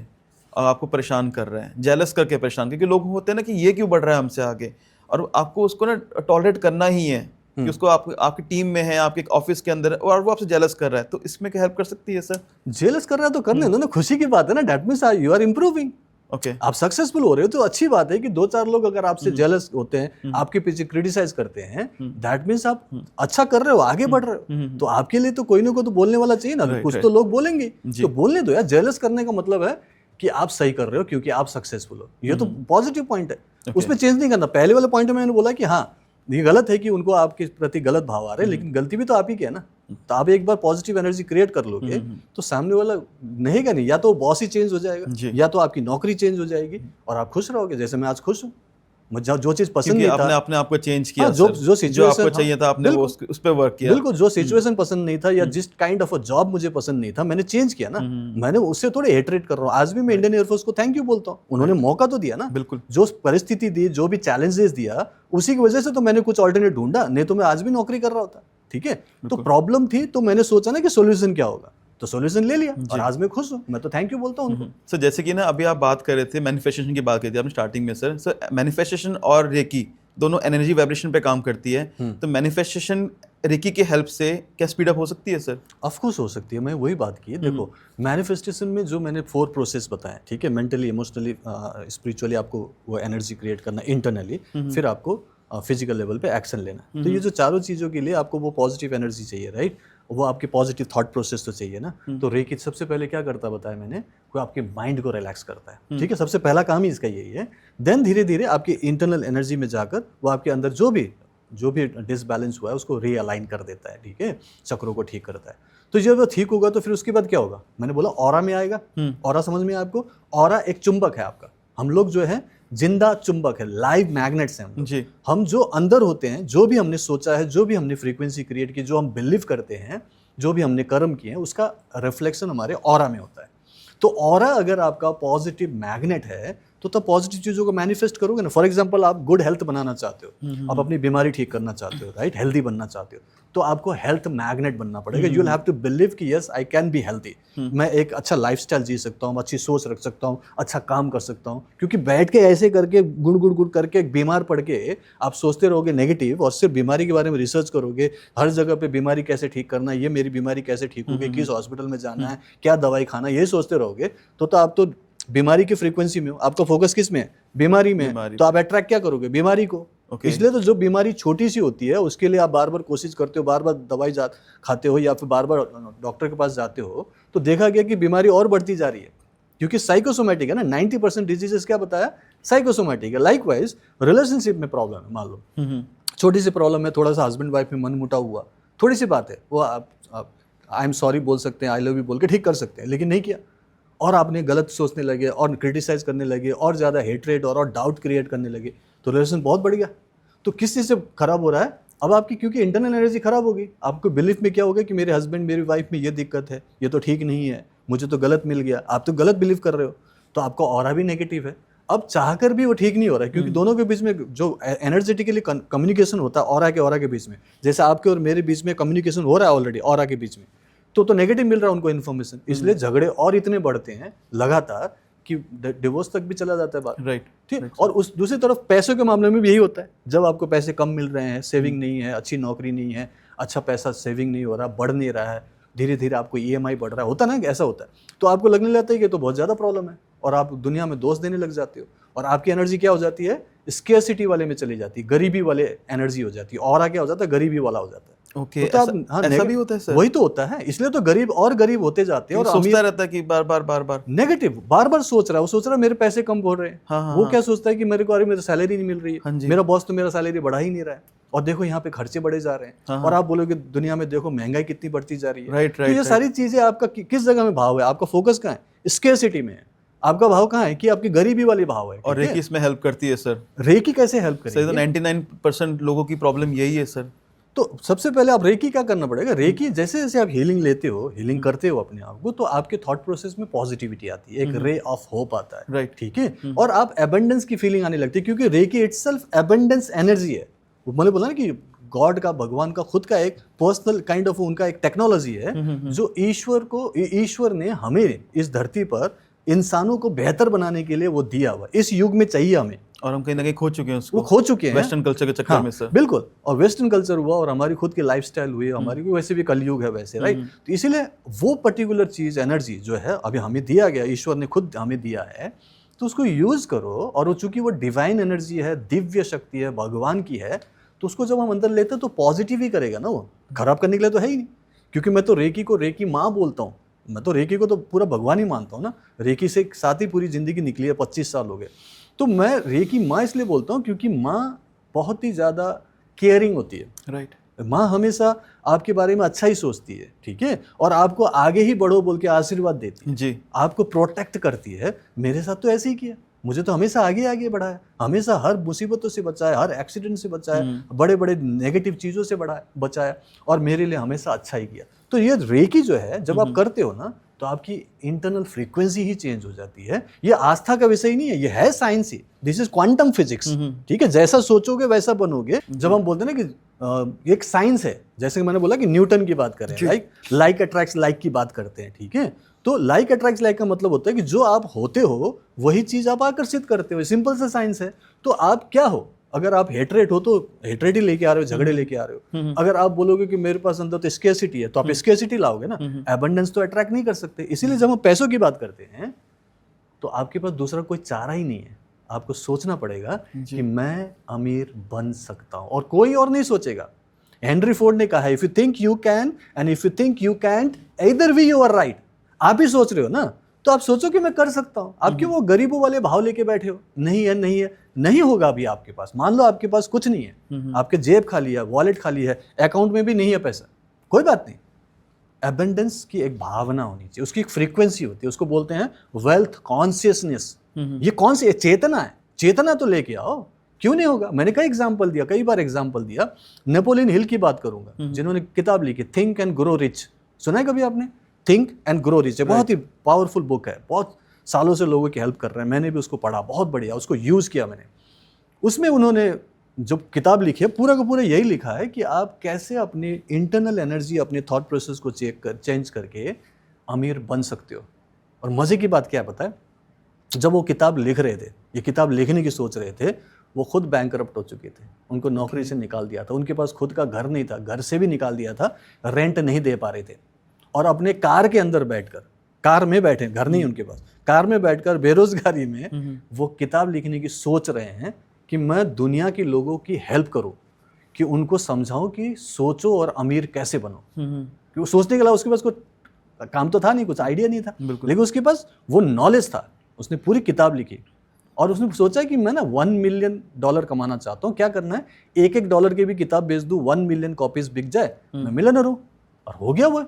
और आपको परेशान कर रहा है, जेलस करके परेशान, क्योंकि लोग होते हैं ना कि ये क्यों बढ़ रहा है हमसे आगे, और आपको उसको ना टॉलरेट करना ही है कि उसको आपकी टीम में है, आपके ऑफिस के अंदर, और वो आपसे जेलस कर रहा है, तो इसमें क्या हेल्प कर सकती है सर? जेलस कर रहा है तो करने दो ना, खुशी की बात है ना। That means you are improving. Okay, आप सक्सेसफुल हो रहे हो तो अच्छी बात है कि 2-4 लोग अगर आपसे जेलस होते हैं, आपके पीछे क्रिटिसाइज करते हैं, दैट मींस आप अच्छा कर रहे हो, आगे बढ़ रहे हो। तो आपके लिए तो कोई ना कोई तो बोलने वाला चाहिए ना, कुछ तो लोग बोलेंगे, तो बोलने दो यार। जेलस करने का मतलब है कि आप सही कर रहे हो क्योंकि आप सक्सेसफुल हो, ये तो पॉजिटिव पॉइंट है, उसमें चेंज नहीं करना। पहले वाले पॉइंट में मैंने बोला कि हाँ ये गलत है कि उनको आपके प्रति गलत भाव आ रहे हैं, लेकिन गलती भी तो आप ही की है ना। तो आप एक बार पॉजिटिव एनर्जी क्रिएट कर लोगे तो सामने वाला नहेगा नहीं, या तो बॉस ही चेंज हो जाएगा, या तो आपकी नौकरी चेंज हो जाएगी और आप खुश रहोगे। जैसे मैं आज खुश हूँ, मुझे जो चीज पसंद नहीं था, आपने आपको चेंज किया। हाँ, जो सिचुएशन आपको चाहिए था आपने वो उस पे वर्क किया। बिल्कुल, जो सिचुएशन पसंद नहीं था या जिस काइंड ऑफ अ जॉब मुझे पसंद नहीं था, मैंने चेंज किया ना। मैंने उससे थोड़े हेटरेट कर रहा हूँ। आज भी मैं इंडियन एयरफोर्स को थैंक यू बोलता हूँ, उन्होंने मौका तो दिया ना। बिल्कुल, जो परिस्थिति दी, जो भी चैलेंजेस दिया, उसी की वजह से तो मैंने कुछ ऑल्टरनेट ढूंढा, नहीं तो मैं आज भी नौकरी कर रहा होता। ठीक है, तो प्रॉब्लम थी तो मैंने सोचा ना कि सोल्यूशन क्या होगा, तो सॉल्यूशन ले लिया और आज मैं खुश हूँ। मैं तो थैंक यू बोलता हूँ उनको। सर जैसे कि ना अभी आप बात कर रहे थे मैनिफेस्टेशन की, बात की थी आपने स्टार्टिंग में। सर मैनिफेस्टेशन और रेकी दोनों एनर्जी वाइब्रेशन पे काम करती है, तो मैनिफेस्टेशन रेकी के हेल्प से क्या स्पीड अप हो सकती है सर? ऑफ कोर्स हो सकती है, मैं वही बात की है। देखो मैनिफेस्टेशन में जो मैंने 4 प्रोसेस बताए, ठीक है, मेंटली, इमोशनली, स्पिरिचुअली आपको वो एनर्जी क्रिएट करना इंटरनली, फिर आपको फिजिकल लेवल पे एक्शन लेना। तो ये जो चारों चीज़ों के लिए आपको वो पॉजिटिव एनर्जी चाहिए, राइट, वो आपके पॉजिटिव थॉट प्रोसेस तो चाहिए ना। तो रेकी सबसे पहले क्या करता बताया मैंने, वो आपके माइंड को रिलैक्स करता है। ठीक है, सबसे पहला काम ही इसका यही है। देन धीरे धीरे आपकी इंटरनल एनर्जी में जाकर वो आपके अंदर जो भी डिसबैलेंस हुआ है उसको रीअलाइन कर देता है। ठीक है, चक्रों को ठीक करता है। तो जब वो ठीक होगा तो फिर उसके बाद क्या होगा, मैंने बोला ऑरा में आएगा। ऑरा समझ में आपको? ऑरा एक चुंबक है आपका। हम लोग जो है जिंदा चुंबक है, लाइव मैग्नेट्स हैं जी। हम जो अंदर होते हैं, जो भी हमने सोचा है, जो भी हमने फ्रीक्वेंसी क्रिएट की, जो हम बिलीव करते हैं, जो भी हमने कर्म किए हैं, उसका रिफ्लेक्शन हमारे ऑरा में होता है। तो ऑरा अगर आपका पॉजिटिव मैग्नेट है तो पॉजिटिव चीज़ों को मैनिफेस्ट करोगे ना। फॉर एग्जांपल आप गुड हेल्थ बनाना चाहते हो, आप अपनी बीमारी ठीक करना चाहते हो, राइट, हेल्दी बनना चाहते हो, तो आपको हेल्थ मैग्नेट बनना पड़ेगा। You will have to believe कि yes I can be healthy, मैं एक अच्छा लाइफस्टाइल जी सकता हूँ, अच्छी सोच रख सकता हूँ, अच्छा काम कर सकता हूँ। क्योंकि बैठ के ऐसे करके गुड़ करके बीमार पड़ के आप सोचते रहोगे नेगेटिव और सिर्फ बीमारी के बारे में रिसर्च करोगे, हर जगह पे बीमारी कैसे ठीक करना, ये मेरी बीमारी कैसे ठीक होगी, किस हॉस्पिटल में जाना है, क्या दवाई खाना, ये सोचते रहोगे तो आप तो बीमारी की फ्रीक्वेंसी में हो, आपका फोकस किस में है, बीमारी में है, तो आप अट्रैक्ट क्या करोगे, बीमारी को। इसलिए तो जो बीमारी छोटी सी होती है उसके लिए आप बार बार कोशिश करते हो, बार बार दवाई खाते हो या फिर बार बार डॉक्टर के पास जाते हो, तो देखा गया कि बीमारी और बढ़ती जा रही है, क्योंकि साइकोसोमैटिक है ना। 90% डिजीजेस क्या बताया, साइकोसोमैटिक है। लाइकवाइज रिलेशनशिप में प्रॉब्लम है, मान लो छोटी सी प्रॉब्लम है, थोड़ा सा हस्बैंड वाइफ में मन मुटाव हुआ, थोड़ी सी बात है, वो आप आई एम सॉरी बोल सकते हैं, आई लव यू बोल के ठीक कर सकते हैं, लेकिन नहीं किया और आपने गलत सोचने लगे और क्रिटिसाइज करने लगे और ज़्यादा हेट्रेड और डाउट क्रिएट करने लगे, तो रिलेशन बहुत बढ़ गया। तो किस चीज़ से खराब हो रहा है अब आपकी, क्योंकि इंटरनल एनर्जी खराब होगी। आपको बिलीफ में क्या होगा कि मेरे हस्बैंड मेरी वाइफ में ये दिक्कत है, ये तो ठीक नहीं है, मुझे तो गलत मिल गया, आप तो गलत बिलीव कर रहे हो, तो आपका ऑरा भी नेगेटिव है। अब चाहकर भी वो ठीक नहीं हो रहा है, क्योंकि दोनों के बीच में जो एनर्जेटिकली कम्युनिकेशन होता है ऑरा के बीच में, जैसे आपके और मेरे बीच में कम्युनिकेशन हो रहा है ऑलरेडी ऑरा के बीच में, तो नेगेटिव मिल रहा है उनको इन्फॉर्मेशन, इसलिए झगड़े और इतने बढ़ते हैं लगातार कि डिवोर्स तक भी चला जाता है बात। राइट, ठीक। और उस दूसरी तरफ पैसों के मामले में भी यही होता है, जब आपको पैसे कम मिल रहे हैं, सेविंग नहीं है, अच्छी नौकरी नहीं है, अच्छा पैसा सेविंग नहीं हो रहा, बढ़ नहीं रहा है, धीरे धीरे आपको EMI बढ़ रहा है, होता ना कि ऐसा होता है, तो आपको लगने लगता है कि तो बहुत ज़्यादा प्रॉब्लम है और आप दुनिया में दोष देने लग जाते हो और आपकी एनर्जी क्या हो जाती है, स्केर्सिटी वाले में चली जाती है, गरीबी वाले एनर्जी हो जाती है, और क्या हो जाता है, गरीबी वाला हो जाता है। ओके, ऐसा भी होता है सर? वही तो होता है, इसलिए तो गरीब और गरीब होते जाते हैं और सोचता रहता है कि बार बार नेगेटिव, बार बार सोच रहा है, वो सोच रहा है मेरे पैसे कम हो रहे हैं। वो क्या सोचता है कि मेरे को, अरे मेरी सैलरी नहीं मिल रही है, मेरा बॉस तो मेरा सैलरी बढ़ा ही नहीं रहा है, और देखो यहाँ पे खर्चे बढ़े जा रहे हैं, और आप बोलोगे दुनिया में देखो महंगाई कितनी बढ़ती जा रही है। राइट, तो ये सारी चीजें आपका किस जगह में भाव है, आपका फोकस कहाँ है, स्केर्सिटी में है, आपका भाव कहाँ है कि आपकी गरीबी वाली भाव है। और रेकी इसमें हेल्प करती है सर? रेकी कैसे हेल्प करेगी? सर, 99% लोगों की प्रॉब्लम यही है सर। तो सबसे पहले आप रेकी क्या करना पड़ेगा, रेकी जैसे जैसे आप हीलिंग लेते हो, हीलिंग करते हो अपने आप को, तो आपके थॉट प्रोसेस में पॉजिटिविटी आती है, एक रे ऑफ होप आता है। राइट, ठीक है, और आप एबंडेंस की फीलिंग आने लगती है, क्योंकि रेकी इटसेल्फ एबंडेंस एनर्जी है। मैंने बोला ना कि गॉड का, भगवान का खुद का एक पर्सनल काइंड ऑफ उनका एक टेक्नोलॉजी है, जो ईश्वर ने हमें इस धरती पर इंसानों को बेहतर बनाने के लिए वो दिया हुआ, इस युग में चाहिए हमें, और हम कहीं ना कहीं खो चुके हैं उसको, वो खो चुके हैं वेस्टर्न कल्चर के चक्कर में सर। बिल्कुल, और वेस्टर्न कल्चर हुआ और हमारी खुद की लाइफस्टाइल हुई, हमारी वैसे भी कलयुग है वैसे, राइट। तो इसीलिए वो पर्टिकुलर चीज, एनर्जी जो है अभी हमें दिया गया, ईश्वर ने खुद हमें दिया है, तो उसको यूज करो। और वो चूंकि वो डिवाइन एनर्जी है, दिव्य शक्ति है, भगवान की है, तो उसको जब हम अंदर लेते हैं तो पॉजिटिव ही करेगा ना, वो खराब करने के लिए तो है ही नहीं। क्योंकि मैं तो रेकी को रेकी माँ बोलता हूँ, मैं तो रेकी को तो पूरा भगवान ही मानता हूँ ना, रेकी से साथ ही पूरी जिंदगी निकली है, 25 साल हो गए, तो मैं रेकी माँ इसलिए बोलता हूँ क्योंकि माँ बहुत ही ज़्यादा केयरिंग होती है। राइट, माँ हमेशा आपके बारे में अच्छा ही सोचती है, ठीक है, और आपको आगे ही बढ़ो बोल के आशीर्वाद देती है जी, आपको प्रोटेक्ट करती है। मेरे साथ तो ऐसे ही किया, मुझे तो हमेशा आगे आगे बढ़ाया, हमेशा हर मुसीबतों से बचाया, हर एक्सीडेंट से बचाया, बड़े बड़े नेगेटिव चीज़ों से बचाया, और मेरे लिए हमेशा अच्छा ही किया। तो ये रेकी जो है, जब आप करते हो ना, तो आपकी इंटरनल फ्रीक्वेंसी ही चेंज हो जाती है। ये आस्था का विषय नहीं है, ये है science he, this is quantum physics. ठीक है, जैसा सोचोगे वैसा बनोगे। जब हम बोलते हैं ना कि एक साइंस है, जैसे कि मैंने बोला कि न्यूटन की बात करें, लाइक अट्रैक्ट्स लाइक की बात करते हैं, ठीक है, तो लाइक अट्रैक्ट्स लाइक का मतलब होता है कि जो आप होते हो वही चीज आप आकर्षित करते हो। सिंपल सा साइंस है। तो आप क्या हो, अगर आप हेटरेट हो तो हेटरेट ही लेके आ रहे हो, झगड़े लेके आ रहे हो। अगर आप बोलोगे कि मेरे पास अंदर तो स्केर्सिटी है, तो आप स्केर्सिटी लाओगे ना, एबंडेंस तो अट्रैक्ट नहीं कर सकते। इसीलिए जब हम पैसों की बात करते हैं तो आपके पास दूसरा कोई चारा ही नहीं है। आपको सोचना पड़ेगा कि मैं अमीर बन सकता हूं, और कोई और नहीं सोचेगा। हेनरी फोर्ड ने कहा है, if you think you can and if you think you can't, either way you are right. आप ही सोच रहे हो ना, तो आप सोचो कि मैं कर सकता हूं। आप क्यों वो गरीबों वाले भाव लेके बैठे हो? नहीं है, नहीं है, नहीं होगा अभी आपके पास। मान लो आपके पास कुछ नहीं है, आपके जेब खाली है, वॉलेट खाली है, अकाउंट में भी नहीं है पैसा, कोई बात नहीं। एबंडेंस की एक भावना होनी चाहिए, उसकी एक फ्रीक्वेंसी होती है, उसको बोलते हैं वेल्थ कॉन्शियसनेस। ये कौन सी चेतना है? चेतना तो लेके आओ, क्यों नहीं होगा? मैंने कई एग्जाम्पल दिया, कई बार एग्जाम्पल दिया। नेपोलियन हिल की बात करूंगा, जिन्होंने किताब लिखी थिंक एंड ग्रो रिच। सुना है कभी आपने? थिंक एंड ग्रो रिच है, बहुत ही पावरफुल बुक है, बहुत सालों से लोगों की हेल्प कर रहे हैं। मैंने भी उसको पढ़ा, बहुत बढ़िया, उसको यूज किया मैंने। उसमें उन्होंने जो किताब लिखी है, पूरा का पूरा यही लिखा है कि आप कैसे अपनी इंटरनल एनर्जी, अपने थॉट प्रोसेस को चेंज करके अमीर बन सकते हो। और मजे की बात क्या पता है, जब वो किताब लिख रहे थे, ये किताब लिखने की सोच रहे थे, वो खुद बैंकरप्ट हो चुके थे। उनको नौकरी से निकाल दिया था, उनके पास खुद का घर नहीं था, घर से भी निकाल दिया था, रेंट नहीं दे पा रहे थे, और अपने कार के अंदर बैठकर कार में बैठे, घर नहीं उनके पास, कार में बैठकर बेरोजगारी में वो किताब लिखने की सोच रहे हैं कि मैं दुनिया के लोगों की हेल्प करूं, कि उनको समझाऊं कि सोचो और अमीर कैसे बनो। कि वो सोचने के अलावा उसके पास कुछ काम तो था नहीं, कुछ आइडिया नहीं था, लेकिन उसके पास वो नॉलेज था। उसने पूरी किताब लिखी और उसने सोचा कि मैं ना $1 मिलियन कमाना चाहता हूँ, क्या करना है, $1 की भी किताब बेच दूँ, 1 मिलियन कॉपीज बिक जाए, मैं मिलियनर हूँ। और हो गया वो,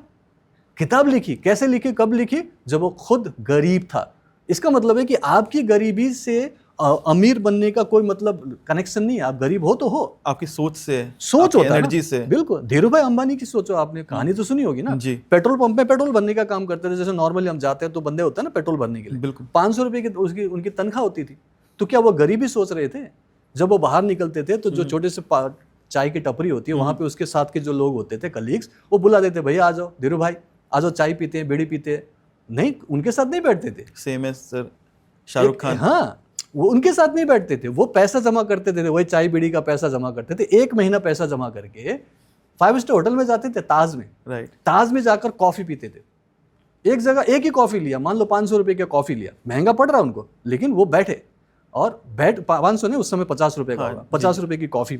किताब लिखी। कैसे लिखी, कब लिखी, जब वो खुद गरीब था। इसका मतलब है कि आपकी गरीबी से अमीर बनने का कोई मतलब कनेक्शन नहीं है। आप गरीब हो तो हो, आपकी सोच से, सोच होता है, एनर्जी से। बिल्कुल। धीरू भाई अंबानी की सोचो, आपने कहानी तो सुनी होगी ना जी। पेट्रोल पंप में पेट्रोल भरने का काम करते थे। जैसे नॉर्मली हम जाते हैं तो बंदे होते हैं ना पेट्रोल भरने के लिए, बिल्कुल 500 रुपए की उसकी उनकी तनख्वाह होती थी। तो क्या वो गरीबी सोच रहे थे? जब वो बाहर निकलते थे तो जो छोटे से चाय की टपरी होती है वहां पे उसके साथ के जो लोग होते थे, कलीग्स, वो बुला देते, भैया आ जाओ, धीरू भाई आ जाओ, चाय पीते हैं, बीड़ी पीते हैं। नहीं, उनके साथ नहीं बैठते थे। Same as sir Shahrukh Khan. हाँ, वो उनके साथ नहीं बैठते थे, वो पैसा जमा करते थे, वही चाय बीड़ी का पैसा जमा करते थे। 1 महीना पैसा जमा करके 5 स्टार होटल में जाते थे, ताज में, राइट, ताज में जाकर कॉफी पीते थे। एक जगह एक ही कॉफी लिया, मान लो 500 रुपए का कॉफी लिया, महंगा पड़ रहा उनको, लेकिन वो बैठे और 500 नहीं, उस समय 50 रुपए का होगा, 50 रुपए की कॉफी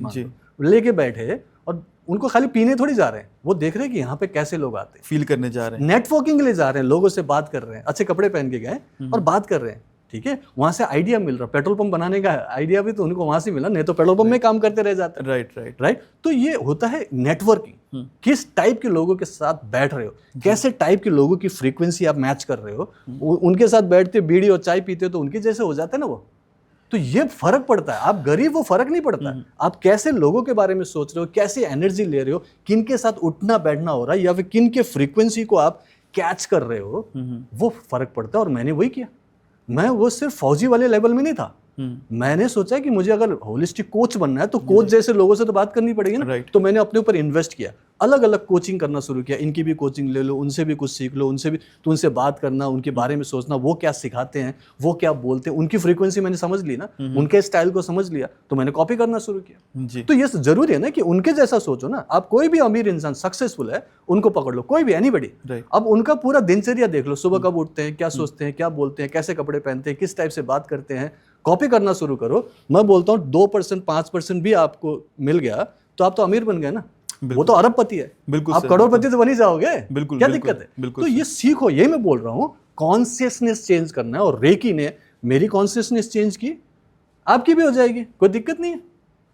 लेके बैठे और उनको खाली पीने थोड़ी जा रहे हैं, वो देख रहे हैं कि यहाँ पे कैसे लोग आते हैं, फील करने जा रहे हैं, नेटवर्किंग के लिए जा रहे हैं, लोगों से बात कर रहे हैं, अच्छे कपड़े पहन के गए और बात कर रहे हैं, ठीक है। वहां से आइडिया मिल रहा, पेट्रोल पंप बनाने का आइडिया भी तो उनको वहां से मिला, नहीं तो पेट्रोल पंप में काम करते रह जाते। राइट। तो ये होता है नेटवर्किंग। किस टाइप के लोगों के साथ बैठ रहे हो, कैसे टाइप के लोगों की फ्रीक्वेंसी आप मैच कर रहे हो, उनके साथ बैठते बीड़ी और चाय पीते हो तो उनके जैसे हो जाते हैं ना वो। तो ये फर्क पड़ता है। आप गरीब, वो फर्क नहीं पड़ता। आप कैसे लोगों के बारे में सोच रहे हो, कैसे एनर्जी ले रहे हो, किन के साथ उठना बैठना हो रहा है, या फिर किन के फ्रीक्वेंसी को आप कैच कर रहे हो, वो फर्क पड़ता है। और मैंने वही किया। मैं वो सिर्फ फौजी वाले लेवल में नहीं था। मैंने सोचा कि मुझे अगर होलिस्टिक कोच बनना है तो कोच जैसे लोगों से तो बात करनी पड़ेगी ना। तो मैंने अपने ऊपर इन्वेस्ट किया, अलग अलग कोचिंग करना शुरू किया। इनकी भी कोचिंग ले लो, उनसे भी कुछ सीख लो, उनसे भी, तो उनसे बात करना, उनके बारे में सोचना, वो क्या सिखाते हैं, वो क्या बोलते हैं, उनकी फ्रीक्वेंसी मैंने समझ ली ना, उनके स्टाइल को समझ लिया, तो मैंने कॉपी करना शुरू किया। तो ये जरूरी है ना कि उनके जैसा सोचो ना। आप कोई भी अमीर इंसान सक्सेसफुल है, उनको पकड़ लो, कोई भी, एनीबॉडी। अब उनका पूरा दिनचर्या देख लो, सुबह कब उठते हैं, क्या सोचते हैं, क्या बोलते हैं, कैसे कपड़े पहनते हैं, किस टाइप से बात करते हैं, कॉपी करना शुरू करो। मैं बोलता हूँ 2%, 5% भी आपको मिल गया तो आप तो अमीर बन गए ना। वो तो अरबपति है, बिल्कुल, आप करोड़पति तो बन ही जाओगे। बिल्कुल, क्या दिक्कत है? बिल्कुल। तो ये सीखो, ये मैं बोल रहा हूँ, कॉन्शियसनेस चेंज करना है। और रेकी ने मेरी कॉन्शियसनेस चेंज की, आपकी भी हो जाएगी, कोई दिक्कत नहीं है।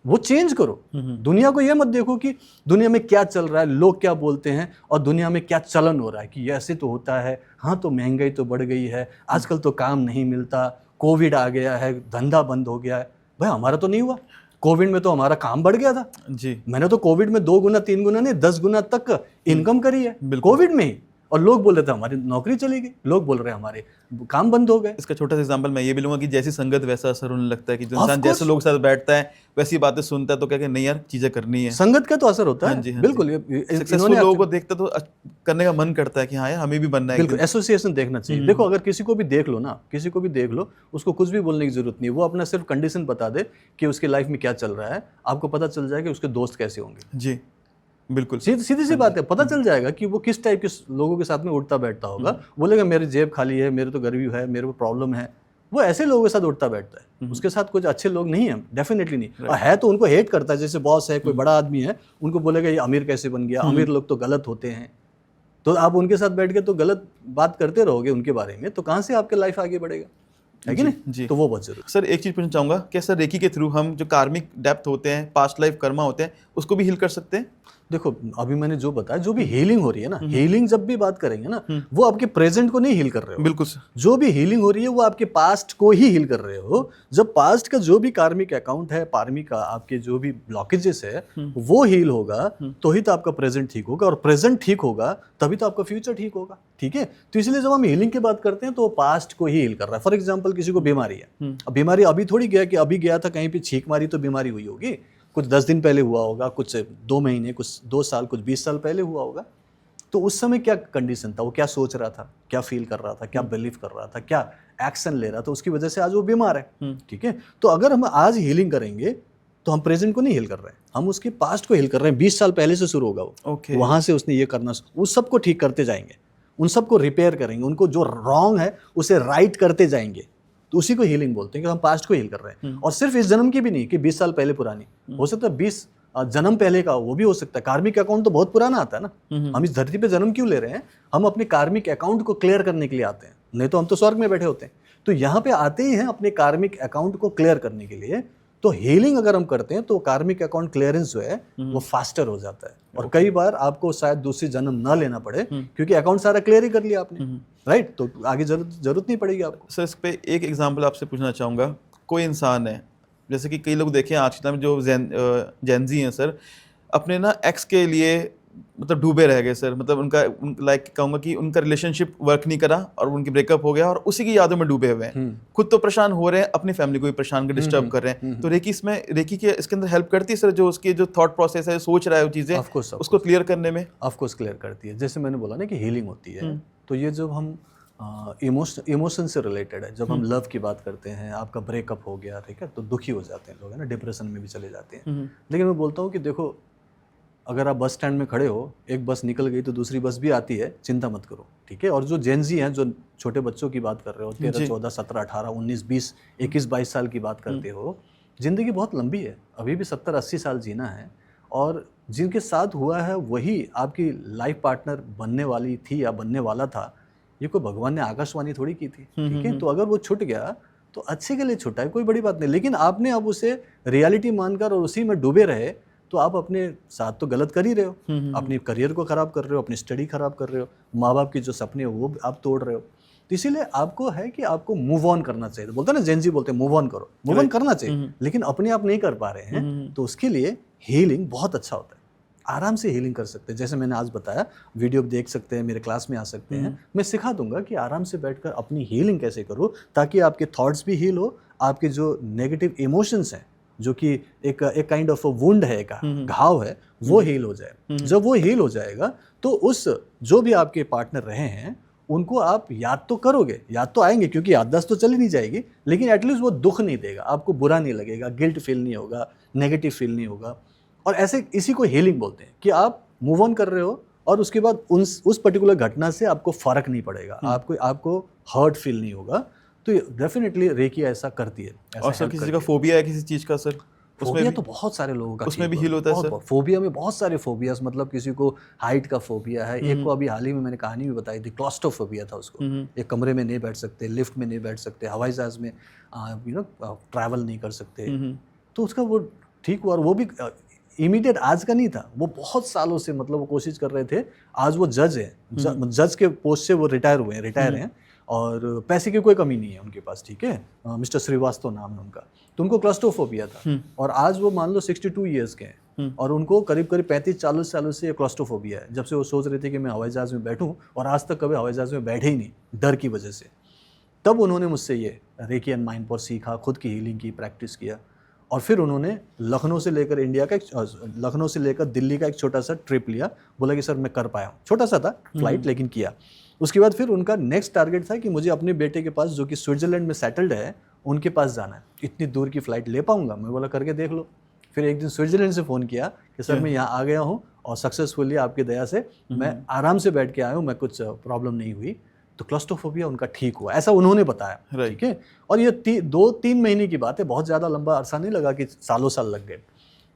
वो चेंज करो। दुनिया को ये मत देखो कि दुनिया में क्या चल रहा है, लोग क्या बोलते हैं और दुनिया में क्या चलन हो रहा है, कि ये ऐसे तो होता है, हाँ तो महंगाई तो बढ़ गई है, आजकल तो काम नहीं मिलता, कोविड आ गया है, धंधा बंद हो गया है। भाई हमारा तो नहीं हुआ, कोविड में तो हमारा काम बढ़ गया था जी। मैंने तो कोविड में 2 गुना 3 गुना नहीं 10 गुना तक इनकम करी है कोविड में ही। और लोग बोल रहे थे हमारी नौकरी चली गई, लोग बोल रहे हैं हमारे काम बंद हो गए। इसका छोटा सा एग्जांपल मैं ये भी लूंगा कि जैसी संगत वैसा असर होने लगता है, कि जो इंसान जैसे लोग साथ बैठता है वैसी बातें सुनता है तो क्या नहीं यार चीजें करनी है, संगत का तो असर होता है। बिल्कुल, सक्सेसफुल लोगों को देखते तो करने का मन करता है कि हाँ यार हमें भी बनना है। बिल्कुल, एसोसिएशन देखना चाहिए। देखो, अगर किसी को भी देख लो ना, किसी को भी देख लो, उसको कुछ भी बोलने की जरूरत नहीं। वो अपना सिर्फ कंडीशन बता दे कि उसकी लाइफ में क्या चल रहा है, आपको पता चल जाएगा कि उसके दोस्त कैसे होंगे जी। बिल्कुल, सीधी सी बात है, पता चल जाएगा कि वो किस टाइप के लोगों के साथ में उठता बैठता होगा। बोलेगा मेरी जेब खाली है, मेरे तो गरीबी है, मेरे को प्रॉब्लम है, वो ऐसे लोगों के साथ उठता बैठता है। उसके साथ कुछ अच्छे लोग नहीं है, डेफिनेटली नहीं। और है तो उनको हेट करता है। जैसे बॉस है, कोई बड़ा आदमी है, उनको बोलेगा ये अमीर कैसे बन गया, अमीर लोग तो गलत होते हैं। तो आप उनके साथ बैठ के तो गलत बात करते रहोगे उनके बारे में, तो कहाँ से आपके लाइफ आगे बढ़ेगा, है कि नहीं? तो वो बहुत जरूरी। सर एक चीज पूछना चाहूंगा, क्या सर रेकी के थ्रू हम जो कार्मिक डेप्थ होते हैं, पास्ट लाइफ कर्मा होते हैं, उसको भी हील कर सकते हैं? देखो, अभी मैंने जो बताया, जो भी हीलिंग हो रही है ना, हीलिंग जब भी बात करेंगे ना, वो आपके प्रेजेंट को नहीं हील कर रहे हो। बिल्कुल। जो भी हीलिंग हो रही है वो आपके पास्ट को ही हील कर रहे हो। जब पास्ट का जो भी कार्मिक अकाउंट है, पार्मी का आपके जो भी ब्लॉकेजेस है, वो हील होगा तो ही तो आपका प्रेजेंट ठीक होगा, और प्रेजेंट ठीक होगा तभी तो आपका फ्यूचर ठीक होगा। ठीक है, तो इसलिए जब हम हीलिंग की बात करते हैं तो वो पास्ट को ही हील कर रहा है। फॉर एग्जाम्पल, किसी को बीमारी है, अब बीमारी अभी थोड़ी गया कि अभी गया था कहीं पे छींक मारी तो बीमारी हुई होगी, कुछ 10 दिन पहले हुआ होगा, कुछ 2 महीने, कुछ 2 साल, कुछ 20 साल पहले हुआ होगा। तो उस समय क्या कंडीशन था, वो क्या सोच रहा था, क्या फील कर रहा था, क्या बिलीव कर रहा था, क्या एक्शन ले रहा था, उसकी वजह से आज वो बीमार है। ठीक है, तो अगर हम आज हीलिंग करेंगे तो हम प्रेजेंट को नहीं हील कर रहे हैं, हम उसके पास्ट को हील कर रहे हैं। 20 साल पहले से शुरू होगा वो, वहां से उसने ये करना, उस सबको ठीक करते जाएंगे। उन सबको रिपेयर करेंगे, उनको जो रॉन्ग है उसे राइट करते जाएंगे, तो उसी को हीलिंग बोलते हैं कि हम पास्ट को हील कर रहे हैं। और सिर्फ इस जन्म की भी नहीं कि 20 साल पहले पुरानी, हो सकता है 20 जन्म पहले का, वो भी हो सकता है। कार्मिक अकाउंट तो बहुत पुराना आता है ना, हम इस धरती पे जन्म क्यों ले रहे हैं? हम अपने कार्मिक अकाउंट को क्लियर करने के लिए आते हैं, नहीं तो हम तो स्वर्ग में बैठे होते हैं। तो यहाँ पे आते ही हैं अपने कार्मिक अकाउंट को क्लियर करने के लिए। तो हीलिंग अगर हम करते हैं तो कार्मिक अकाउंट क्लियरेंस जो है वो फास्टर हो जाता है, और कई बार आपको शायद दूसरी जन्म ना लेना पड़े, क्योंकि अकाउंट सारा क्लियर ही कर लिया आपने, राइट? तो आगे जरूरत नहीं पड़ेगी आपको। सर इस पे एक एग्जांपल आपसे पूछना चाहूँगा। कोई इंसान है, जैसे कि कई लोग देखें आज के टाइम में जो जेनजी हैं सर, अपने ना एक्स के लिए मतलब डूबे रह गए सर, मतलब उनका लाइक कहूँगा कि उनका रिलेशनशिप वर्क नहीं करा और उनकी ब्रेकअप हो गया और उसी की यादों में डूबे हुए हैं। खुद तो परेशान हो रहे हैं, अपनी फैमिली को भी परेशान कर डिस्टर्ब कर रहे हैं। तो रेकी के इसके अंदर हेल्प करती है सर, जो उसकी जो थॉट प्रोसेस है, सोच रहा है वो चीज़ें, उसको क्लियर करने में? ऑफकोर्स क्लियर करती है। जैसे मैंने बोला ना कि हीलिंग होती है, तो ये जब हम इमोशन से रिलेटेड है, जब हम लव की बात करते हैं, आपका ब्रेकअप हो गया, ठीक है, तो दुखी हो जाते हैं लोग, है ना, डिप्रेशन में भी चले जाते हैं। लेकिन मैं बोलता हूँ कि देखो, अगर आप बस स्टैंड में खड़े हो, एक बस निकल गई तो दूसरी बस भी आती है, चिंता मत करो, ठीक है। और जो जेनजी हैं, जो छोटे बच्चों की बात कर रहे हो, 13, 14, 17, 18, 19, 20, 21, 22 साल की बात करते हो, ज़िंदगी बहुत लंबी है, अभी भी 70, 80 साल जीना है, और जिनके साथ हुआ है वही आपकी लाइफ पार्टनर बनने वाली थी या बनने वाला था। ये कोई भगवान ने आकाशवाणी थोड़ी की थी, ठीक है। तो अगर वो छूट गया तो अच्छे के लिए छूटा है, कोई बड़ी बात नहीं। लेकिन आपने अब उसे रियलिटी मानकर और उसी में डूबे रहे, तो आप अपने साथ तो गलत कर ही रहे हो, अपने करियर को खराब कर रहे हो, अपनी स्टडी खराब कर रहे हो, माँ बाप की जो सपने हो वो आप तोड़ रहे हो। तो इसीलिए आपको है कि आपको मूव ऑन करना चाहिए। बोलते हैं ना, जेनजी बोलते हैं मूव ऑन करो, मूव ऑन करना चाहिए, लेकिन अपने आप नहीं कर पा रहे हैं, तो उसके लिए हीलिंग बहुत अच्छा होता है। आराम से हीलिंग कर सकते हैं, जैसे मैंने आज बताया, वीडियो देख सकते हैं, मेरे क्लास में आ सकते हैं, मैं सिखा दूंगा कि आराम से बैठकर अपनी हीलिंग कैसे करो, ताकि आपके थॉट्स भी हील हो, आपके जो नेगेटिव इमोशंस हैं, जो कि एक काइंड ऑफ वुंड है, एक घाव है, वो हील हो जाए। जब वो हील हो जाएगा तो उस जो भी आपके पार्टनर रहे हैं उनको आप याद तो करोगे, याद तो आएंगे, क्योंकि याददाश्त तो चली नहीं जाएगी, लेकिन एटलीस्ट वो दुख नहीं देगा, आपको बुरा नहीं लगेगा, गिल्ट फील नहीं होगा, नेगेटिव फील नहीं होगा। और ऐसे इसी को हीलिंग बोलते हैं कि आप मूव ऑन कर रहे हो और उसके बाद उस पर्टिकुलर घटना से आपको फर्क नहीं पड़ेगा, आपको हर्ट फील नहीं होगा। तो डेफिनेटली रेकी ऐसा करती है। और सर किसी का फोबिया है किसी चीज़ का सर, फोबिया तो बहुत सारे लोगों का, उसमें भी हील होता है सर? फोबिया में बहुत सारे फोबियाज, मतलब किसी को हाइट का फोबिया है, एक को अभी हाल ही में मैंने कहानी भी बताई थी, क्लॉस्ट्रोफोबिया था उसको, एक कमरे में नहीं बैठ सकते, लिफ्ट में नहीं बैठ सकते, हवाई जहाज में ट्रैवल नहीं कर सकते। तो उसका वो ठीक हुआ, और वो भी इमीडिएट आज का नहीं था, वो बहुत सालों से मतलब वो कोशिश कर रहे थे। आज वो जज है, जज के पोस्ट से वो रिटायर हैं, और पैसे की कोई कमी नहीं है उनके पास, ठीक है। मिस्टर श्रीवास्तव नाम है उनका। तो उनको क्लॉस्ट्रोफोबिया था, और आज वो मान लो 62 ईयर्स के हैं, और उनको करीब 35-40 सालों से क्लॉस्ट्रोफोबिया है। जब से वो सोच रहे थे कि मैं हवाई जहाज़ में बैठूं, और आज तक कभी हवाई जहाज़ में बैठे ही नहीं, डर की वजह से। तब उन्होंने मुझसे ये रेकी एंड माइंड पर सीखा, खुद की हीलिंग की प्रैक्टिस किया, और फिर उन्होंने लखनऊ से लेकर लखनऊ से लेकर दिल्ली का एक छोटा सा ट्रिप लिया। बोला कि सर मैं कर पाया हूँ, छोटा सा था फ्लाइट, लेकिन किया। उसके बाद फिर उनका नेक्स्ट टारगेट था कि मुझे अपने बेटे के पास, जो कि स्विट्जरलैंड में सेटल्ड है, उनके पास जाना है। इतनी दूर की फ़्लाइट ले पाऊंगा? मैं बोला करके देख लो। फिर एक दिन स्विट्जरलैंड से फ़ोन किया कि सर मैं यहाँ आ गया हूँ, और सक्सेसफुली आपकी दया से मैं आराम से बैठ के आया हूँ, मैं कुछ प्रॉब्लम नहीं हुई। तो क्लॉस्ट्रोफोबिया उनका ठीक हुआ, ऐसा उन्होंने बताया, ठीक है। और ये 2-3 महीने की बात है, बहुत ज़्यादा लंबा अरसा नहीं लगा कि सालों साल लग गए।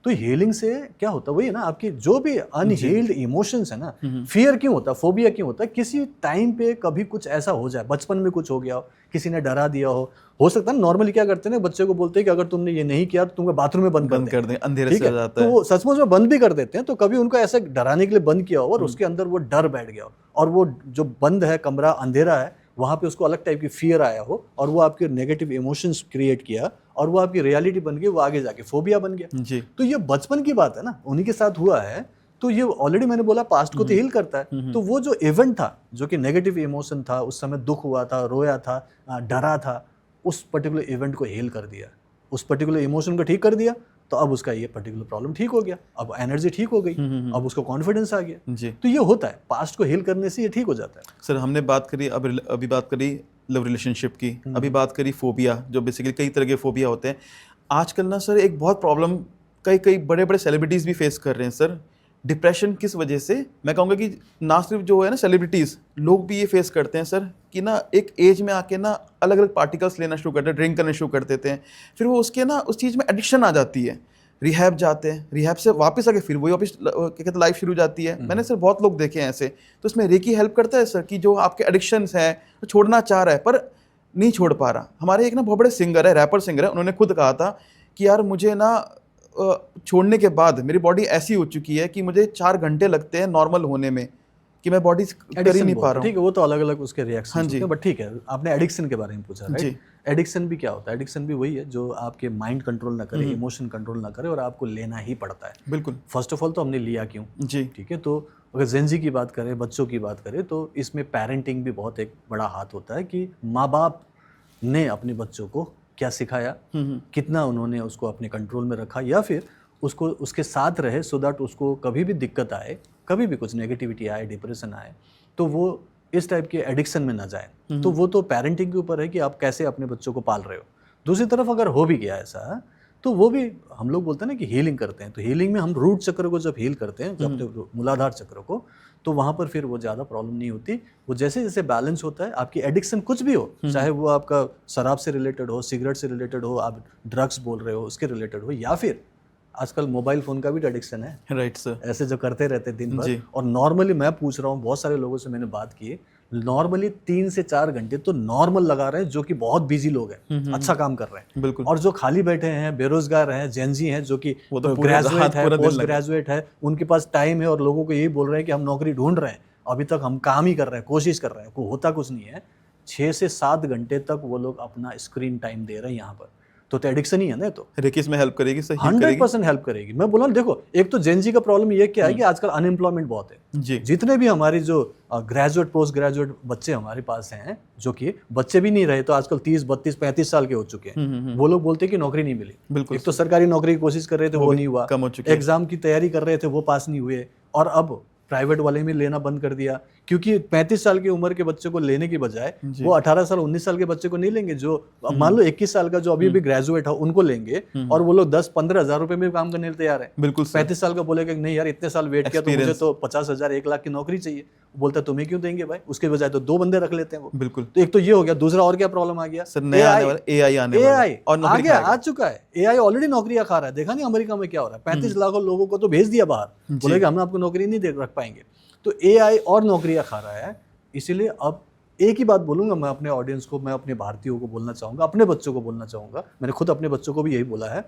तो हीलिंग से क्या होता है, वही है ना, आपकी जो भी अनहील्ड इमोशंस है ना, फियर क्यों होता है, फोबिया क्यों होता है, किसी टाइम पे कभी कुछ ऐसा हो जाए, बचपन में कुछ हो गया हो, किसी ने डरा दिया हो सकता है। नॉर्मली क्या करते हैं ना, बच्चे को बोलते हैं कि अगर तुमने ये नहीं किया तो तुमको बाथरूम में बंद कर दें, अंधेरे से जाता है। तो वो सचमुच में बंद भी कर देते हैं। तो कभी उनको ऐसे डराने के लिए बंद किया हो, और उसके अंदर वो डर बैठ गया हो, और वो जो बंद है कमरा, अंधेरा है, वहाँ पे उसको अलग टाइप की फियर आया हो, और वो आपके नेगेटिव इमोशंस क्रिएट किया, और वो आपकी रियलिटी बन गई, वो आगे जाके फोबिया बन गया जी। तो ये बचपन की बात है ना, उन्हीं के साथ हुआ है। तो ये ऑलरेडी मैंने बोला पास्ट को तो हील करता है। तो वो जो इवेंट था, जो कि नेगेटिव इमोशन था, उस समय दुख हुआ था, रोया था, डरा था, उस पर्टिकुलर इवेंट को हील कर दिया, उस पर्टिकुलर इमोशन को ठीक कर दिया, तो अब उसका ये पर्टिकुलर प्रॉब्लम ठीक हो गया, अब एनर्जी ठीक हो गई, अब उसको कॉन्फिडेंस आ गया जी। तो ये होता है, पास्ट को हील करने से ये ठीक हो जाता है। सर हमने बात करी, अभी बात करी लव रिलेशनशिप की, अभी बात करी फोबिया, जो बेसिकली कई तरह के फोबिया होते हैं। आजकल ना सर एक बहुत प्रॉब्लम कई बड़े बड़े सेलिब्रिटीज़ भी फेस कर रहे हैं सर, डिप्रेशन किस वजह से, मैं कहूँगा कि ना सिर्फ जो है ना सेलिब्रिटीज़, लोग भी ये फेस करते हैं सर कि ना एक एज में आके ना अलग अलग पार्टिकल्स लेना शुरू करते हैं, ड्रिंक करना शुरू कर देते हैं, फिर वो उसके ना उस चीज़ में एडिक्शन आ जाती है, रिहैब जाते हैं, रिहैब से वापस आके फिर वही वापस क्या कहते लाइफ शुरू जाती है। मैंने सर बहुत लोग देखे हैं ऐसे। तो इसमें रेकी हेल्प करता है सर कि जो आपके एडिक्शंस हैं तो छोड़ना चाह रहा है पर नहीं छोड़ पा रहा। हमारे एक ना बहुत बड़े सिंगर है, रैपर सिंगर है, उन्होंने खुद कहा था कि यार मुझे ना छोड़ने के बाद मेरी बॉडी ऐसी हो चुकी है कि मुझे 4 घंटे लगते हैं नॉर्मल होने में, कि मैं बॉडी कर ही नहीं पा रहा हूँ। ठीक है, वो तो अलग अलग उसके रिएक्शन हाँ जी, होते हैं, बट ठीक है, आपने एडिक्शन के बारे में पूछा, राइट? एडिक्शन भी क्या होता है? एडिक्शन भी वही है जो आपके माइंड कंट्रोल ना करे, इमोशन कंट्रोल ना करे और आपको लेना ही पड़ता है। बिल्कुल। फर्स्ट ऑफ ऑल तो हमने लिया क्यों जी, ठीक है। तो अगर जेनजी की बात करें, बच्चों की बात करें, तो इसमें पेरेंटिंग भी बहुत एक बड़ा हाथ होता है कि माँ बाप ने अपने बच्चों को क्या सिखाया, कितना उन्होंने उसको अपने कंट्रोल में रखा, या फिर उसको उसके साथ रहे सो दैट उसको कभी भी दिक्कत आए, कभी भी कुछ नेगेटिविटी आए, डिप्रेशन आए, तो वो इस टाइप के एडिक्शन में ना जाए। तो वो तो पेरेंटिंग के ऊपर है कि आप कैसे अपने बच्चों को पाल रहे हो। दूसरी तरफ अगर हो भी गया ऐसा, तो वो भी हम लोग बोलते हैं ना कि हीलिंग करते हैं। तो हीलिंग में हम रूट चक्र को जब हील करते हैं, जब मूलाधार चक्र को, तो वहाँ पर फिर वो ज़्यादा प्रॉब्लम नहीं होती। वो जैसे जैसे बैलेंस होता है, आपकी एडिक्शन कुछ भी हो, चाहे वो आपका शराब से रिलेटेड हो, सिगरेट से रिलेटेड हो, आप ड्रग्स बोल रहे हो उसके रिलेटेड हो, या फिर आजकल मोबाइल फ़ोन का भी एडिक्शन है, राइट सर, ऐसे जो करते रहते दिन भर। और नॉर्मली मैं पूछ रहा हूँ, बहुत सारे लोगों से मैंने बात की, नॉर्मली 3 से 4 घंटे तो नॉर्मल लगा रहे हैं, जो कि बहुत बिजी लोग हैं, अच्छा काम कर रहे हैं। बिल्कुल। और जो खाली बैठे हैं, बेरोजगार हैं, जेनजी हैं, जो कि ग्रेजुएट है, पोस्ट ग्रेजुएट है, उनके पास टाइम है और लोगों को यही बोल रहे हैं कि हम नौकरी ढूंढ रहे हैं, अभी तक हम काम ही कर रहे हैं, कोशिश कर रहे हैं, कोई होता कुछ नहीं है। 6 से 7 घंटे तक वो लोग अपना स्क्रीन टाइम दे रहे हैं यहाँ पर, तो एडिक्शन ही है ना। तो रेकी इसमें हेल्प करेगी सर, 100% हेल्प करेगी। मैं बोला देखो, एक तो जेनजी का प्रॉब्लम ये क्या है कि आजकल अनएम्प्लॉयमेंट बहुत है जी। जितने भी हमारी जो ग्रेजुएट पोस्ट ग्रेजुएट बच्चे हमारे पास हैं, जो कि बच्चे भी नहीं रहे तो आजकल 30 32 35 साल के हो चुके हैं, वो लोग बोलते हैं कि नौकरी नहीं मिली। बिल्कुल। एक तो सरकारी नौकरी की कोशिश कर रहे थे, वो नहीं हुआ, कम हो चुके, एग्जाम की तैयारी कर रहे थे, वो पास नहीं हुए, और अब प्राइवेट वाले में लेना बंद कर दिया, क्योंकि 35 साल की उम्र के बच्चे को लेने की बजाय वो 18 साल 19 साल के बच्चे को नहीं लेंगे, जो मान लो 21 साल का जो अभी भी ग्रेजुएट है उनको लेंगे, और वो लोग 10-15 हज़ार रुपए में काम करने तैयार है। बिल्कुल। 35 साल का बोलेगा नहीं यार, इतने साल वेट किया तो मुझे तो 50,000 1 लाख की नौकरी चाहिए, बोलता है तुम्हें क्यों देंगे भाई, उसके बजाय तो 2 बंदे रख लेते हैं वो। बिल्कुल। तो एक तो ये हो गया। दूसरा और क्या प्रॉब्लम आ गया सर, नया आने वाला एआई आ गया, आ चुका है। एआई ऑलरेडी नौकरियां खा रहा है, देखा नहीं अमेरिका में क्या हो रहा है, 35 लाख लोगों को तो भेज दिया बाहर, बोलेगा हम आपको नौकरी नहीं दे रख पाएंगे। तो एआई और नौकरियां खा रहा है। इसीलिए अब एक ही बात बोलूंगा मैं अपने ऑडियंस को, मैं अपने भारतीयों को बोलना चाहूंगा, अपने बच्चों को बोलना चाहूंगा, मैंने खुद अपने बच्चों को भी यही बोला है,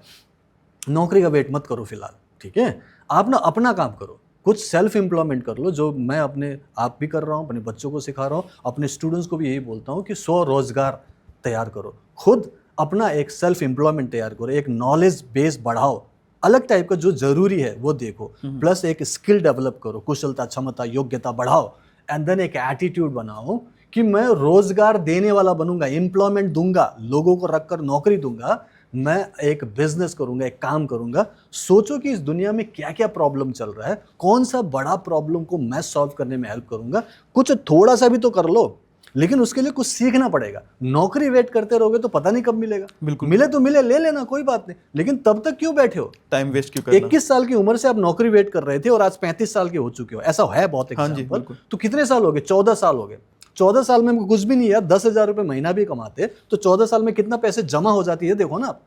नौकरी का वेट मत करो फिलहाल, ठीक है? आप ना अपना काम करो, कुछ सेल्फ एम्प्लॉयमेंट कर लो, जो मैं अपने आप भी कर रहा हूँ, अपने बच्चों को सिखा रहा हूँ, अपने स्टूडेंट्स को भी यही बोलता हूँ कि स्वरोजगार तैयार करो, खुद अपना एक सेल्फ एम्प्लॉयमेंट तैयार करो, एक नॉलेज बेस बढ़ाओ, अलग टाइप का जो जरूरी है वो देखो, प्लस एक स्किल डेवलप करो, कुशलता, क्षमता, योग्यता बढ़ाओ, एंड देन एक एटीट्यूड बनाओ कि मैं रोजगार देने वाला बनूंगा, एम्प्लॉयमेंट दूंगा, लोगों को रखकर नौकरी दूंगा, मैं एक बिजनेस करूंगा, एक काम करूंगा। सोचो कि इस दुनिया में क्या क्या प्रॉब्लम चल रहा है, कौन सा बड़ा प्रॉब्लम को मैं सॉल्व करने में हेल्प करूंगा। कुछ थोड़ा सा भी तो कर लो, लेकिन उसके लिए कुछ सीखना पड़ेगा। नौकरी वेट करते रहोगे तो पता नहीं कब मिलेगा। बिल्कुल। मिले तो मिले, ले लेना, कोई बात नहीं, लेकिन तब तक क्यों बैठे हो, टाइम वेस्ट क्यों करना? 21 साल की उम्र से आप नौकरी वेट कर रहे थे और आज 35 साल के हो चुके हो, ऐसा है बहुत एग्जांपल। तो कितने साल हो गए? 14 साल हो गए। 14 साल में कुछ भी नहीं यार, 10,000 रुपए महीना भी कमाते तो 14 साल में कितना पैसे जमा हो जाती है, देखो ना आप,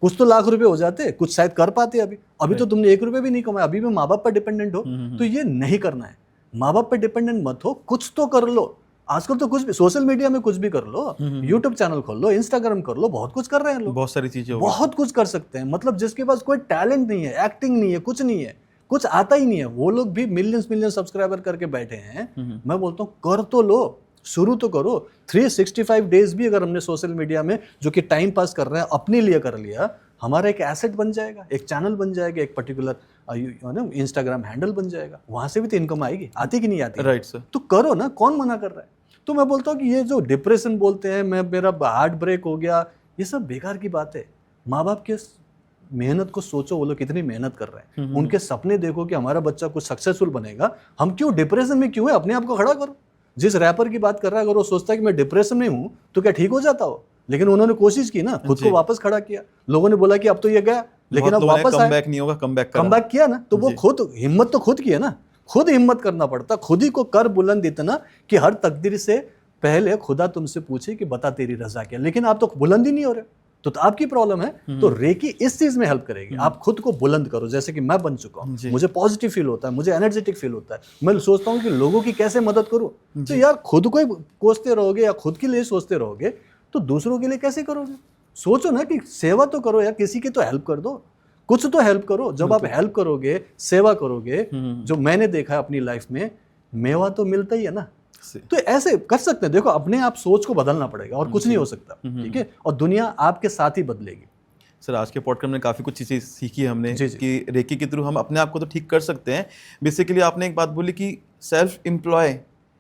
कुछ तो लाख रुपए हो जाते, कुछ शायद कर पाते। अभी तो तुमने 1 रुपए भी नहीं कमाया, अभी भी माँ बाप पर डिपेंडेंट हो। तो ये नहीं करना है, माँ बाप पर डिपेंडेंट मत हो, कुछ तो कर लो। आजकल तो कुछ भी, सोशल मीडिया में कुछ भी कर लो, यूट्यूब चैनल खोल लो, इंस्टाग्राम कर लो, बहुत कुछ कर रहे हैं लोग, बहुत सारी चीजें, बहुत कुछ कर सकते हैं। मतलब जिसके पास कोई टैलेंट नहीं है, एक्टिंग नहीं है, कुछ नहीं है, कुछ आता ही नहीं है, वो लोग भी मिलियंस सब्सक्राइबर करके बैठे हैं। मैं बोलता हूँ कर तो लो, शुरू तो करो। 365 डेज भी अगर हमने सोशल मीडिया में जो कि टाइम पास कर रहे हैं अपने लिए कर लिया, हमारा एक एसेट बन जाएगा, एक चैनल बन जाएगा, एक पर्टिकुलर इंस्टाग्राम हैंडल बन जाएगा, वहां से भी तो इनकम आएगी, आती कि नहीं आती? Right sir. तो करो ना, कौन मना कर रहा है? तो मैं बोलता हूँ कि ये जो डिप्रेशन बोलते हैं, मेरा हार्ट ब्रेक हो गया, ये सब बेकार की बात है। माँ बाप के मेहनत को सोचो, वो लोग कितनी मेहनत कर रहे हैं, उनके सपने देखो कि हमारा बच्चा कुछ सक्सेसफुल बनेगा। हम क्यों डिप्रेशन में क्यों है? अपने आप को खड़ा करो। जिस रैपर की बात कर रहा है, अगर वो सोचता है कि मैं डिप्रेशन में हूँ तो क्या ठीक हो जाता हो? लेकिन उन्होंने कोशिश की ना, खुद को वापस खड़ा किया। लोगों ने बोला कि अब तो ये गया, लेकिन अब वापस कम बैक नहीं होगा, कम बैक किया ना, तो वो जी। खुद हिम्मत तो खुद की है ना, खुद हिम्मत करना पड़ता, खुद ही को कर बुलंद इतना कि हर तकदीर से पहले खुदा तुमसे पूछे कि बता तेरी रजा क्या, लेकिन आप तो बुलंद ही नहीं हो रहे, तो आपकी प्रॉब्लम है। तो रेकी इस चीज में हेल्प करेगी, आप खुद को बुलंद करो, जैसे कि मैं बन चुका हूँ, मुझे पॉजिटिव फील होता है, मुझे एनर्जेटिक फील होता है, मैं सोचता हूँ कि लोगों की कैसे मदद करूँ। तो यार खुद को ही कोसते रहोगे या खुद के लिए सोचते रहोगे तो दूसरों के लिए कैसे करोगे? सोचो ना कि सेवा तो करो यार, किसी की तो हेल्प कर दो, कुछ तो हेल्प करो। जब आप हेल्प करोगे, सेवा करोगे, जो मैंने देखा है अपनी लाइफ में, मेवा तो मिलता ही है ना। तो ऐसे कर सकते हैं। देखो अपने आप सोच को बदलना पड़ेगा और कुछ नहीं हो सकता, ठीक है, और दुनिया आपके साथ ही बदलेगी। सर आज के पॉडकास्ट में काफ़ी कुछ चीज़ें सीखी हमने कि रेकी के थ्रू हम अपने आप को तो ठीक कर सकते हैं। बेसिकली आपने एक बात बोली कि सेल्फ एम्प्लॉय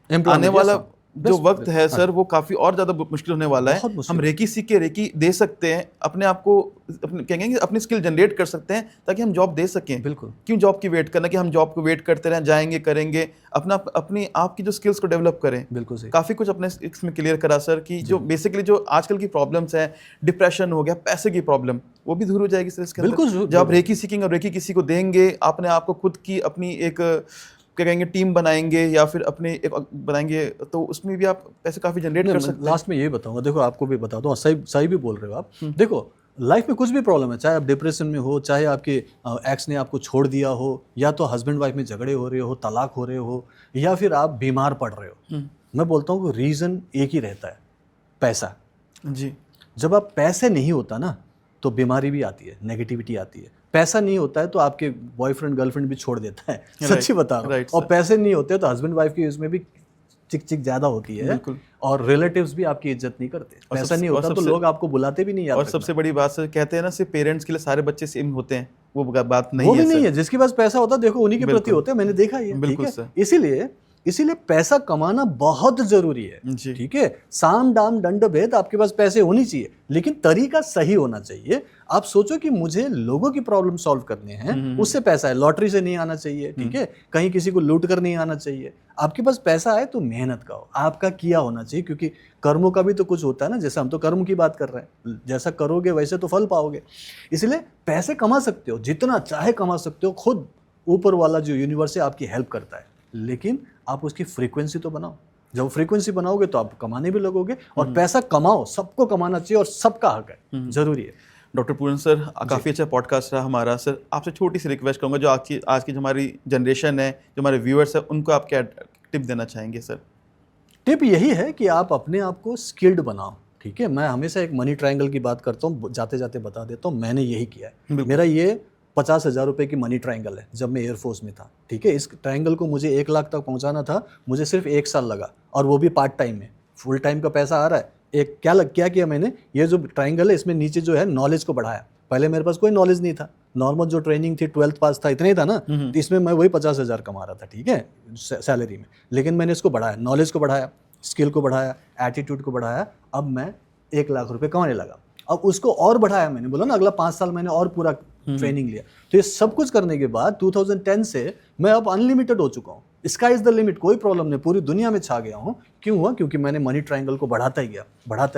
आने वाला जो वक्त है सर, वो काफ़ी और ज़्यादा मुश्किल होने वाला है। हम रेकी सीख के रेकी दे सकते हैं, अपने आप को कहेंगे अपनी स्किल जनरेट कर सकते हैं ताकि हम जॉब दे सकें। बिल्कुल। क्यों जॉब की वेट करना कि हम जॉब को वेट करते रहें, जाएंगे करेंगे, अपनी आपकी जो स्किल्स को डेवलप करें। बिल्कुल सही। काफ़ी कुछ अपने इसमें क्लियर करा सर कि जो बेसिकली जो आजकल की प्रॉब्लम्स है, डिप्रेशन हो गया, पैसे की प्रॉब्लम, वो भी दूर हो जाएगी सर इसके अंदर। बिल्कुल। जब आप रेकी सीखेंगे और रेकी किसी को देंगे, अपने आप को खुद की अपनी एक क्या कहेंगे टीम बनाएंगे या फिर अपने एक बनाएंगे, तो उसमें भी आप पैसे काफ़ी जनरेट कर सकते हैं। लास्ट में ये बताऊंगा, देखो आपको भी बता दूं, सही भी बोल रहे हो आप। देखो लाइफ में कुछ भी प्रॉब्लम है, चाहे आप डिप्रेशन में हो, चाहे आपके एक्स ने आपको छोड़ दिया हो, या तो हस्बैंड वाइफ में झगड़े हो रहे हो, तलाक हो रहे हो, या फिर आप बीमार पड़ रहे हो, मैं बोलता हूँ कि रीज़न एक ही रहता है, पैसा। जी। जब आप पैसे नहीं होता ना तो बीमारी भी आती है, नेगेटिविटी आती है। पैसा नहीं होता है तो आपके बॉयफ्रेंड गर्लफ्रेंड भी छोड़ देता है, सच्ची बता रहा हूँ। और पैसे नहीं होते तो हस्बैंड वाइफ की उसमें भी चिक चिक ज्यादा होती है, और रिलेटिव्स भी आपकी इज्जत नहीं करते। पैसा नहीं होता तो लोग आपको बुलाते भी नहीं। याद और सबसे बड़ी बात सर, कहते हैं ना सिर्फ पेरेंट्स के लिए सारे बच्चे सेम होते हैं, वो बात नहीं है। वो भी नहीं है, जिसके पास पैसा होता है देखो उन्हीं के प्रति होते हैं, मैंने देखा है, ठीक है। इसीलिए पैसा कमाना बहुत जरूरी है, ठीक है। साम दाम दंड भेद, आपके पास पैसे होनी चाहिए, लेकिन तरीका सही होना चाहिए। आप सोचो कि मुझे लोगों की प्रॉब्लम सॉल्व करने हैं, उससे पैसा है, लॉटरी से नहीं आना चाहिए, ठीक है, कहीं किसी को लूट कर नहीं आना चाहिए। आपके पास पैसा है तो मेहनत का हो, आपका किया होना चाहिए, क्योंकि कर्मों का भी तो कुछ होता है ना। जैसे हम तो कर्म की बात कर रहे हैं, जैसा करोगे वैसे तो फल पाओगे। इसलिए पैसे कमा सकते हो, जितना चाहे कमा सकते हो, खुद ऊपर वाला जो यूनिवर्स है आपकी हेल्प करता है, लेकिन आप उसकी फ्रीक्वेंसी तो बनाओ। जब फ्रीक्वेंसी बनाओगे तो आप कमाने भी लगोगे, और पैसा कमाओ, सबको कमाना चाहिए और सबका हक है, जरूरी है। डॉक्टर पूरन सर, काफ़ी अच्छा पॉडकास्ट रहा हमारा। सर आपसे छोटी सी रिक्वेस्ट करूँगा, जो आज की जो हमारी जनरेशन है, जो हमारे व्यूअर्स हैं, उनको आप क्या टिप देना चाहेंगे सर? टिप यही है कि आप अपने आप को स्किल्ड बनाओ, ठीक है। मैं हमेशा एक मनी ट्रायंगल की बात करता हूँ, जाते जाते बता देता हूँ, मैंने यही किया है। मेरा ये 50,000 रुपये की मनी ट्रायंगल है, जब मैं एयरफोर्स में था, ठीक है। इस ट्रायंगल को मुझे 1 लाख तक पहुंचाना था, मुझे सिर्फ 1 साल लगा, और वो भी पार्ट टाइम में। फुल टाइम का पैसा आ रहा है। क्या किया मैंने, ये जो ट्रायंगल है इसमें नीचे जो है नॉलेज को बढ़ाया। पहले मेरे पास कोई नॉलेज नहीं था, नॉर्मल जो ट्रेनिंग थी 12th पास था, इतना ही था ना, तो इसमें मैं वही 50,000 कमा रहा था, ठीक है, सैलरी में। लेकिन मैंने इसको बढ़ाया, नॉलेज को बढ़ाया, स्किल को बढ़ाया, एटीट्यूड को बढ़ाया, अब मैं 1 लाख रुपए कमाने लगा। अब उसको और बढ़ाया, मैंने बोला ना अगला 5 साल मैंने और पूरा ट्रेनिंग लिया। तो ये सब कुछ करने के बाद 2010 से मैं अब अनलिमिटेड हो चुका हूँ। स्काई इज द लिमिट, कोई प्रॉब्लम नहीं, पूरी दुनिया में छा गया हूँ। क्यों हुआ? क्योंकि मैंने मनी ट्रायंगल को बढ़ाता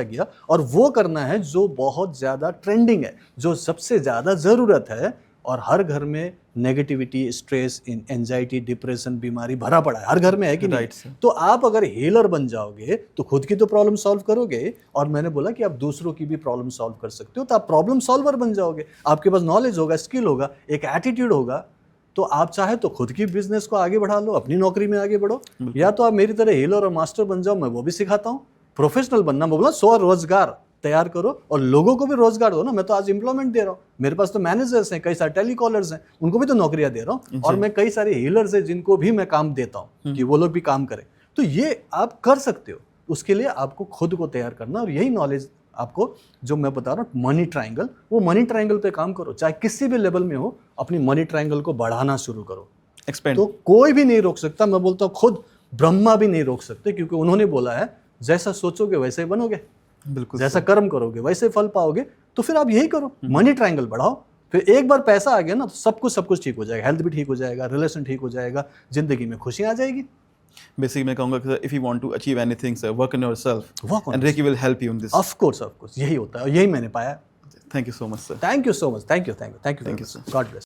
गया, और वो करना है जो बहुत ज़्यादा ट्रेंडिंग है, जो सबसे ज़्यादा ज़रूरत है। और हर घर में नेगेटिविटी, स्ट्रेस, एंजाइटी, डिप्रेशन, बीमारी भरा पड़ा है, हर घर में है कि नहीं? तो आप अगर हीलर बन जाओगे तो खुद की तो प्रॉब्लम सॉल्व करोगे, और मैंने बोला कि आप दूसरों की भी प्रॉब्लम सॉल्व कर सकते हो, तो आप प्रॉब्लम सॉल्वर बन जाओगे। आपके पास नॉलेज होगा, स्किल होगा, एक एटीट्यूड होगा, तो आप चाहे तो खुद की बिजनेस को आगे बढ़ा लो, अपनी नौकरी में आगे बढ़ो, या तो आप मेरी तरह हीलर और मास्टर बन जाओ, मैं वो भी सिखाता हूँ। प्रोफेशनल बनना, मैं बोला स्वरोजगार तैयार करो और लोगों को भी रोजगार दो ना। मैं तो आज एम्प्लॉयमेंट दे रहा हूँ, मेरे पास तो मैनेजर्स हैं, कई सारे टेलीकॉलर्स हैं, उनको भी तो नौकरियां दे रहा हूँ, और मैं कई सारे हीलर्स हैं जिनको भी मैं काम देता हूँ कि वो लोग भी काम करें। तो ये आप कर सकते हो, उसके लिए आपको खुद को तैयार करना, और यही नॉलेज आपको जो मैं बता रहा हूँ मनी ट्रायंगल, वो मनी ट्रायंगल पे काम करो, चाहे किसी भी लेवल में हो, अपनी मनी ट्रायंगल को बढ़ाना शुरू करो, एक्सपेंड। तो कोई भी नहीं रोक सकता, मैं बोलता हूँ खुद ब्रह्मा भी नहीं रोक सकते, क्योंकि उन्होंने बोला है जैसा सोचोगे वैसे ही बनोगे, बिल्कुल जैसा कर्म करोगे वैसे फल पाओगे। तो फिर आप यही करो, मनी ट्रायंगल बढ़ाओ, फिर एक बार पैसा आ गया ना तो सब कुछ ठीक हो जाएगा, हेल्थ भी ठीक हो जाएगा, रिलेशन ठीक हो जाएगा, जिंदगी में खुशियां आ जाएगी। बेसिकली मैं कहूंगा कि if you want to achieve anything sir, work on yourself and reiki will help you in this. Of course यही होता है, और यही मैंने पाया। Thank you so much sir. Thank you so much, thank you, Thank you, sir. God bless.